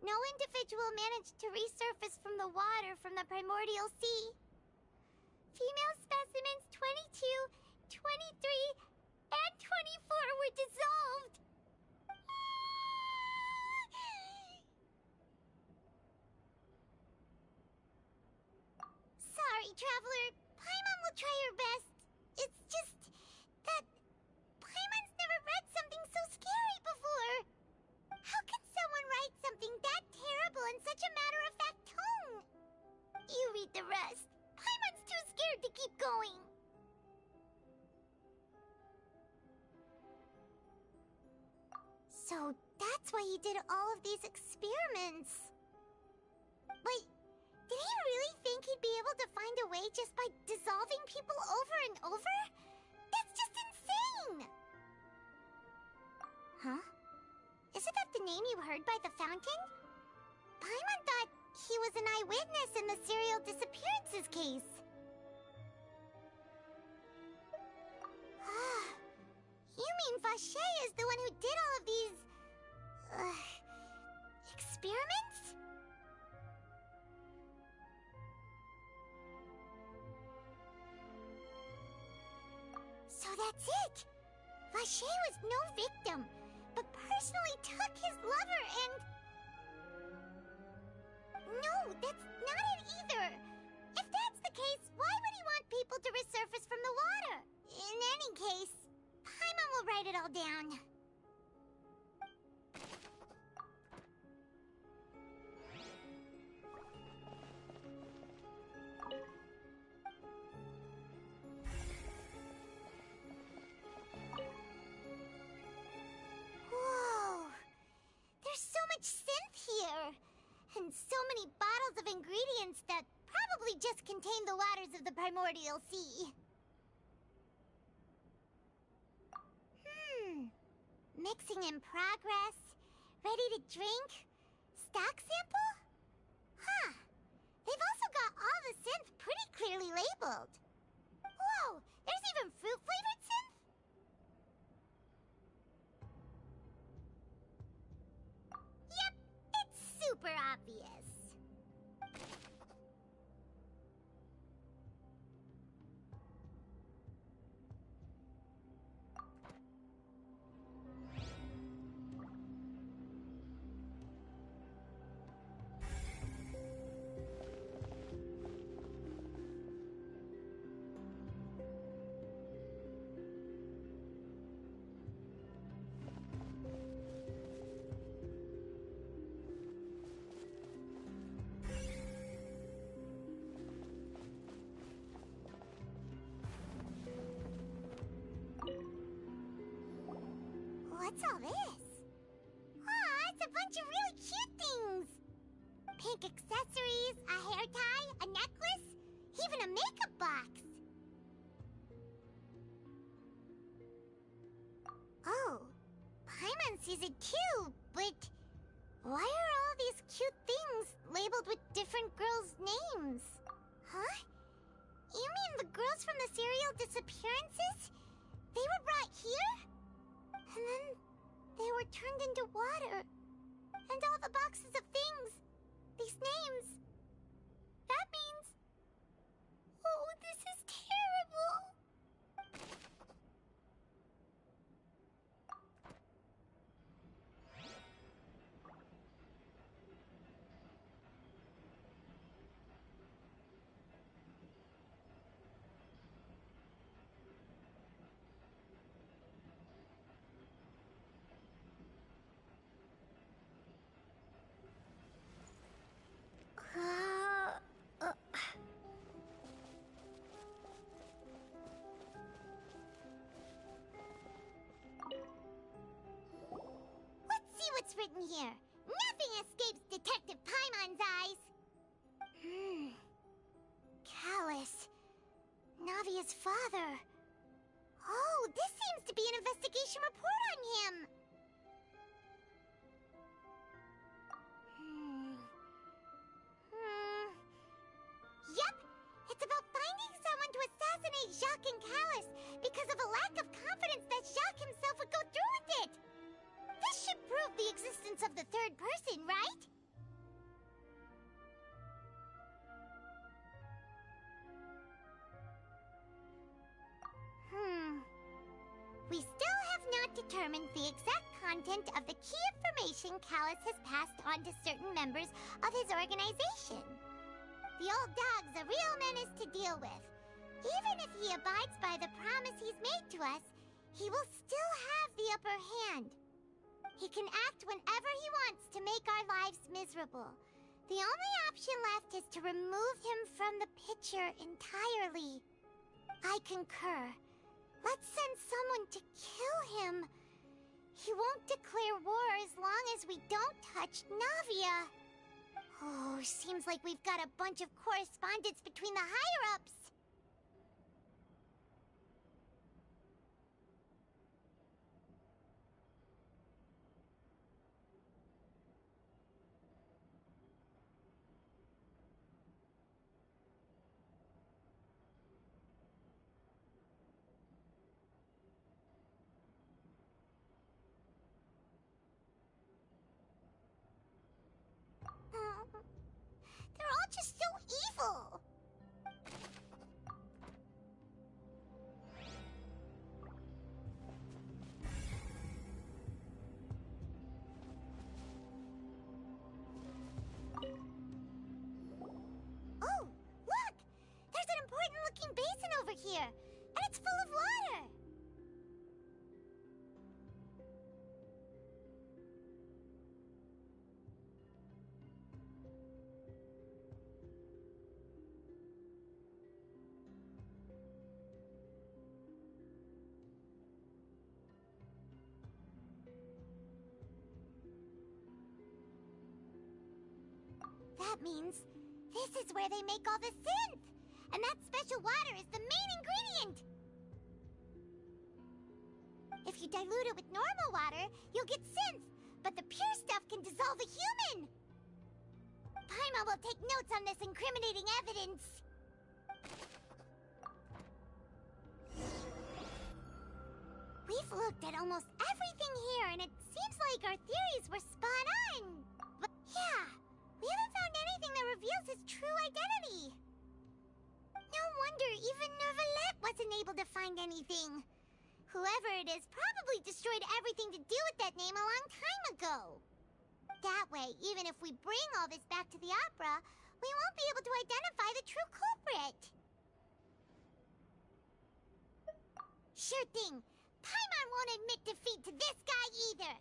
No individual managed to resurface from the water from the primordial sea. Female specimens 22, 23, and 24 were dissolved. Sorry, Traveler. Paimon will try her best. It's just that Paimon's never read something so scary before. How can someone write something that terrible in such a matter-of-fact tone? You read the rest. Paimon's too scared to keep going. So that's why he did all of these experiments. But did he really think he'd be able to find a way just by dissolving people over and over? That's just insane! Huh? Isn't that the name you heard by the fountain? Paimon thought he was an eyewitness in the serial disappearances case. You mean Vache is the one who did all of these... experiments? So that's it! Vache was no victim, but personally took his lover and... No, that's not it either! If that's the case, why would he want people to resurface from the water? In any case, Paimon will write it all down. Whoa! There's so much synth here! And so many bottles of ingredients that probably just contain the waters of the primordial sea. Mixing in progress. Ready to drink? Stock sample? Huh. They've also got all the synth pretty clearly labeled. Whoa! There's even fruit-flavored synth? Yep, it's super obvious. What's all this? Aw, it's a bunch of really cute things! Pink accessories, a hair tie, a necklace, even a makeup box! Oh, Paimon sees it too, but why are all these cute things labeled with different girls' names? Huh? You mean the girls from the serial disappearances? They were brought here? And then they were turned into water. And all the boxes of things, these names, that means... Oh, this is terrible! What's written here? Nothing escapes Detective Paimon's eyes! Callus. Navia's father. Oh, this seems to be an investigation investigation report on him. Yep, it's about finding someone to assassinate Jacques and Callus because of a lack of confidence that Jacques himself would go through with it. This should prove the existence of the third person, right? We still have not determined the exact content of the key information Callus has passed on to certain members of his organization. The old dog's a real menace to deal with. Even if he abides by the promise he's made to us, he will still have the upper hand. He can act whenever he wants to make our lives miserable. The only option left is to remove him from the picture entirely. I concur. Let's send someone to kill him. He won't declare war as long as we don't touch Navia. Oh, seems like we've got a bunch of correspondence between the higher-ups. They're all just so evil. Oh, look! There's an important-looking basin over here, and it's full of water. That means this is where they make all the synth! And that special water is the main ingredient! If you dilute it with normal water, you'll get synth, but the pure stuff can dissolve a human! Paimon will take notes on this incriminating evidence. We've looked at almost everything here, and it seems like our theories were spot on. But yeah, we haven't found anything that reveals his true identity. No wonder even Neuvillette wasn't able to find anything. Whoever it is probably destroyed everything to do with that name a long time ago. That way, even if we bring all this back to the opera, we won't be able to identify the true culprit. Sure thing. Paimon won't admit defeat to this guy either.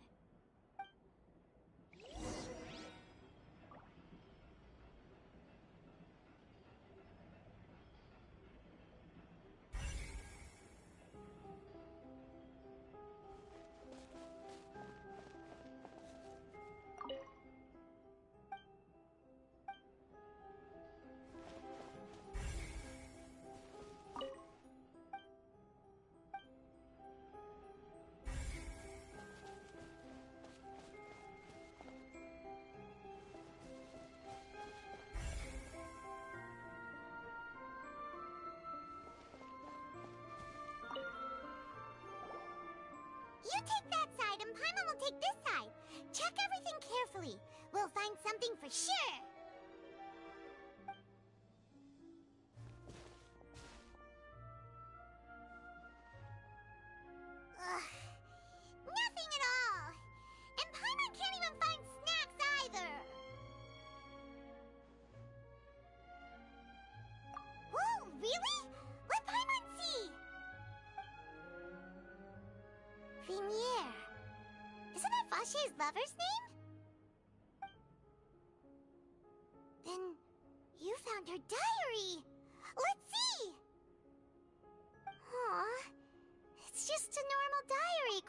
You take that side and Paimon will take this side. Check everything carefully. We'll find something for sure. Ugh. Nothing at all. And Paimon can't even find snacks either. Whoa, really? Let Paimon see. Vinier. Isn't that Vache's lover's name? Then you found her diary. Let's see. Aw, it's just a normal diary.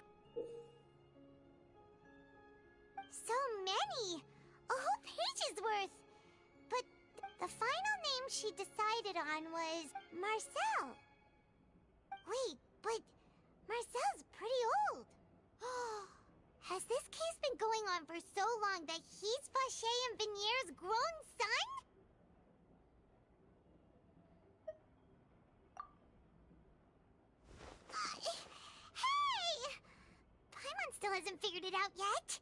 So many. A whole page's worth. But the final name she decided on was Marcel. Wait, but Marcel's pretty old. Has this case been going on for so long that he's Vacher and Vinier's grown son? Hey! Paimon still hasn't figured it out yet.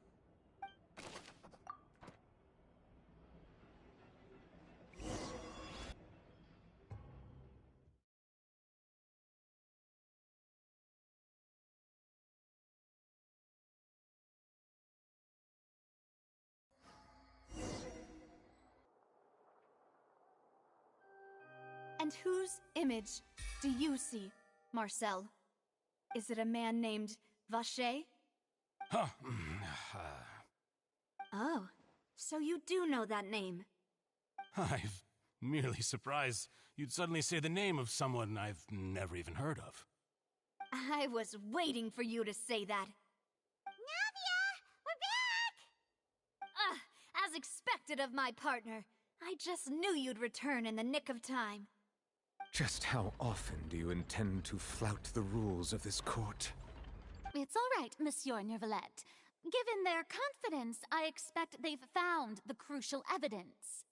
And whose image do you see, Marcel? Is it a man named Vacher? Huh. Oh, so you do know that name. I'm merely surprised you'd suddenly say the name of someone I've never even heard of. I was waiting for you to say that. Navia! We're back! As expected of my partner. I just knew you'd return in the nick of time. Just how often do you intend to flout the rules of this court? It's all right, Monsieur Nervalette. Given their confidence, I expect they've found the crucial evidence.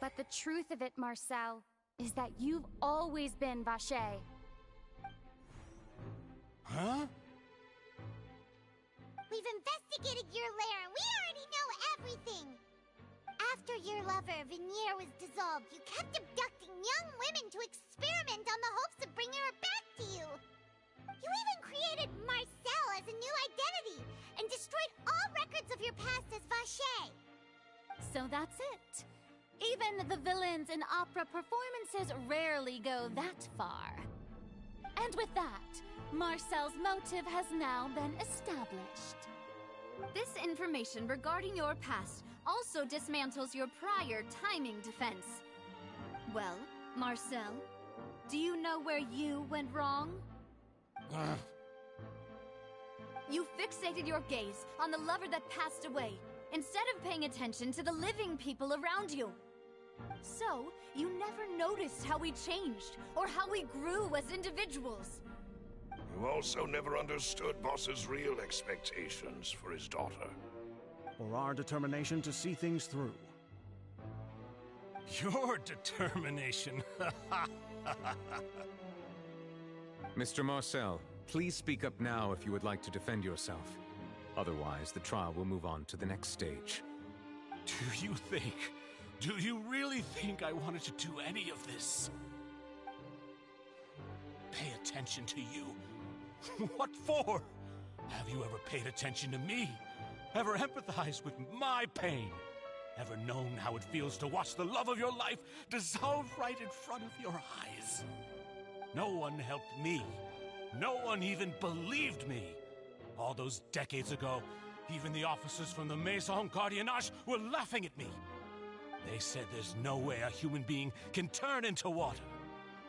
But the truth of it, Marcel, is that you've always been Vacher. Huh? We've investigated your lair and we already know everything! After your lover, Vinier, was dissolved, you kept abducting young women to experiment on the hopes of bringing her back to you! You even created Marcel as a new identity and destroyed all records of your past as Vacher! So that's it. Even the villains in opera performances rarely go that far. And with that, Marcel's motive has now been established. This information regarding your past also dismantles your prior timing defense. Well, Marcel, do you know where you went wrong? You fixated your gaze on the lover that passed away, instead of paying attention to the living people around you. So, you never noticed how we changed, or how we grew as individuals. You also never understood Boss's real expectations for his daughter. Or our determination to see things through. Your determination. Mr. Marcel, please speak up now if you would like to defend yourself. Otherwise, the trial will move on to the next stage. Do you really think I wanted to do any of this? Pay attention to you? What for? Have you ever paid attention to me? Ever empathized with my pain? Ever known how it feels to watch the love of your life dissolve right in front of your eyes? No one helped me. No one even believed me. All those decades ago, even the officers from the Maison Gardiennage were laughing at me. They said there's no way a human being can turn into water.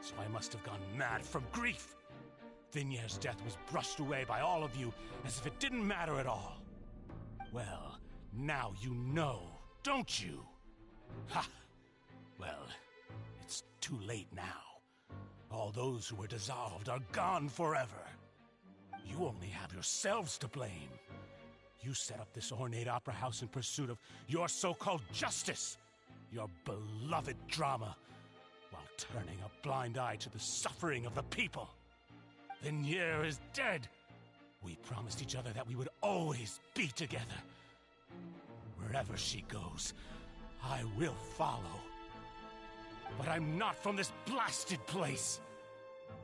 So I must have gone mad from grief. Vinier's death was brushed away by all of you as if it didn't matter at all. Well, now you know, don't you? Ha! Well, it's too late now. All those who were dissolved are gone forever. You only have yourselves to blame. You set up this ornate opera house in pursuit of your so-called justice. Your beloved drama, while turning a blind eye to the suffering of the people. Vinier is dead. We promised each other that we would always be together. Wherever she goes, I will follow. But I'm not from this blasted place,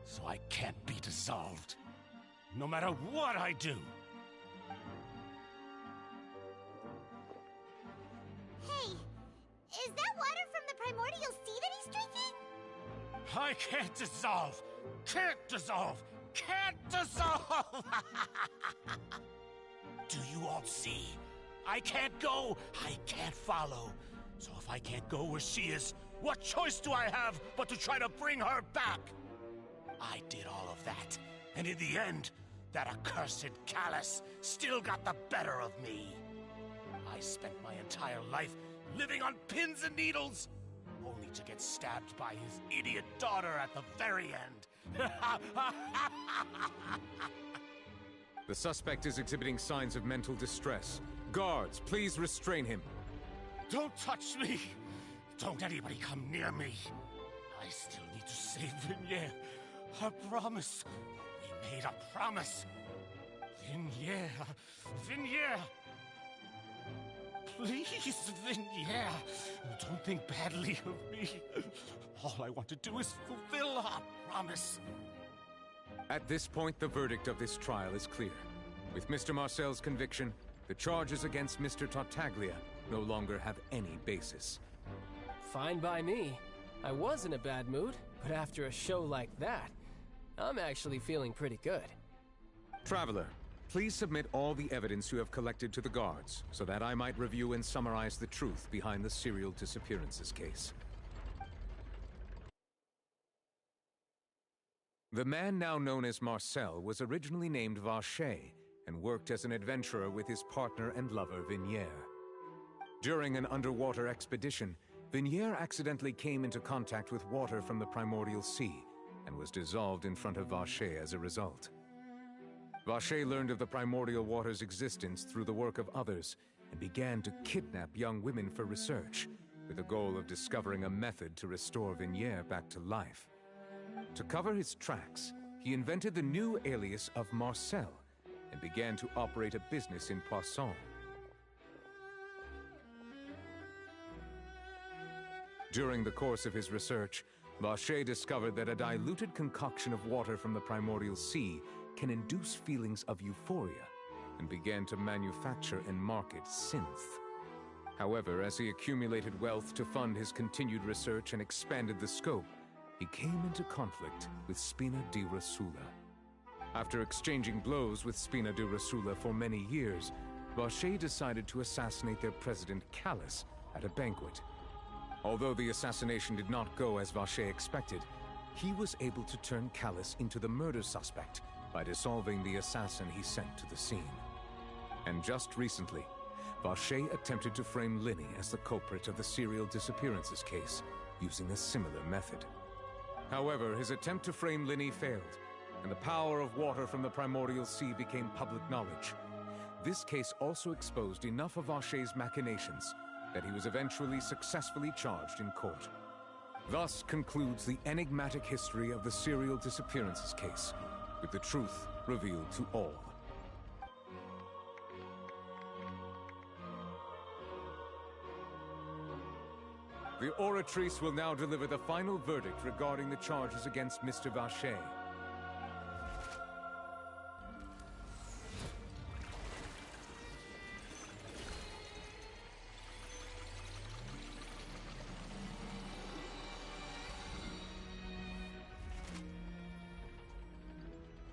so I can't be dissolved, no matter what I do. Hey, is that water from the primordial sea that he's drinking? I can't dissolve! Can't dissolve! Can't dissolve! Do you all see? I can't go! I can't follow! So if I can't go where she is, what choice do I have but to try to bring her back? I did all of that, and in the end, that accursed Callus still got the better of me. I spent my entire life living on pins and needles, only to get stabbed by his idiot daughter at the very end. The suspect is exhibiting signs of mental distress. Guards, please restrain him. Don't touch me! Don't anybody come near me! I still need to save Vignere. A promise. We made a promise. Vignere. Vignere! Please, Vignere. Don't think badly of me. All I want to do is fulfill our promise. At this point, the verdict of this trial is clear. With Mr. Marcel's conviction, the charges against Mr. Tartaglia no longer have any basis. Fine by me. I was in a bad mood, but after a show like that, I'm actually feeling pretty good. Traveler, please submit all the evidence you have collected to the guards, so that I might review and summarize the truth behind the serial disappearances case. The man now known as Marcel was originally named Vacher and worked as an adventurer with his partner and lover Vignere. During an underwater expedition, Vignere accidentally came into contact with water from the primordial sea and was dissolved in front of Vacher as a result. Vacher learned of the primordial water's existence through the work of others and began to kidnap young women for research, with the goal of discovering a method to restore Vignere back to life. To cover his tracks, he invented the new alias of Marcel and began to operate a business in Poisson. During the course of his research, Vacher discovered that a diluted concoction of water from the primordial sea can induce feelings of euphoria, and began to manufacture and market synth. However, as he accumulated wealth to fund his continued research and expanded the scope, he came into conflict with Spina di Rosula. After exchanging blows with Spina di Rosula for many years, Vacher decided to assassinate their president Callus at a banquet. Although the assassination did not go as Vacher expected, he was able to turn Callus into the murder suspect by dissolving the assassin he sent to the scene. And just recently, Vacher attempted to frame Linny as the culprit of the serial disappearances case, using a similar method. However, his attempt to frame Linny failed, and the power of water from the primordial sea became public knowledge. This case also exposed enough of Vacher's machinations that he was eventually successfully charged in court. Thus concludes the enigmatic history of the serial disappearances case, with the truth revealed to all. The Oratrice will now deliver the final verdict regarding the charges against Mr. Vacher.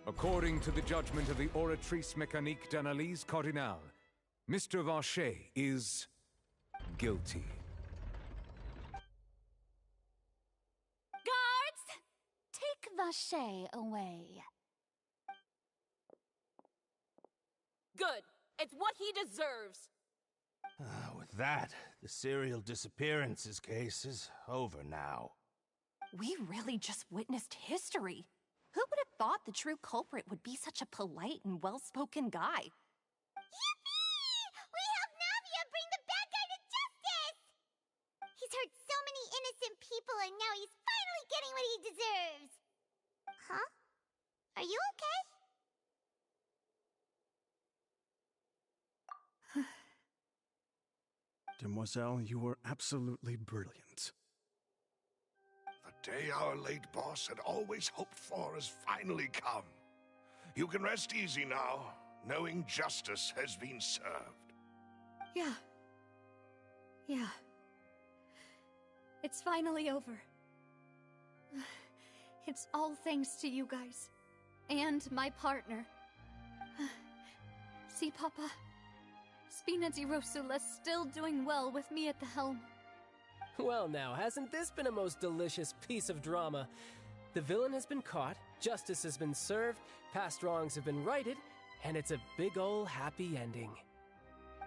According to the judgment of the Oratrice Mécanique d'Analyse Cardinale, Mr. Vacher is guilty. Guards! Take Vacher away. Good. It's what he deserves. With that, the serial disappearances case is over now. We really just witnessed history. Who would have thought the true culprit would be such a polite and well-spoken guy? Yippee! We helped Navia bring the bad guy to justice! He's hurt so many innocent people and now he's finally getting what he deserves. Huh? Are you okay? Demoiselle, you were absolutely brilliant. The day our late boss had always hoped for has finally come. You can rest easy now, knowing justice has been served. Yeah. Yeah. It's finally over. It's all thanks to you guys. And my partner. See, Papa? Spina di Rosula's still doing well with me at the helm. Well now, hasn't this been a most delicious piece of drama? The villain has been caught, justice has been served, past wrongs have been righted, and it's a big ol' happy ending.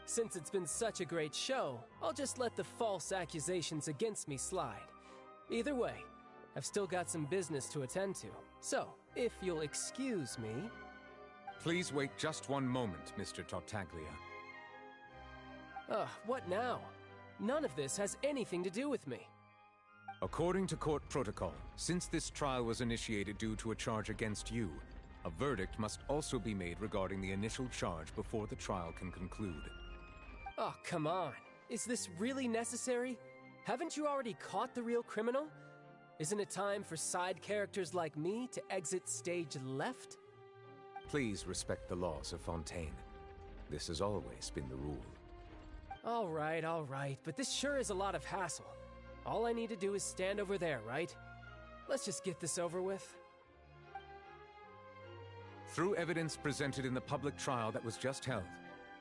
Since it's been such a great show, I'll just let the false accusations against me slide. Either way, I've still got some business to attend to, so if you'll excuse me... Please wait just one moment, Mr. Tartaglia. What now? None of this has anything to do with me. According to court protocol, since this trial was initiated due to a charge against you, a verdict must also be made regarding the initial charge before the trial can conclude. Oh, come on. Is this really necessary? Haven't you already caught the real criminal? Isn't it time for side characters like me to exit stage left? Please respect the laws of Fontaine. This has always been the rule. All right, but this sure is a lot of hassle. All I need to do is stand over there, right? Let's just get this over with. Through evidence presented in the public trial that was just held,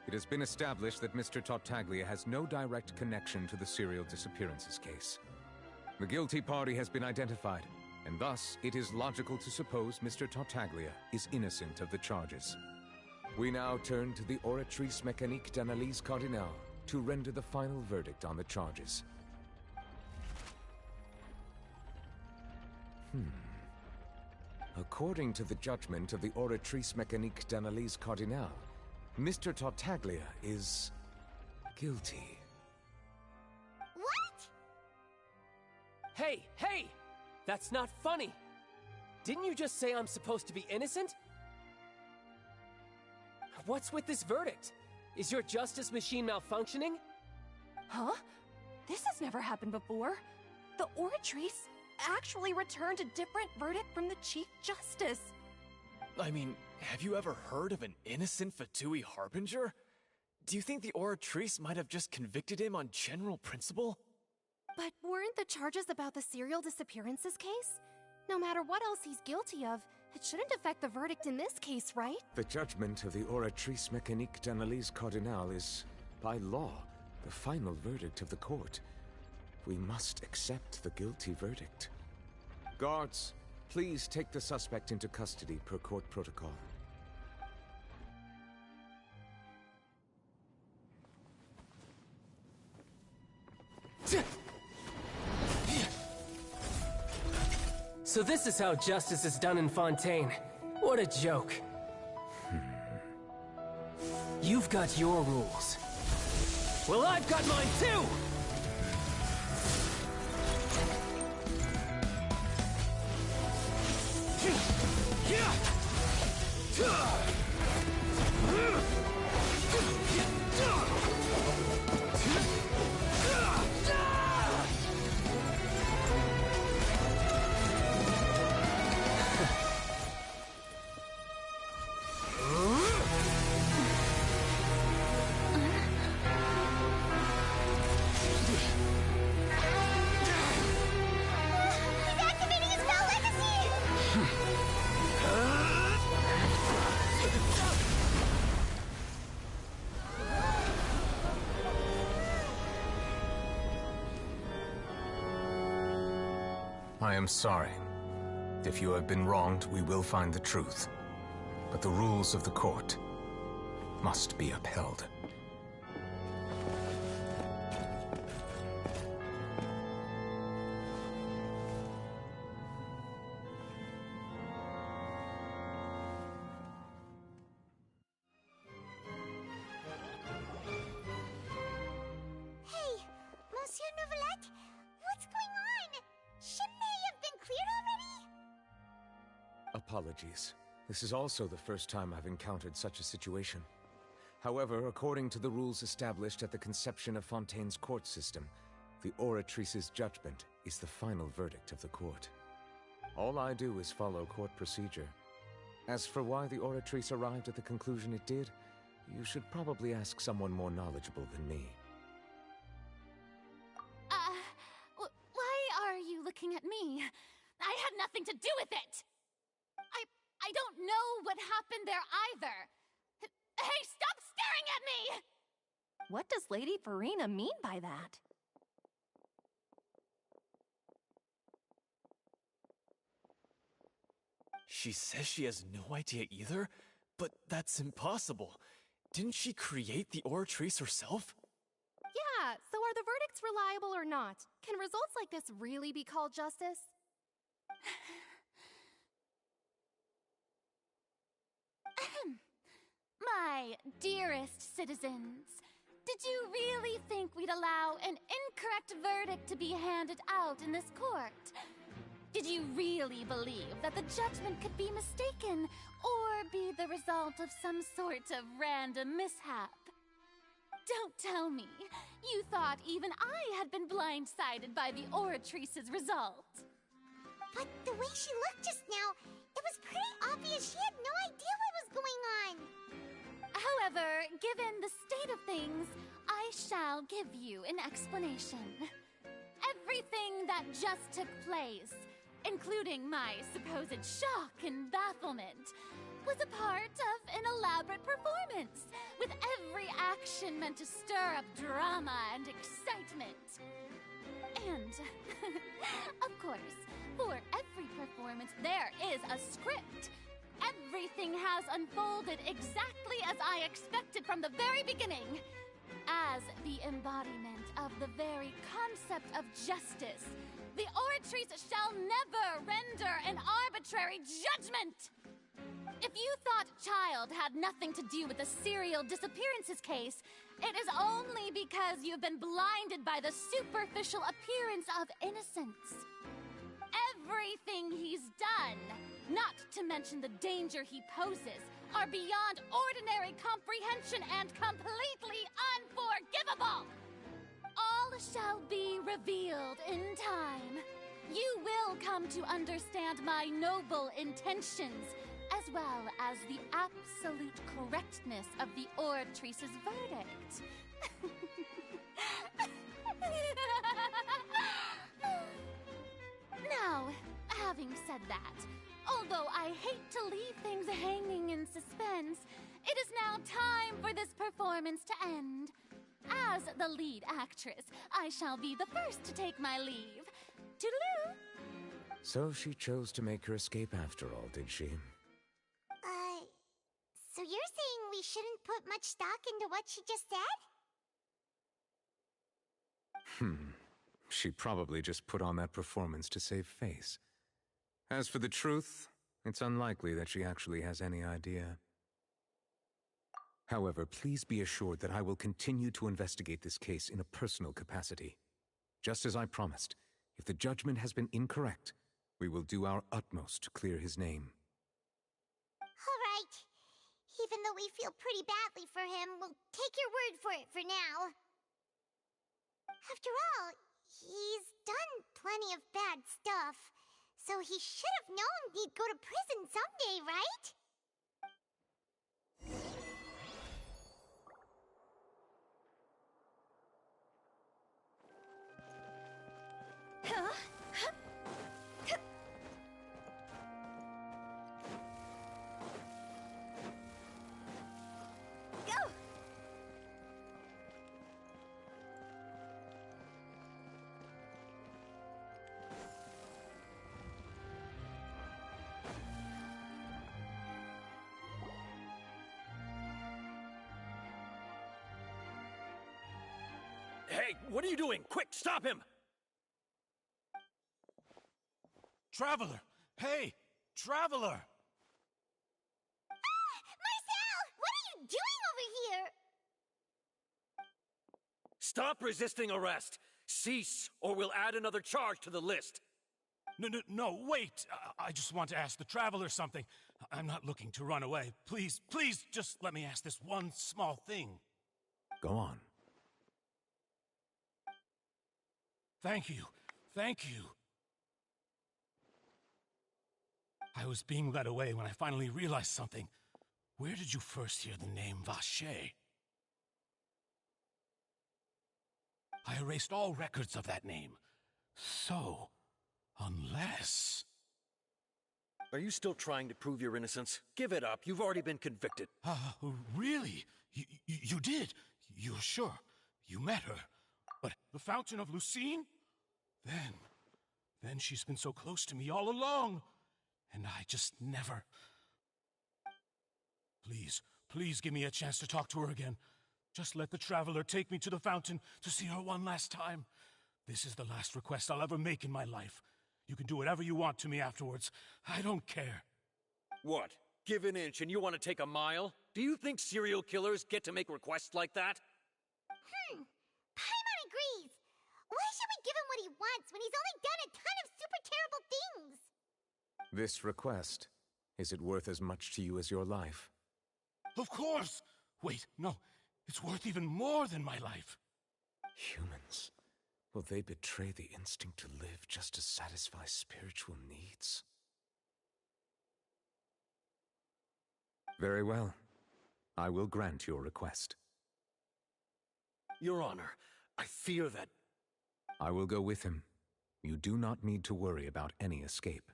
it has been established that Mr. Tartaglia has no direct connection to the serial disappearances case. The guilty party has been identified, and thus it is logical to suppose Mr. Tartaglia is innocent of the charges. We now turn to the Oratrice Mécanique d'Analyse Cardinale to render the final verdict on the charges. According to the judgment of the Oratrice Mécanique d'Analyse Cardinale, Mr. Tartaglia is... guilty. What? Hey! That's not funny! Didn't you just say I'm supposed to be innocent? What's with this verdict? Is your justice machine malfunctioning? Huh? This has never happened before. The Oratrice actually returned a different verdict from the Chief Justice. I mean, have you ever heard of an innocent Fatui Harbinger? Do you think the Oratrice might have just convicted him on general principle? But weren't the charges about the serial disappearances case? No matter what else he's guilty of, it shouldn't affect the verdict in this case, right? The judgment of the Oratrice Mécanique d'Analyse Cardinale is, by law, the final verdict of the court. We must accept the guilty verdict. Guards, please take the suspect into custody per court protocol. So this is how justice is done in Fontaine. What a joke. You've got your rules. Well, I've got mine too! I am sorry. If you have been wronged, we will find the truth. But the rules of the court must be upheld. Hey, Monsieur Neuvillette, what's going on? Shouldn't they have been cleared already? Apologies. This is also the first time I've encountered such a situation. However, according to the rules established at the conception of Fontaine's court system, the Oratrice's judgment is the final verdict of the court. All I do is follow court procedure. As for why the Oratrice arrived at the conclusion it did, you should probably ask someone more knowledgeable than me. Why are you looking at me? I had nothing to do with it! I don't know what happened there either! Hey, stop staring at me! What does Lady Farina mean by that? She says she has no idea either, but that's impossible. Didn't she create the Oratrice herself? Yeah, so are the verdicts reliable or not? Can results like this really be called justice? My dearest citizens, did you really think we'd allow an incorrect verdict to be handed out in this court? Did you really believe that the judgment could be mistaken or be the result of some sort of random mishap? Don't tell me you thought even I had been blindsided by the Oratrice's result. But the way she looked just now, it was pretty obvious she had no idea what was going on. However, given the state of things, I shall give you an explanation. Everything that just took place, including my supposed shock and bafflement, was a part of an elaborate performance, with every action meant to stir up drama and excitement. And, of course, for every performance there is a script. Everything has unfolded exactly as I expected from the very beginning. As the embodiment of the very concept of justice, the Oratrice shall never render an arbitrary judgment! If you thought Child had nothing to do with the serial disappearances case, it is only because you've been blinded by the superficial appearance of innocence. Everything he's done, not to mention the danger he poses, are beyond ordinary comprehension and completely unforgivable! All shall be revealed in time. You will come to understand my noble intentions, as well as the absolute correctness of the Oratrice's verdict. Now, having said that, although I hate to leave things hanging in suspense, it is now time for this performance to end. As the lead actress, I shall be the first to take my leave. Toodaloo! So she chose to make her escape after all, did she? So you're saying we shouldn't put much stock into what she just said? She probably just put on that performance to save face. As for the truth, it's unlikely that she actually has any idea. However, please be assured that I will continue to investigate this case in a personal capacity. Just as I promised, if the judgment has been incorrect, we will do our utmost to clear his name. All right. Even though we feel pretty badly for him, we'll take your word for it for now. After all, he's done plenty of bad stuff, so he should have known he'd go to prison someday, right? Hey, what are you doing? Quick, stop him! Traveler! Hey! Traveler! Ah! Marcel! What are you doing over here? Stop resisting arrest! Cease, or we'll add another charge to the list! No, wait! I just want to ask the Traveler something. I'm not looking to run away. Please, just let me ask this one small thing. Go on. Thank you. Thank you. I was being led away when I finally realized something. Where did you first hear the name Vache? I erased all records of that name. So, unless... Are you still trying to prove your innocence? Give it up. You've already been convicted. Really? You did? You're sure? You met her? But the Fountain of Lucine? Then she's been so close to me all along. and I just never... Please, please give me a chance to talk to her again. Just let the Traveler take me to the fountain to see her one last time. This is the last request I'll ever make in my life. You can do whatever you want to me afterwards. I don't care. What? Give an inch and you want to take a mile? Do you think serial killers get to make requests like that? Paimon agrees. Why should we give him what he wants when he's only done a ton of super terrible things? This request, is it worth as much to you as your life? Of course! Wait, no. It's worth even more than my life. Humans. Will they betray the instinct to live just to satisfy spiritual needs? Very well. I will grant your request. Your Honor, I fear that... I will go with him. You do not need to worry about any escape.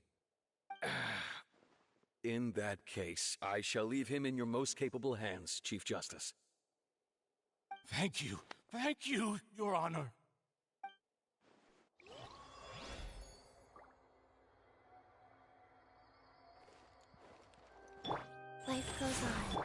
In that case, I shall leave him in your most capable hands, Chief Justice. Thank you, Your Honor. Life goes on.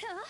Huh?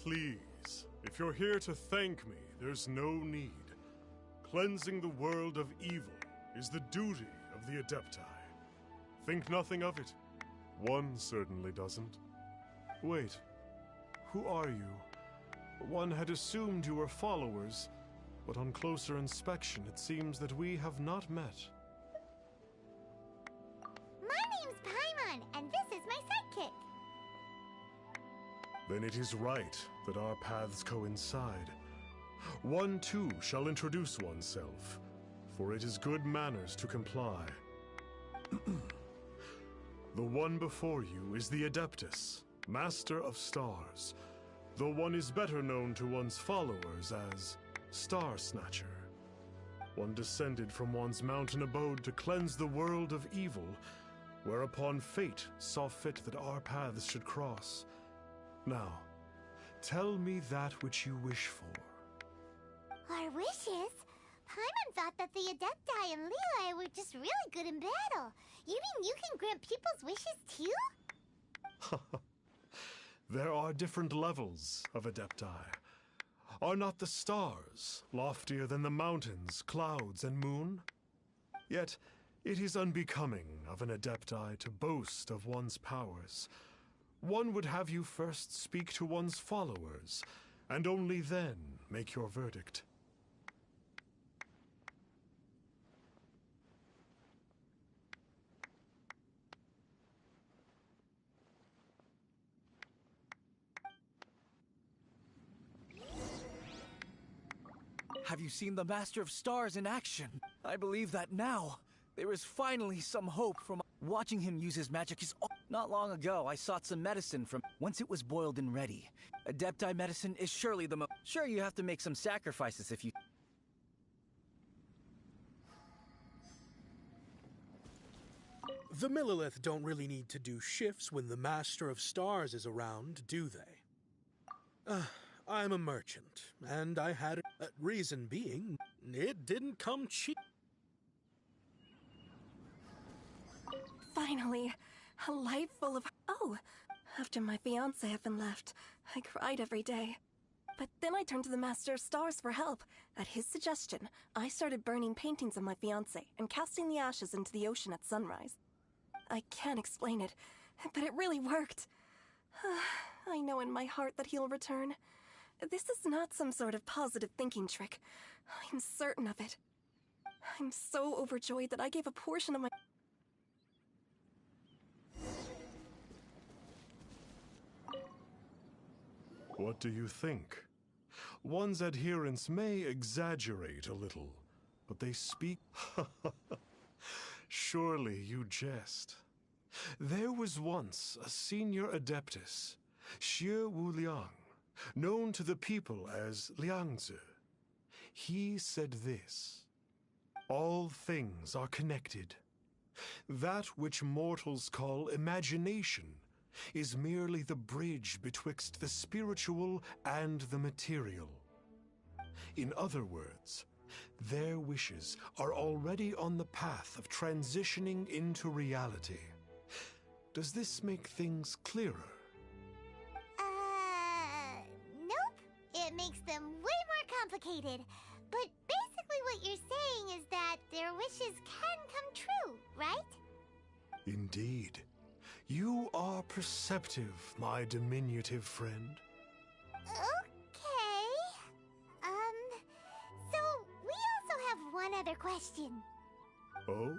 Please, if you're here to thank me, there's no need. Cleansing the world of evil is the duty of the Adepti. Think nothing of it. One certainly doesn't. Wait, who are you? One had assumed you were followers, but on closer inspection it seems that we have not met. My name's Paimon, and this is my sidekick. Then it is right that our paths coincide. One too shall introduce oneself, for it is good manners to comply. The one before you is the Adeptus, Master of Stars, though one is better known to one's followers as Star Snatcher. One descended from one's mountain abode to cleanse the world of evil, whereupon fate saw fit that our paths should cross. Now, tell me that which you wish for. Our wishes? Paimon thought that the Adepti and Leela were just really good in battle. You mean you can grant people's wishes too? There are different levels of Adepti. Are not the stars loftier than the mountains, clouds, and moon? Yet, it is unbecoming of an Adepti to boast of one's powers. One would have you first speak to one's followers, and only then make your verdict. Have you seen the Master of Stars in action? I believe that now, there is finally some hope from watching him use his magic is... Not long ago, I sought some medicine from... Once it was boiled and ready. Adepti medicine is surely the most... Sure, you have to make some sacrifices if you... The Millilith don't really need to do shifts when the Master of Stars is around, do they? I'm a merchant, and I had a reason being, it didn't come cheap. Finally, a life full of... Oh, after my fiancé had been left, I cried every day. But then I turned to the Master of Stars for help. At his suggestion, I started burning paintings of my fiancé and casting the ashes into the ocean at sunrise. I can't explain it, but it really worked. I know in my heart that he'll return. This is not some sort of positive thinking trick. I'm certain of it. I'm so overjoyed that I gave a portion of my... What do you think? One's adherents may exaggerate a little, but they speak... Surely you jest. There was once a senior Adeptus, Xie Wuliang, known to the people as Liangzi. He said this: all things are connected. That which mortals call imagination is merely the bridge betwixt the spiritual and the material. In other words, their wishes are already on the path of transitioning into reality. Does this make things clearer? Nope. It makes them way more complicated. But basically what you're saying is that their wishes can come true, right? Indeed. You are perceptive, my diminutive friend. Okay. So we also have one other question. Oh?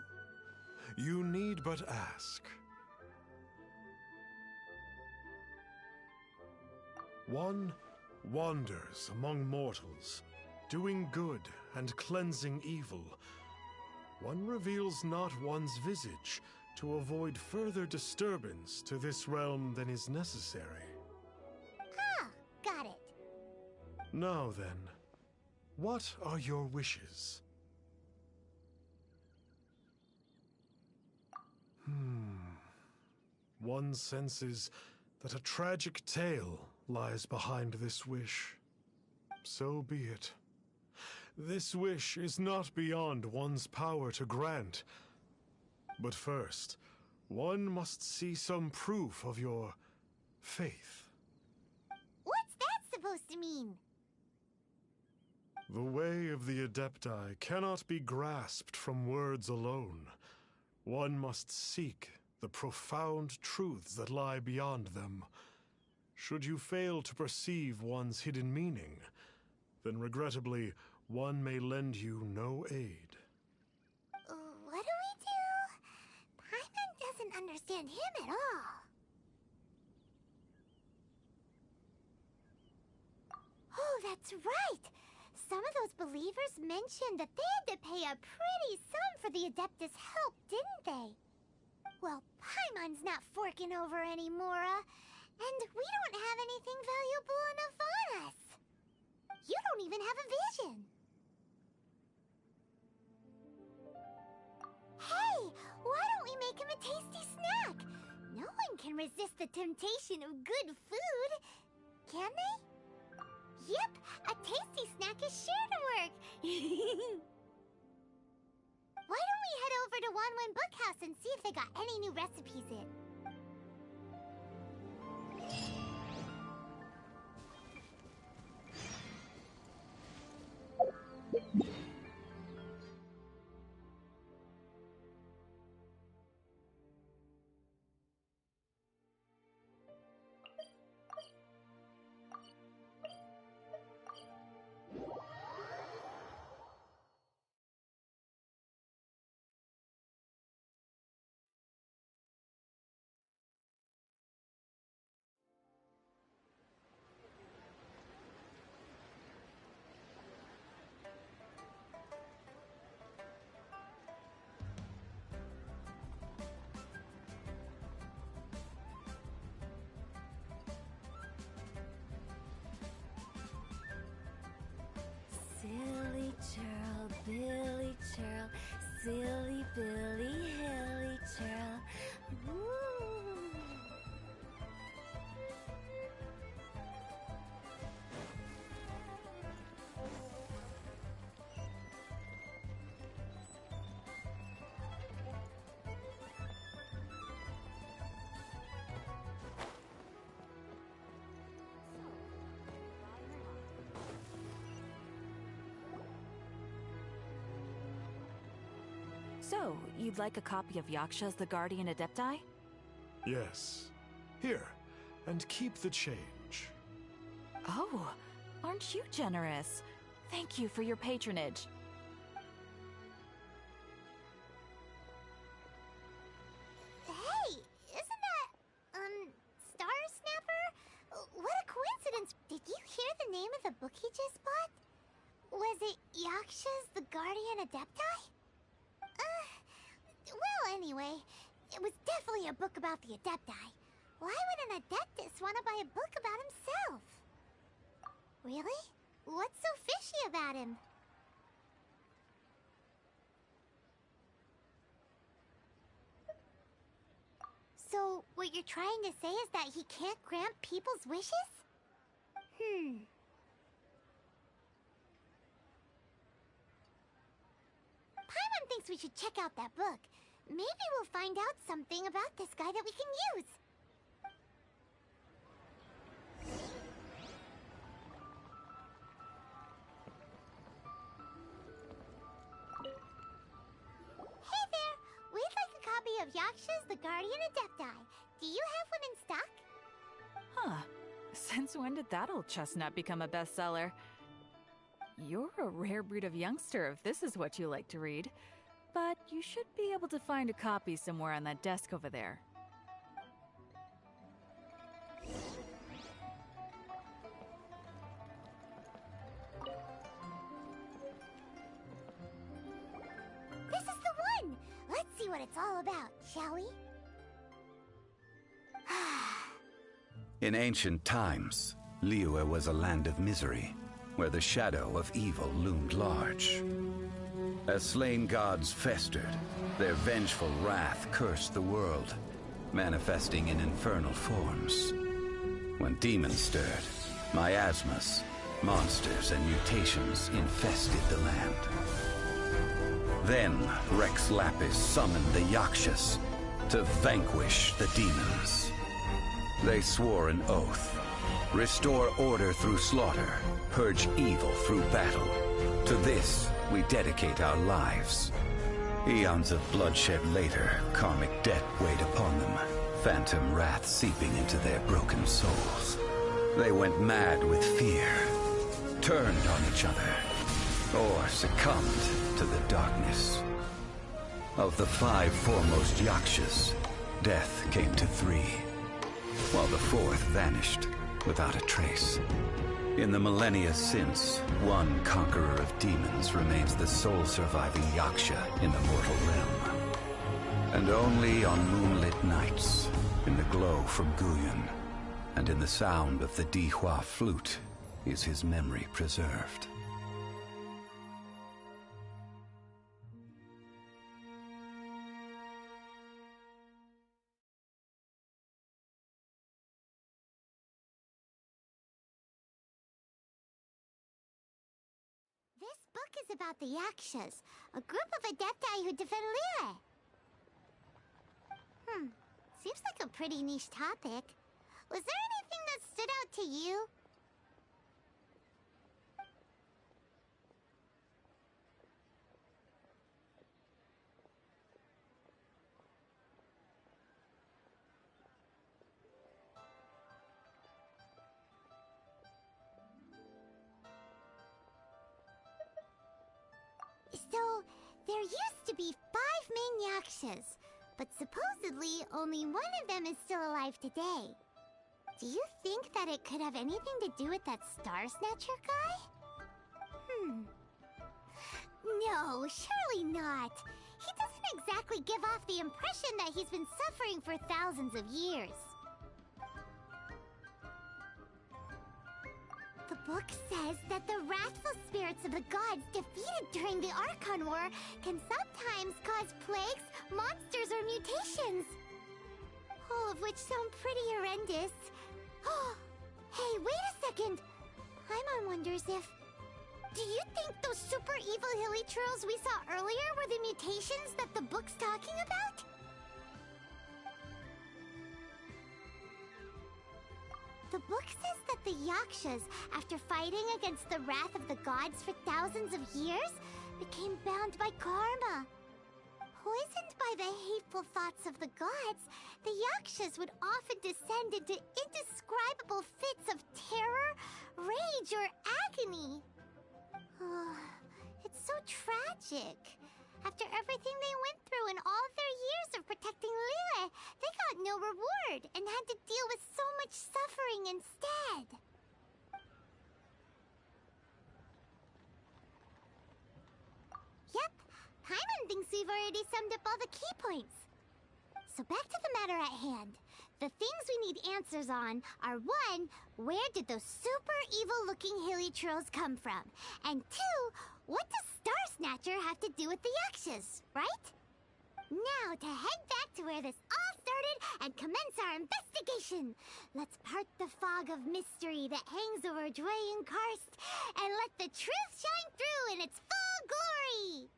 You need but ask. One wanders among mortals, doing good and cleansing evil. One reveals not one's visage to avoid further disturbance to this realm than is necessary. Ah, got it. Now then, what are your wishes? One senses that a tragic tale lies behind this wish. So be it. This wish is not beyond one's power to grant. But first, one must see some proof of your faith. What's that supposed to mean? The way of the Adepti cannot be grasped from words alone. One must seek the profound truths that lie beyond them. Should you fail to perceive one's hidden meaning, then regrettably, one may lend you no aid. What do we do? Paimon doesn't understand him at all. Oh, that's right! Some of those believers mentioned that they had to pay a pretty sum for the Adeptus' help, didn't they? Well, Paimon's not forking over anymore, and we don't have anything valuable enough on us. You don't even have a vision. Hey, why don't we make him a tasty snack? No one can resist the temptation of good food, can they? Yep, a tasty snack is sure to work. Why don't we head over to Wanwen Bookhouse and see if they got any new recipes in? Silly churl, Billy churl, silly Billy, hilly churl. So, you'd like a copy of Yaksha's The Guardian Adepti? Yes. Here, and keep the change. Oh, aren't you generous? Thank you for your patronage. Hey, isn't that, Star Snapper? What a coincidence! Did you hear the name of the book he just bought? Was it Yaksha's The Guardian Adepti? Well, anyway, it was definitely a book about the Adepti. Why would an Adeptus want to buy a book about himself? Really? What's so fishy about him? So, what you're trying to say is that he can't grant people's wishes? Paimon thinks we should check out that book. Maybe we'll find out something about this guy that we can use. Hey there! We'd like a copy of Yaksha's The Guardian Adepti. Do you have one in stock? Huh. Since when did that old chestnut become a bestseller? You're a rare breed of youngster if this is what you like to read. But you should be able to find a copy somewhere on that desk over there. This is the one! Let's see what it's all about, shall we? In ancient times, Liyue was a land of misery, where the shadow of evil loomed large. As slain gods festered, their vengeful wrath cursed the world, manifesting in infernal forms. When demons stirred, miasmas, monsters, and mutations infested the land. Then Rex Lapis summoned the Yakshas to vanquish the demons. They swore an oath Restore order through slaughter, purge evil through battle. To this, we dedicate our lives. Eons of bloodshed later, karmic debt weighed upon them, phantom wrath seeping into their broken souls. They went mad with fear, turned on each other, or succumbed to the darkness. Of the 5 foremost Yakshas, death came to 3, while the 4th vanished without a trace. In the millennia since, one conqueror of demons remains the sole surviving Yaksha in the mortal realm. And only on moonlit nights, in the glow from Guyon, and in the sound of the Dihua flute, is his memory preserved. This book is about the Yakshas, a group of adepti who defend Liyue. Seems like a pretty niche topic. Was there anything that stood out to you? So, there used to be 5 main Yakshas, but supposedly only one of them is still alive today. Do you think that it could have anything to do with that Star Snatcher guy? No, surely not. He doesn't exactly give off the impression that he's been suffering for thousands of years. The book says that the wrathful spirits of the gods defeated during the Archon War can sometimes cause plagues, monsters, or mutations. All of which sound pretty horrendous. Hey, wait a second! Paimon wonders if... Do you think those super evil hilly trolls we saw earlier were the mutations that the book's talking about? The book says that the Yakshas, after fighting against the wrath of the gods for thousands of years, became bound by karma. Poisoned by the hateful thoughts of the gods, the Yakshas would often descend into indescribable fits of terror, rage, or agony. It's so tragic. After everything they went through in all their years of protecting Liyue, they got no reward and had to deal with so much suffering instead. Yep, Paimon thinks we've already summed up all the key points. So back to the matter at hand. The things we need answers on are 1, where did those super evil-looking hilly trolls come from? And 2, what does Star Snatcher have to do with the Yakshas, right? Now to head back to where this all started and commence our investigation. Let's part the fog of mystery that hangs over Dwayne Karst and let the truth shine through in its full glory!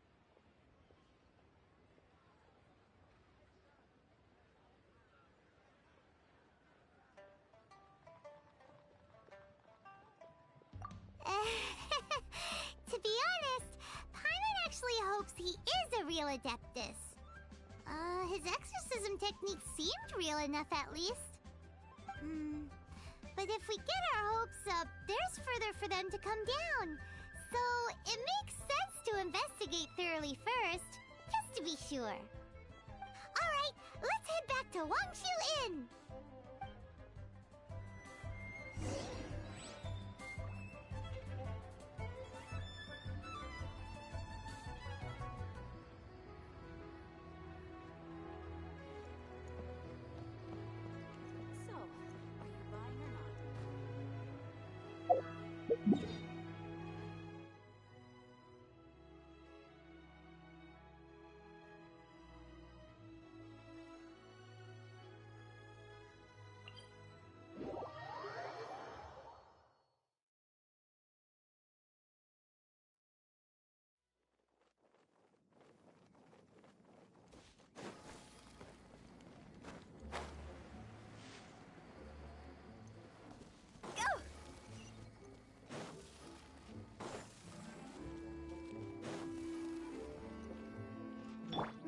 To be honest, Paimon actually hopes he is a real Adeptus. His exorcism technique seemed real enough at least. But if we get our hopes up, there's further for them to come down. So it makes sense to investigate thoroughly first, just to be sure. Alright, let's head back to Wangshu Inn!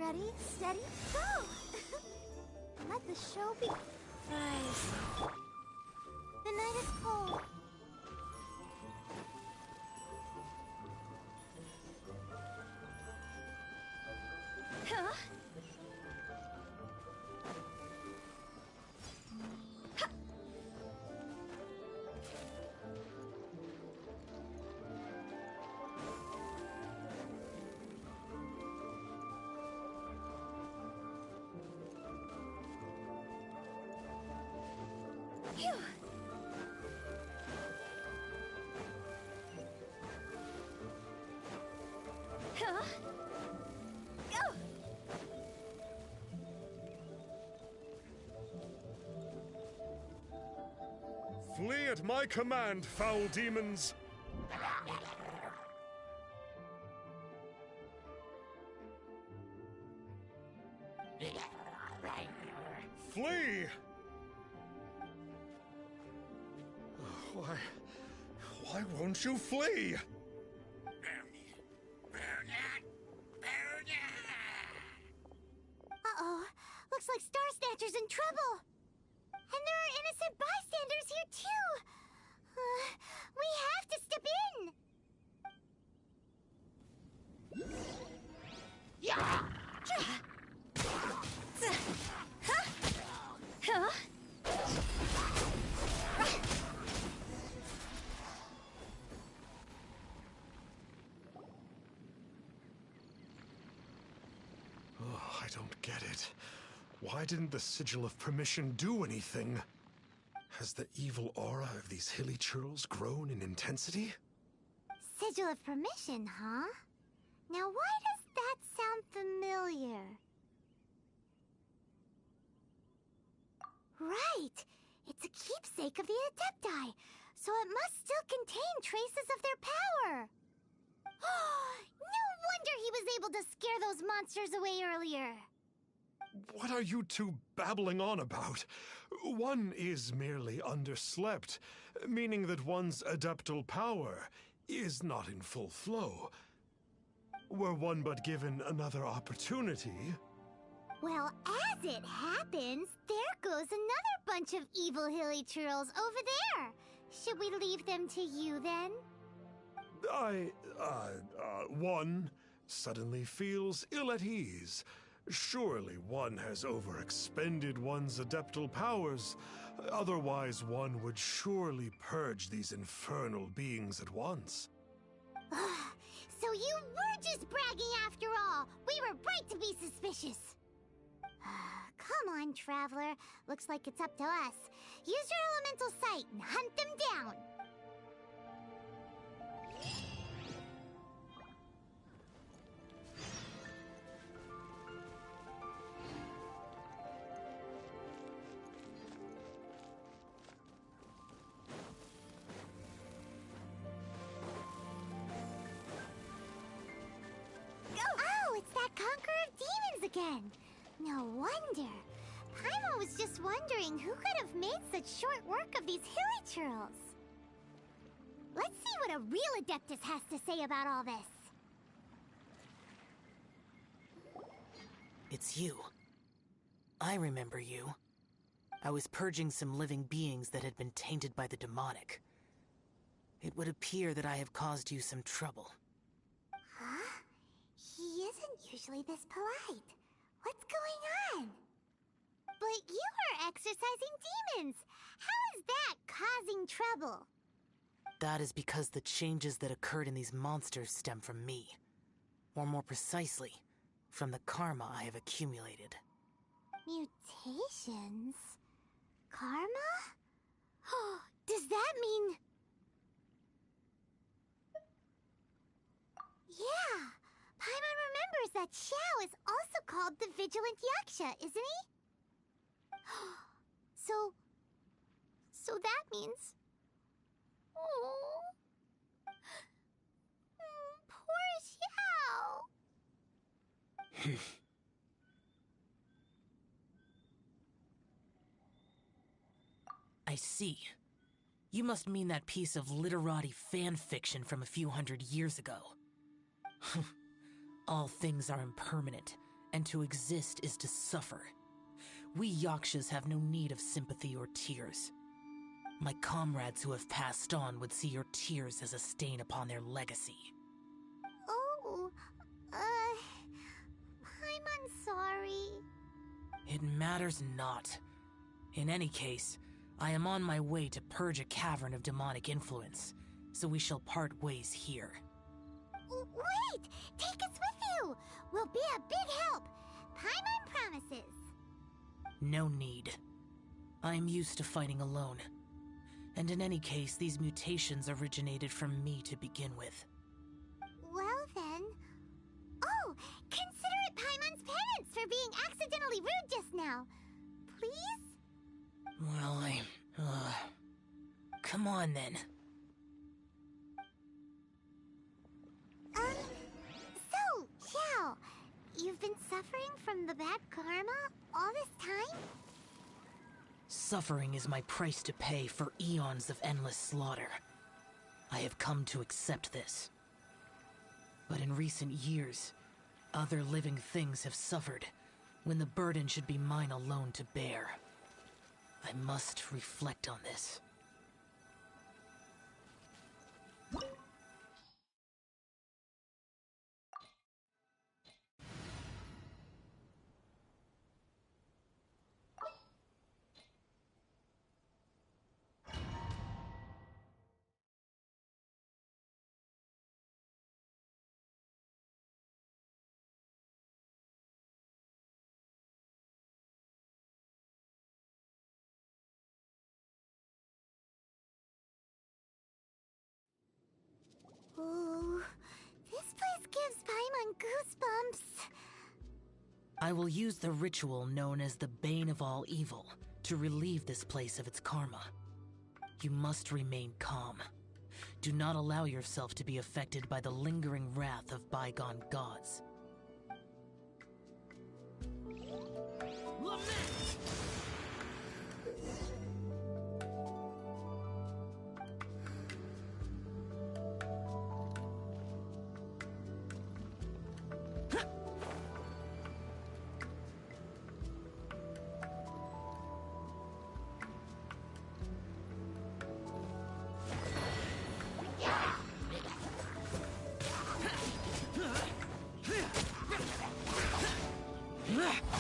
Ready, steady, go! Let the show be... Rise. The night is cold. Huh? Phew. Huh? Go! Flee at my command, foul demons! Flee! Why won't you flee? Uh-oh. Looks like Star Snatcher's in trouble. And there are innocent bystanders here, too. We have to step in. Yeah! Huh? Oh, I don't get it. Why didn't the Sigil of Permission do anything? Has the evil aura of these hilly churls grown in intensity? Sigil of Permission, huh? Now why does that sound familiar? Right! It's a keepsake of the Adepti, so it must still contain traces of their power. No wonder he was able to scare those monsters away earlier. What are you two babbling on about? One is merely underslept, meaning that one's adeptal power is not in full flow. Were one but given another opportunity... Well, as it happens, there goes another bunch of evil hilly churls over there. Should we leave them to you, then? One suddenly feels ill at ease. Surely one has overexpended one's adeptal powers. Otherwise, one would surely purge these infernal beings at once. So you were just bragging after all. We were right to be suspicious. Come on, Traveler. Looks like it's up to us. Use your elemental sight and hunt them down. Oh, it's that Conqueror of Demons again. No wonder. Paimon was just wondering who could have made such short work of these hilly churls. Let's see what a real Adeptus has to say about all this. It's you. I remember you. I was purging some living beings that had been tainted by the demonic. It would appear that I have caused you some trouble. Huh? He isn't usually this polite. What's going on? But you are exorcising demons. How is that causing trouble? That is because the changes that occurred in these monsters stem from me. Or more precisely, from the karma I have accumulated. Mutations? Karma? Oh, does that mean... Yeah, Paimon remembers that Xiao is also called the Vigilant Yaksha, isn't he? So that means... Oh... Poor Xiao! I see. You must mean that piece of literati fan fiction from a few hundred years ago. All things are impermanent, and to exist is to suffer. We Yakshas have no need of sympathy or tears. My comrades who have passed on would see your tears as a stain upon their legacy. Oh, I'm sorry. It matters not. In any case, I am on my way to purge a cavern of demonic influence, so we shall part ways here. Wait! Take us with you! We'll be a big help! Paimon promises. No need. I am used to fighting alone. And in any case, these mutations originated from me to begin with. Well then... Oh! Consider it Paimon's penance for being accidentally rude just now. Please? Well, come on then. So, Xiao, you've been suffering from the bad karma all this time? Suffering is my price to pay for eons of endless slaughter. I have come to accept this. But in recent years, other living things have suffered, when the burden should be mine alone to bear. I must reflect on this. Ooh, this place gives Paimon goosebumps. I will use the ritual known as the Bane of All Evil to relieve this place of its karma. You must remain calm. Do not allow yourself to be affected by the lingering wrath of bygone gods.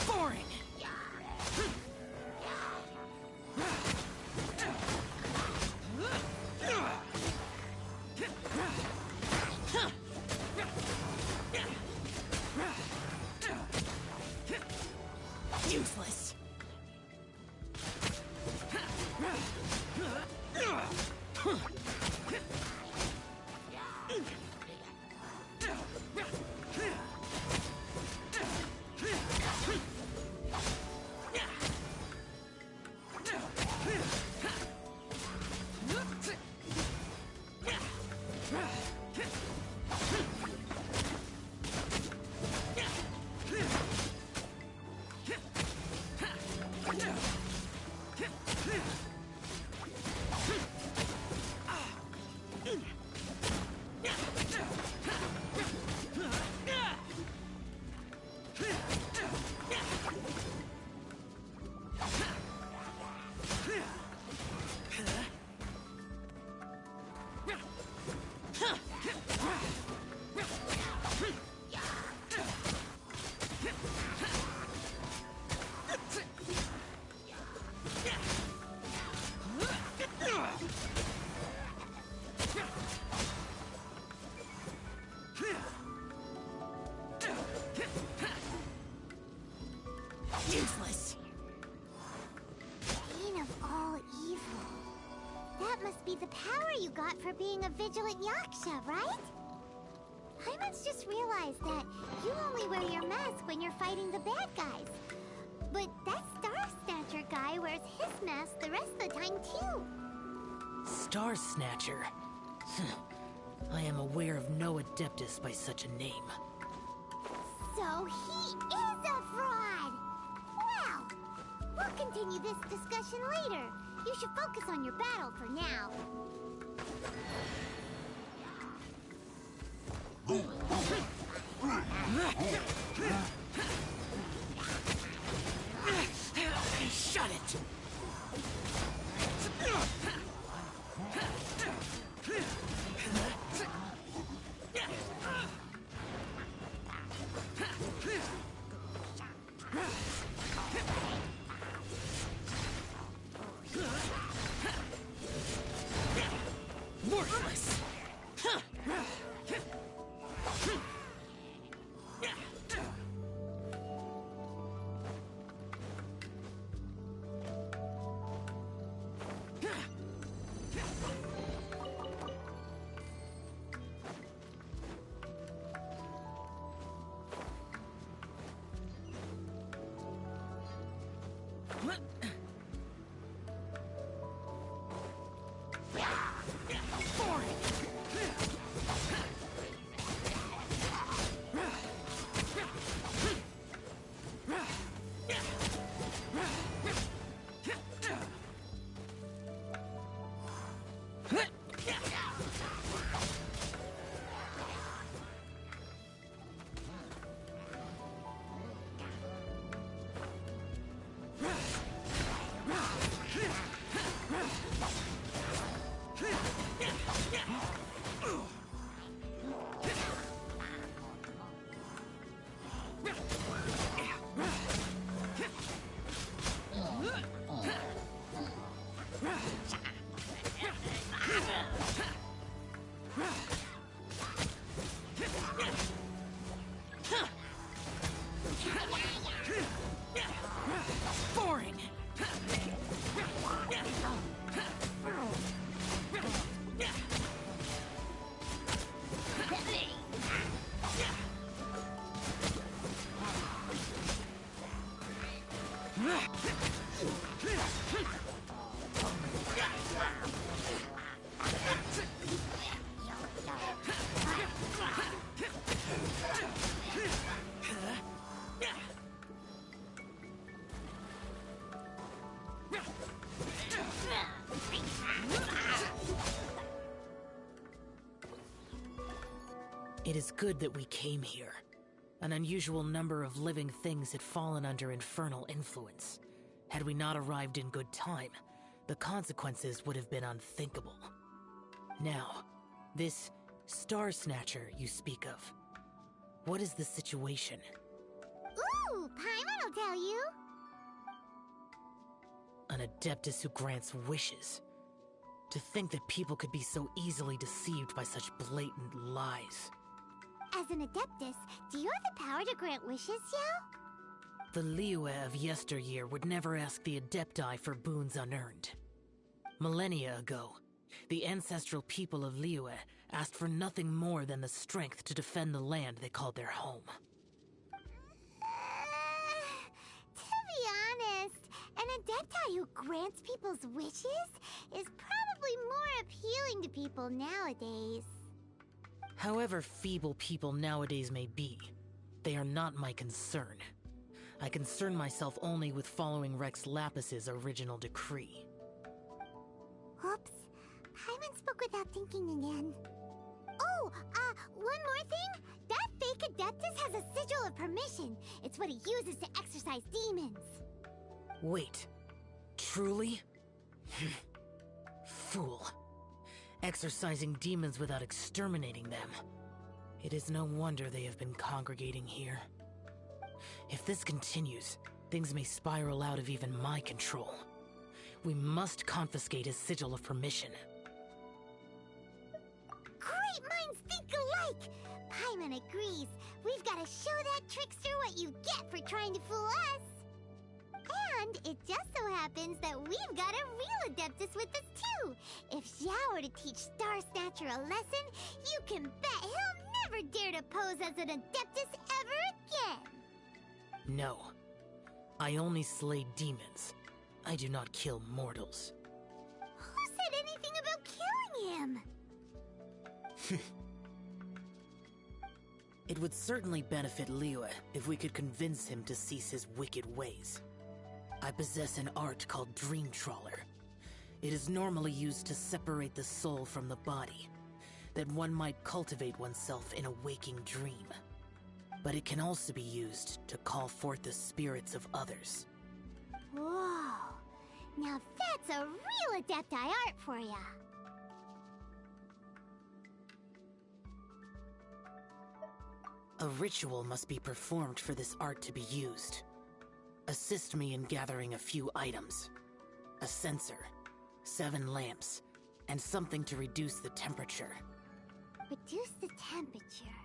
Boring! Useless! Useless! Bane of all evil. That must be the power you got for being a vigilant Yaksha, right? Paimon's just realized that you only wear your mask when you're fighting the bad guys. But that Star Snatcher guy wears his mask the rest of the time, too. Star Snatcher? I am aware of no Adeptus by such a name. So he is a fraud! Well, we'll continue this discussion later. You should focus on your battle for now. Worthless! Boring! It is good that we came here. An unusual number of living things had fallen under infernal influence. Had we not arrived in good time, the consequences would have been unthinkable. Now, this Star Snatcher you speak of, what is the situation? Ooh, Paimon will tell you. An Adeptus who grants wishes. To think that people could be so easily deceived by such blatant lies. As an Adeptus, do you have the power to grant wishes, Xiao? The Liyue of yesteryear would never ask the Adepti for boons unearned. Millennia ago, the ancestral people of Liyue asked for nothing more than the strength to defend the land they called their home. To be honest, an Adepti who grants people's wishes is probably more appealing to people nowadays. However feeble people nowadays may be, they are not my concern. I concern myself only with following Rex Lapis's original decree. Oops. Paimon spoke without thinking again. Oh, one more thing? That fake Adeptus has a sigil of permission. It's what he uses to exorcise demons. Wait, truly? Fool. Exorcising demons without exterminating them. It is no wonder they have been congregating here. If this continues, things may spiral out of even my control. We must confiscate his sigil of permission. Great minds think alike! Paimon agrees. We've got to show that trickster what you get for trying to fool us. And it just so happens that we've got a real Adeptus with us too. If Xiao were to teach Star Snatcher a lesson, you can bet he'll never dare to pose as an Adeptus ever again. No. I only slay demons. I do not kill mortals. Who said anything about killing him? It would certainly benefit Liyue if we could convince him to cease his wicked ways. I possess an art called Dream Trawler. It is normally used to separate the soul from the body, that one might cultivate oneself in a waking dream. But it can also be used to call forth the spirits of others. Whoa. Now that's a real Adepti art for ya. A ritual must be performed for this art to be used. Assist me in gathering a few items. A censer, 7 lamps, and something to reduce the temperature. Reduce the temperature.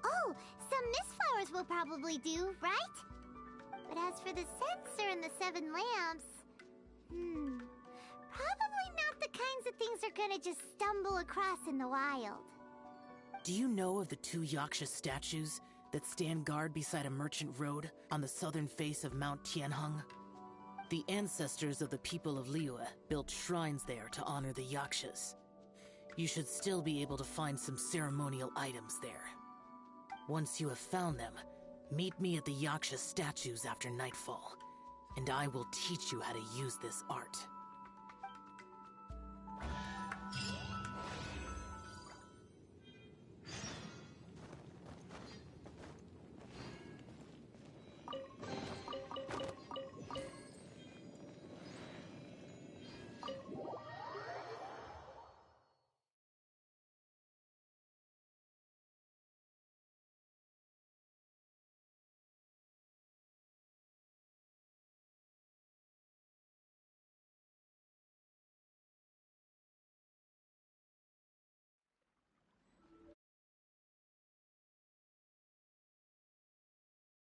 Oh, some mist flowers will probably do, right? But as for the censer and the 7 lamps... probably not the kinds of things they're gonna just stumble across in the wild. Do you know of the 2 Yaksha statues that stand guard beside a merchant road on the southern face of Mount Tianheng? The ancestors of the people of Liyue built shrines there to honor the Yakshas. You should still be able to find some ceremonial items there. Once you have found them, meet me at the Yaksha statues after nightfall, and I will teach you how to use this art.